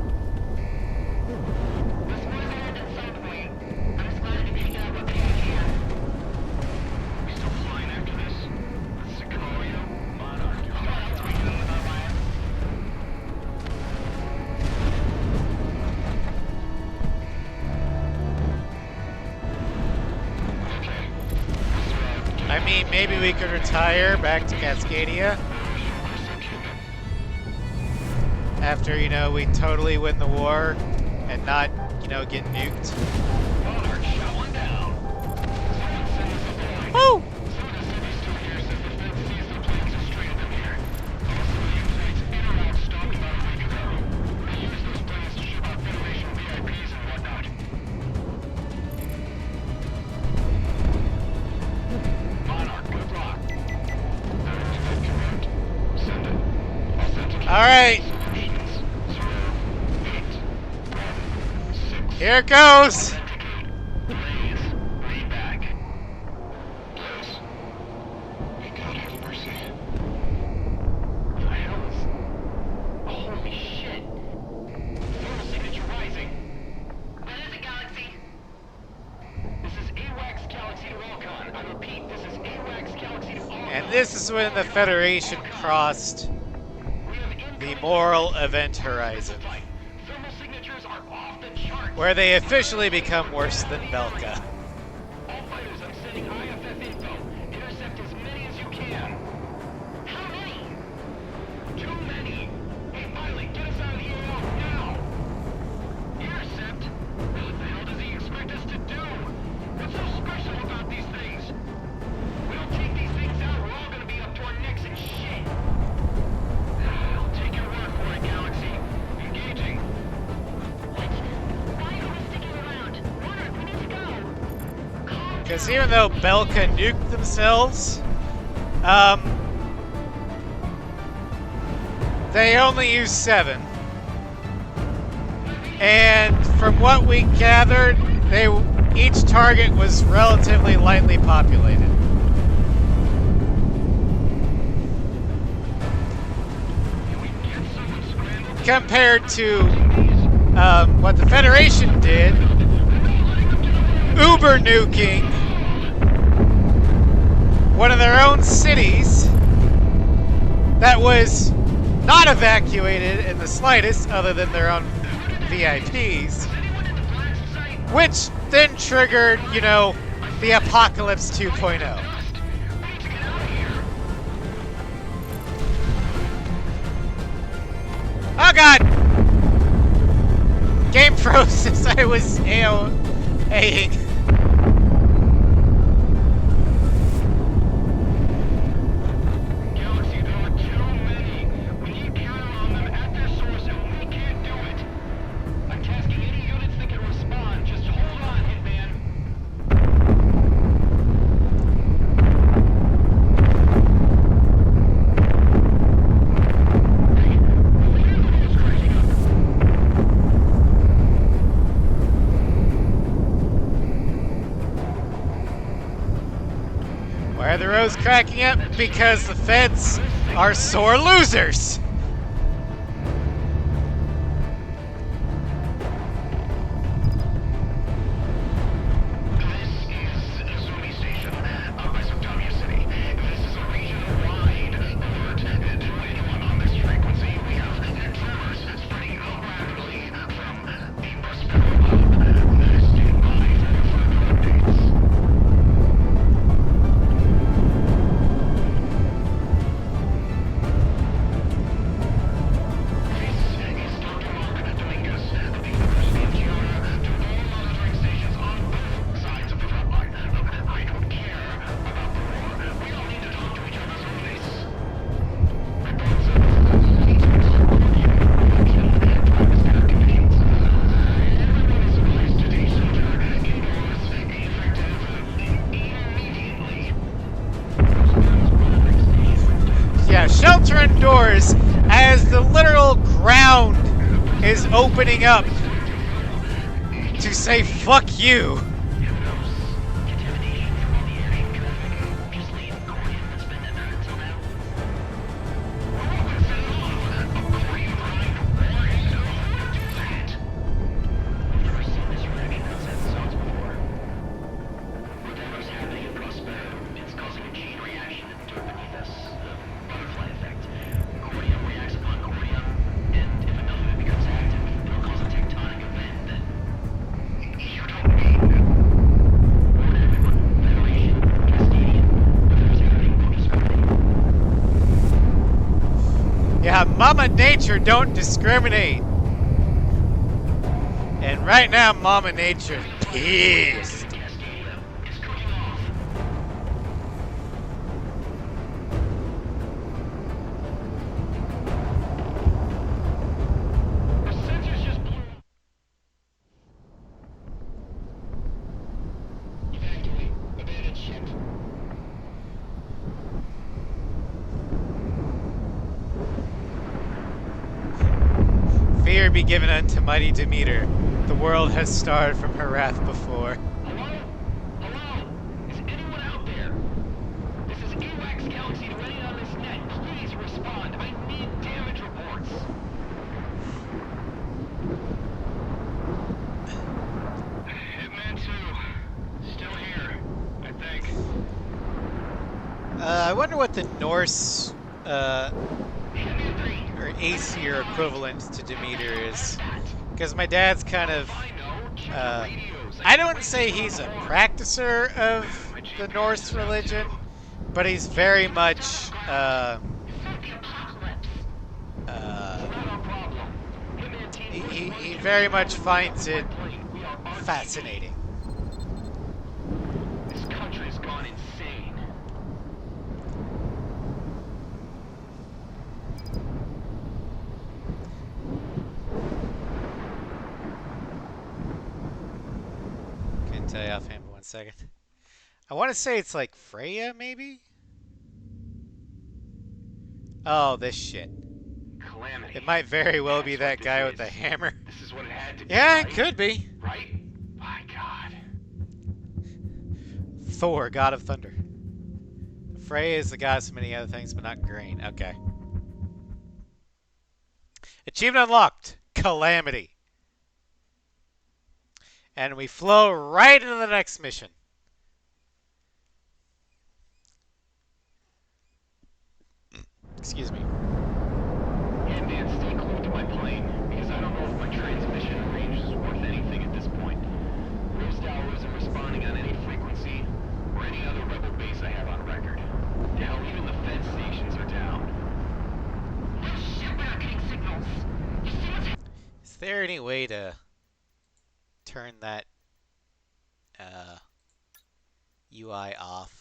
I mean, maybe we could retire back to Cascadia. After, you know, we totally win the war and not, you know, get nuked. Woo! All right. Here it goes. And this is when the Federation crossed the moral event horizon, where they officially become worse than Belka. Because even though Belka nuked themselves, they only used 7. And from what we gathered, each target was relatively lightly populated. Compared to what the Federation did, uber nuking one of their own cities that was not evacuated in the slightest other than their own VIPs, which then triggered, you know, the Apocalypse 2.0. Oh god! Game froze as I was AOAing. Galaxy, there are too many. We need counter on them at their source, and we can't do it. I'm tasking any units that can respond. Just hold on, Hitman. Why are the roads cracking up? Because the feds are sore losers. This is Zuni Station, Mesopotamia City. This is a region-wide alert to anyone on this frequency. We have tremors spreading rapidly from the Prospero Hub. Stand by for further updates. This is Dr. Mark Dominguez of the University of Chiara to all monitoring stations on both sides of the front line. Look, I don't care about the war. We all need to talk to each other through this. Reports of lethal activity. Everyone is advised to stay shelter indoors, effective immediately. Yeah, shelter indoors as the literal ground is opening up to say fuck you. Contamination from all the airship traffic. Just leave Cordian that's been in there until now. Never seen this reaction outside the zones before. Whatever's happening in Prospero, it's causing a chain reaction in the dirt beneath us. A butterfly effect. Cordium reacts upon cordium, and if enough of it becomes active, it'll cause a tectonic event that... You don't mean... Warn everyone. Federation, Castadian, whatever's happening, don't discriminate. Yeah, Mama Nature don't discriminate. And right now, Mama Nature's pissed. Cascadia is cooking off. Our sensors just blew. Evacuate. Abandoned ship. Fear be given unto mighty Demeter. The world has starved from her wrath before. Hello? Hello? Is anyone out there? This is AWACS Galaxy to anyone on this net. Please respond. I need damage reports. Hitman 2. Still here. I think. I wonder what the Norse Hitman 3. or Aesir equivalent to Demeter is. Because my dad's kind of, I don't say he's a practicer of the Norse religion, but he's very much, he very much finds it fascinating. This country's gone insane. Couldn't tell you offhand, but 1 second. I want to say it's like Freya, maybe? Oh, this shit. Calamity. It might very well be that That's what guy this with the is. hammer. This is what it had to be. Yeah, it right? could be. Right? My God. Thor, god of thunder. Freya is the goddess of many other things, but not grain. Okay. Achievement unlocked. Calamity. And we flow right into the next mission. Excuse me. And man, stay glued to my plane, because I don't know if my transmission range is worth anything at this point. Rosedow isn't responding on any frequency, or any other rebel base I have on record. Hell, even the Fed stations are down. No shit, we're not getting signals. You see what's Is there any way to turn that UI off?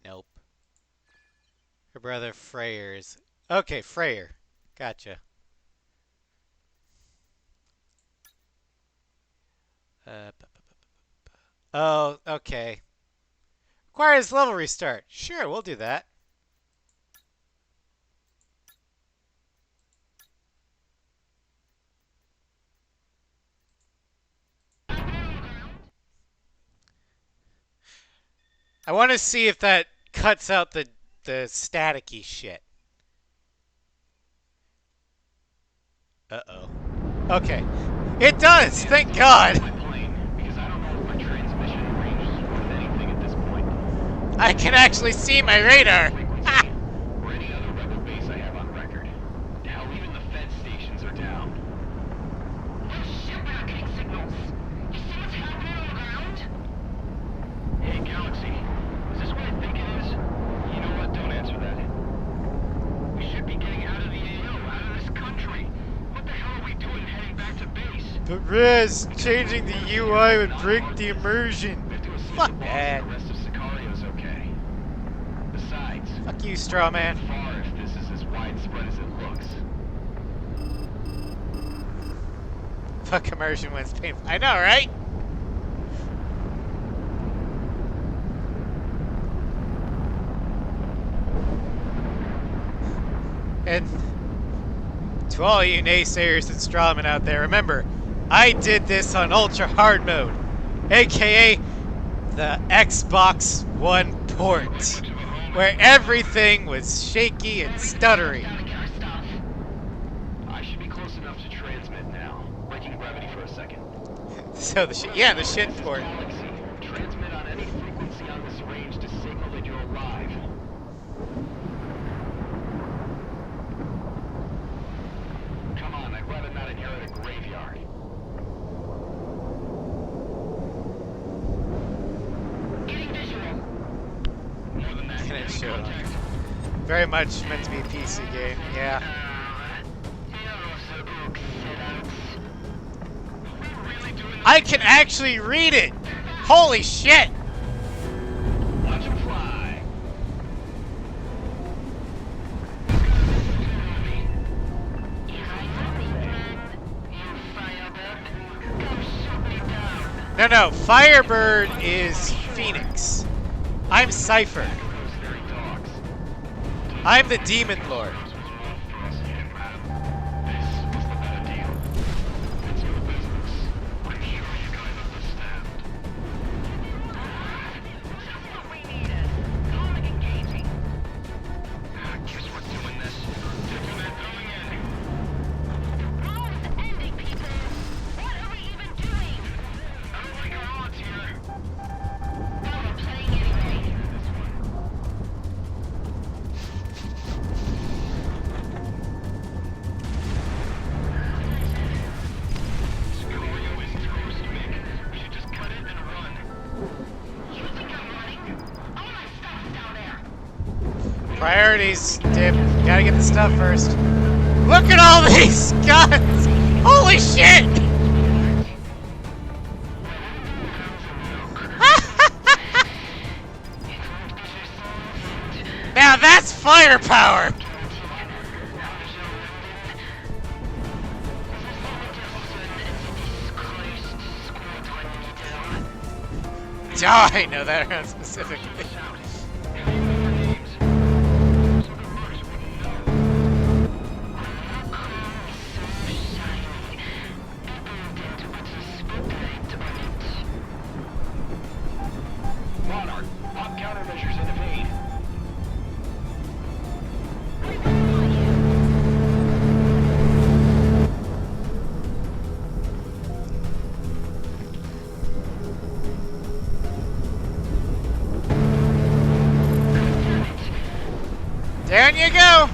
Nope. Her brother Freyer's. Okay, Freyer. Gotcha. Oh, okay. Requires level restart. Sure, we'll do that. I want to see if that cuts out the staticky shit. Uh-oh. Okay. It does! Thank God! My plane, because I don't know if my transmission range is worth anything at this point. I can actually see my radar! Frequency, or any other rebel base I have on record. Hell, even the Fed stations are down. no shit, we're not getting signals. You see what's happening on the ground? Hey, Galaxy, is this what I think it is? You know what? Don't answer that. We should be getting out of the AO, out of this country. What the hell are we doing heading back to base? But Riz, changing the UI would break the immersion. We have to assume Fuck the boss that. and the rest of Sicario's okay. Besides, Fuck you, straw man. far if this is as widespread as it looks. Fuck immersion when it's painful. I know, right? And to all you naysayers and strawmen out there, remember, I did this on ultra hard mode, aka the Xbox One port, where everything was shaky and stuttery. Gotta get our stuff. I should be close enough to transmit now. Breaking gravity for a second. So the shit port. Galaxy, transmit on any frequency on this range to signal that you're alive. Come on, I'd rather not inherit a graveyard. Getting visual. More than that, Can it enemy show it on? contact. Very much meant to be a PC game, yeah. I can actually read it! Holy shit! Watch him fly. No, Firebird is Phoenix. I'm Cypher. Those very dogs. I'm the Demon Lord. This was the better deal. It's your business. I'm sure you guys understand. Just what we needed. Calm and engaging. Guess we're doing this. Internet going in. World's ending, people. What are we even doing? I don't like our odds here. Well, we're playing anyway. Sicario is toast, Mick. We should just cut it and run. You think I'm running? All my stuff's down there. Priorities, Dip. Gotta get the stuff first. Look at all these guns! Holy shit! Now that's firepower! Oh, I know that around specifically. Monarch, pop countermeasures and evade. Down you go!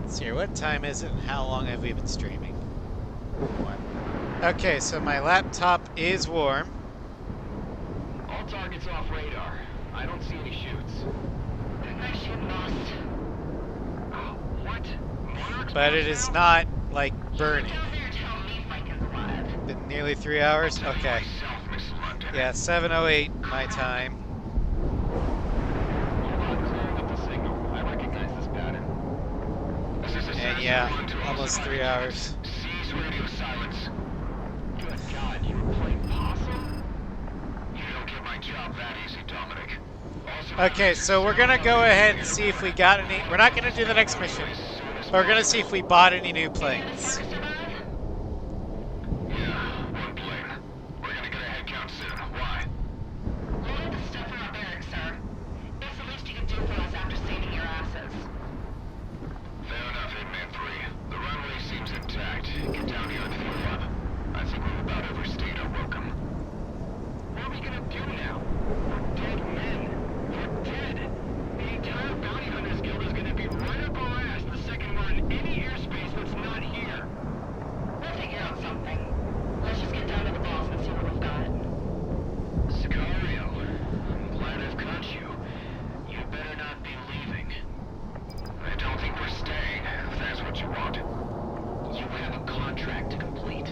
Let's see, what time is it and how long have we been streaming? Okay, so my laptop is warm. All targets off radar. I don't see any shoots. Connection lost. What? Monarch's But it is not, like, burning. Down there tell me Mike is alive. Been nearly 3 hours? Okay. myself, Miss London. Yeah, 7:08 my time. Hold on, clearing up the signal. I recognize this pattern. This is a And yeah, almost 3 hours. Seize radio silence. Good God, you were playing possum? You don't get my job that easy, Dominic. Also, Okay, so we're gonna go ahead and see if we got any. We're not gonna do the next mission, but we're gonna see if we bought any new planes. Yeah, one plane. We're gonna get a head count soon. Why? Load the stuff in our barracks, sir. It's the least you can do for us after saving your asses. Fair enough, Hitman 3. The runway seems intact. Get down here and fuel up. I think we've about overstayed our welcome. What are we gonna do now? We're dead men. We're dead. The entire bounty hunters guild is gonna be right up our ass the second we're in any airspace that's not here. We'll figure out something. Let's just get down to the boss and see what we've got. Sicario, I'm glad I've caught you. You better not be leaving. I don't think we're staying, if that's what you want. You have a contract to complete.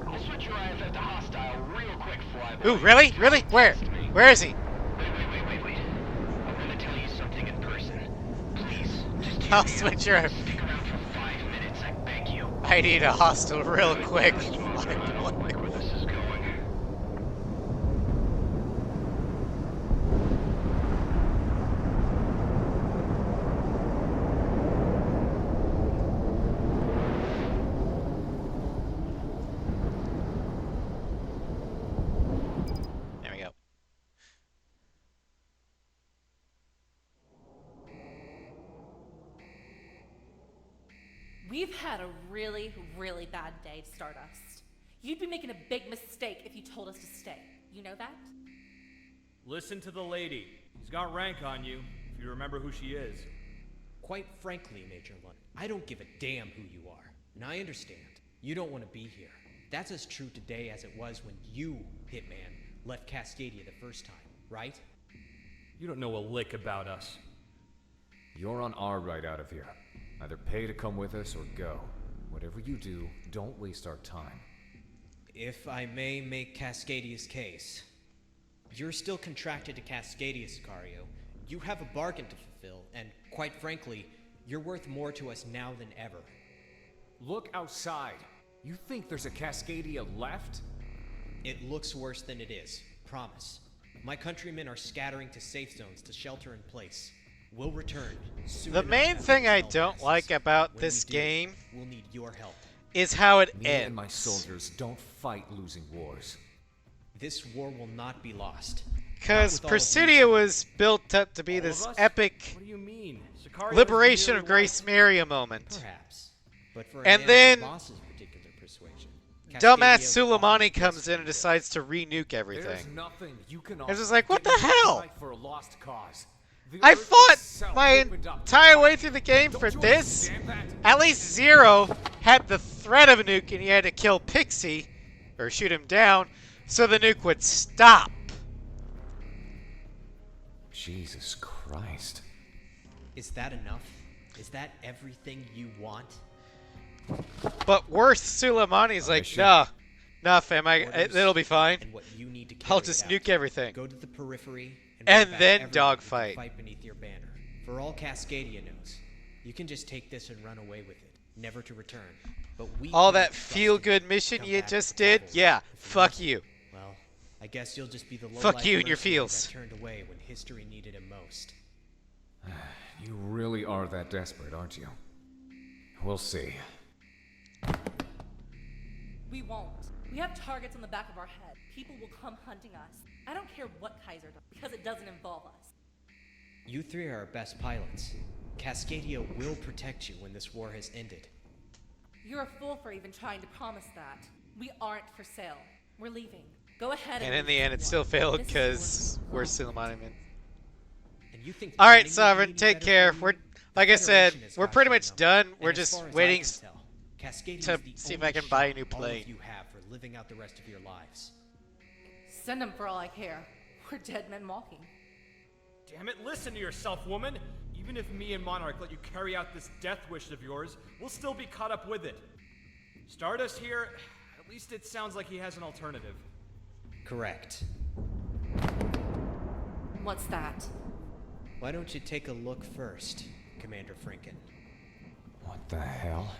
I'll switch your IFF to hostile real quick, Flyboy. Ooh, really? Really? Where? Where is he? Wait. I'm gonna tell you something in person. Please, just hear I'll me switch out. your. Stick around for 5 minutes, I beg you. I need a hostile real quick. I don't like where this is going. There we go. We've had a really, really bad day, Stardust. You'd be making a big mistake if you told us to stay. You know that? Listen to the lady. She's got rank on you, if you remember who she is. Quite frankly, Major Lund, I don't give a damn who you are. And I understand. You don't want to be here. That's as true today as it was when you, Hitman, left Cascadia the first time, right? You don't know a lick about us. You're on our ride out of here. Either pay to come with us or go. Whatever you do, don't waste our time. If I may make Cascadia's case, you're still contracted to Cascadia, Sicario. You have a bargain to fulfill, and quite frankly, you're worth more to us now than ever. Look outside. You think there's a Cascadia left? It looks worse than it is, promise. My countrymen are scattering to safe zones to shelter in place. We'll return soon The enough main after thing this I hell don't passes. like about When this we do, game we'll need your help. is how it Me ends. and my soldiers don't fight losing wars. This war will not be lost. Because Not with all of Presidia you. was built up to be All this of us? epic What do you mean? Sicario liberation is of the merely Grace Maria moment. Perhaps. But for And a man then- of the boss's particular persuasion, Dumbass Cascadia will Suleimani offer comes just in and what decides to renuke There's everything. nothing you can It's offer. just like, what the Didn't you hell? fight for a lost cause? The I Earth fought itself my opened up. entire way through the game Don't for you this. understand that? At least Zero had the threat of a nuke and he had to kill Pixie, or shoot him down, so the nuke would stop. Jesus Christ. Is that enough? Is that everything you want? But worse, Suleimani's like, Mission. nah, fam, Orders it'll be fine. And what you need to I'll carry just it nuke out. everything. Go to the periphery And bring back then everyone who can dogfight. Fight beneath your banner. For all Cascadia knows, you can just take this and run away with it, never to return. But we All can't that trust feel-good you. mission Come you back just with the did? cavalry. Yeah, If you fuck don't, you. Well, I guess you'll just be the Fuck low-life you and your mercenary feels. that turned away when history needed him most. You really are that desperate, aren't you? We'll see. We won't. We have targets on the back of our head. People will come hunting us. I don't care what Kaiser does, because it doesn't involve us. You three are our best pilots. Cascadia will protect you when this war has ended. You're a fool for even trying to promise that. We aren't for sale. We're leaving. Go ahead And and in the end, it still failed This is because your we're problem. still monument. And you think All right, fighting will Sovereign, be any take better care. for you? We're The like I said, Federation has we're got pretty you much numbered. done. And We're as just far as I waiting can tell, Cascadia to is the see if I only can buy a shot new all plane. of you have for living out the rest of your lives. Send them for all I care. We're dead men walking. Damn it, listen to yourself, woman! Even if me and Monarch let you carry out this death wish of yours, we'll still be caught up with it. Stardust here, at least it sounds like he has an alternative. Correct. What's that? Why don't you take a look first, Commander Franken? What the hell?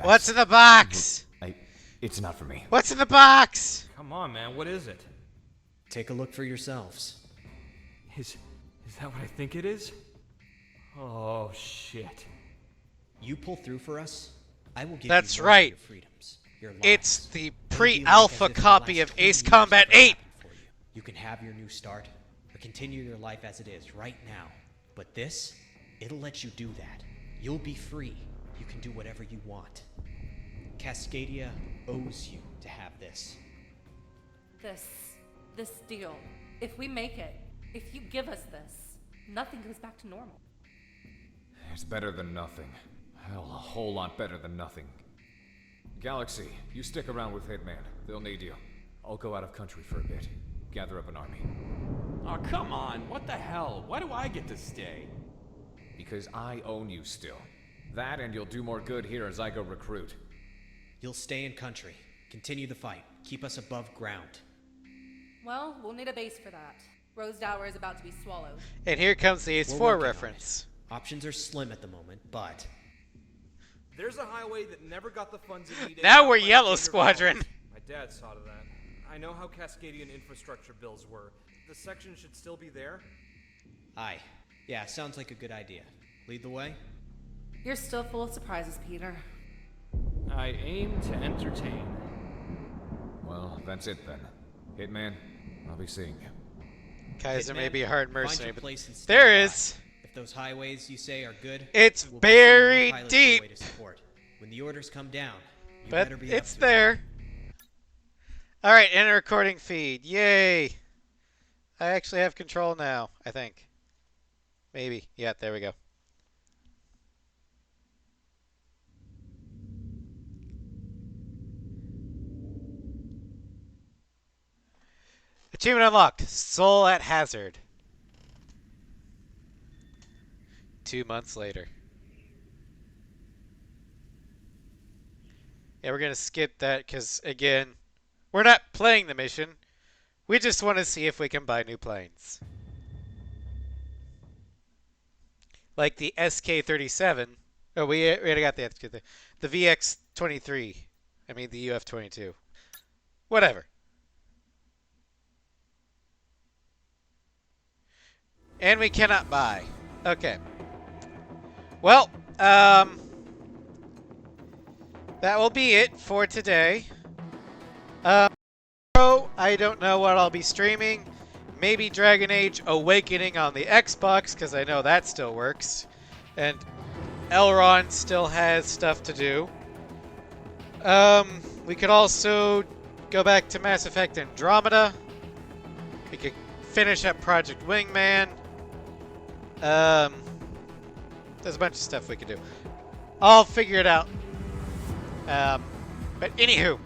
What's in the box? It's not for me. What's in the box? Come on, man, what is it? Take a look for yourselves. Is that what I think it is? Oh, shit. You pull through for us, I will give That's you right. your freedoms, your lives. It's the It'll be like pre-alpha as if the copy last of 20 Ace years Combat never 8. happened for you. You can have your new start, or continue your life as it is right now. But this, it'll let you do that. You'll be free. You can do whatever you want. Cascadia owes you to have this. This deal. If we make it, if you give us this, nothing goes back to normal. It's better than nothing. Hell, a whole lot better than nothing. Galaxy, you stick around with Hitman. They'll need you. I'll go out of country for a bit. Gather up an army. Oh, come on. What the hell? Why do I get to stay? Because I own you still. That and you'll do more good here as I go recruit. You'll stay in country. Continue the fight. Keep us above ground. Well, we'll need a base for that. Rosedower is about to be swallowed. And here comes the Ace We're 4 working on reference. it. Options are slim at the moment, but There's a highway that never got the funds it needed. Now we're out by Yellow the Squadron. Devolved. My dad saw to that. I know how Cascadian infrastructure bills were. The section should still be there. aye. Yeah, sounds like a good idea. Lead the way? You're still full of surprises, Peter. I aim to entertain. Well, that's it then. Hitman, I'll be seeing you. Kaiser may Hitman, be a hard find your mercenary, but place and stand there by. is. If those highways you say are good, It's we'll be sending more very pilots your deep. way to support. When the orders come down, you But better be it's up to it. there. Alright, enter recording feed. Yay! I actually have control now, I think. Maybe. Yeah, there we go. Achievement unlocked. Soul at Hazard. 2 months later. Yeah, we're going to skip that because, again, we're not playing the mission. We just want to see if we can buy new planes. Like the SK-37. Oh, we already got the SK. The VX-23. I mean, the UF-22. Whatever. And we cannot buy. Okay. Well, that will be it for today. I don't know what I'll be streaming. Maybe Dragon Age Awakening on the Xbox, because I know that still works. And Elrond still has stuff to do. We could also go back to Mass Effect Andromeda. We could finish up Project Wingman. There's a bunch of stuff we could do. I'll figure it out. But anywho,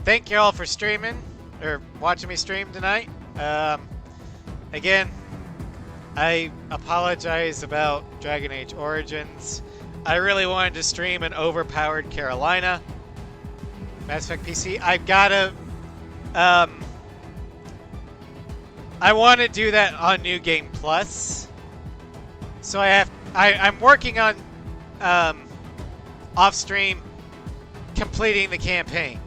thank you all for streaming or watching me stream tonight. Again, I apologize about Dragon Age Origins. I really wanted to stream an overpowered Carolina. Mass Effect PC. I've gotta. I want to do that on New Game Plus. So I'm working on off stream completing the campaign.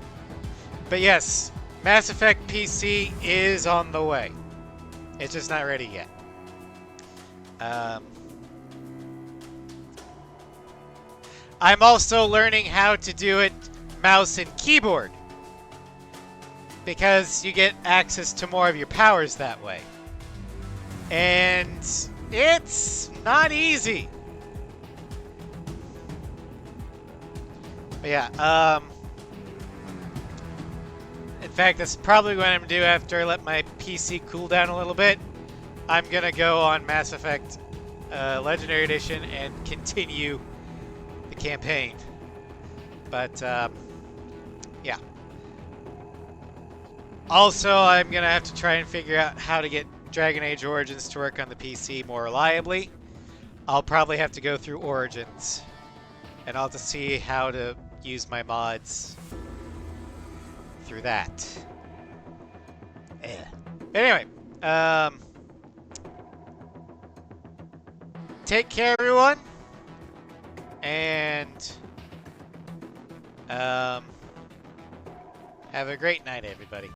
But yes, Mass Effect PC is on the way. It's just not ready yet. I'm also learning how to do it mouse and keyboard, because you get access to more of your powers that way. And It's not easy. But yeah, in fact, that's probably what I'm gonna do after I let my PC cool down a little bit. I'm gonna go on Mass Effect Legendary Edition and continue the campaign. But yeah. Also, I'm gonna have to try and figure out how to get Dragon Age Origins to work on the PC more reliably. I'll probably have to go through Origins, and I'll have to see how to use my mods through that. Anyway, take care, everyone, and have a great night, everybody.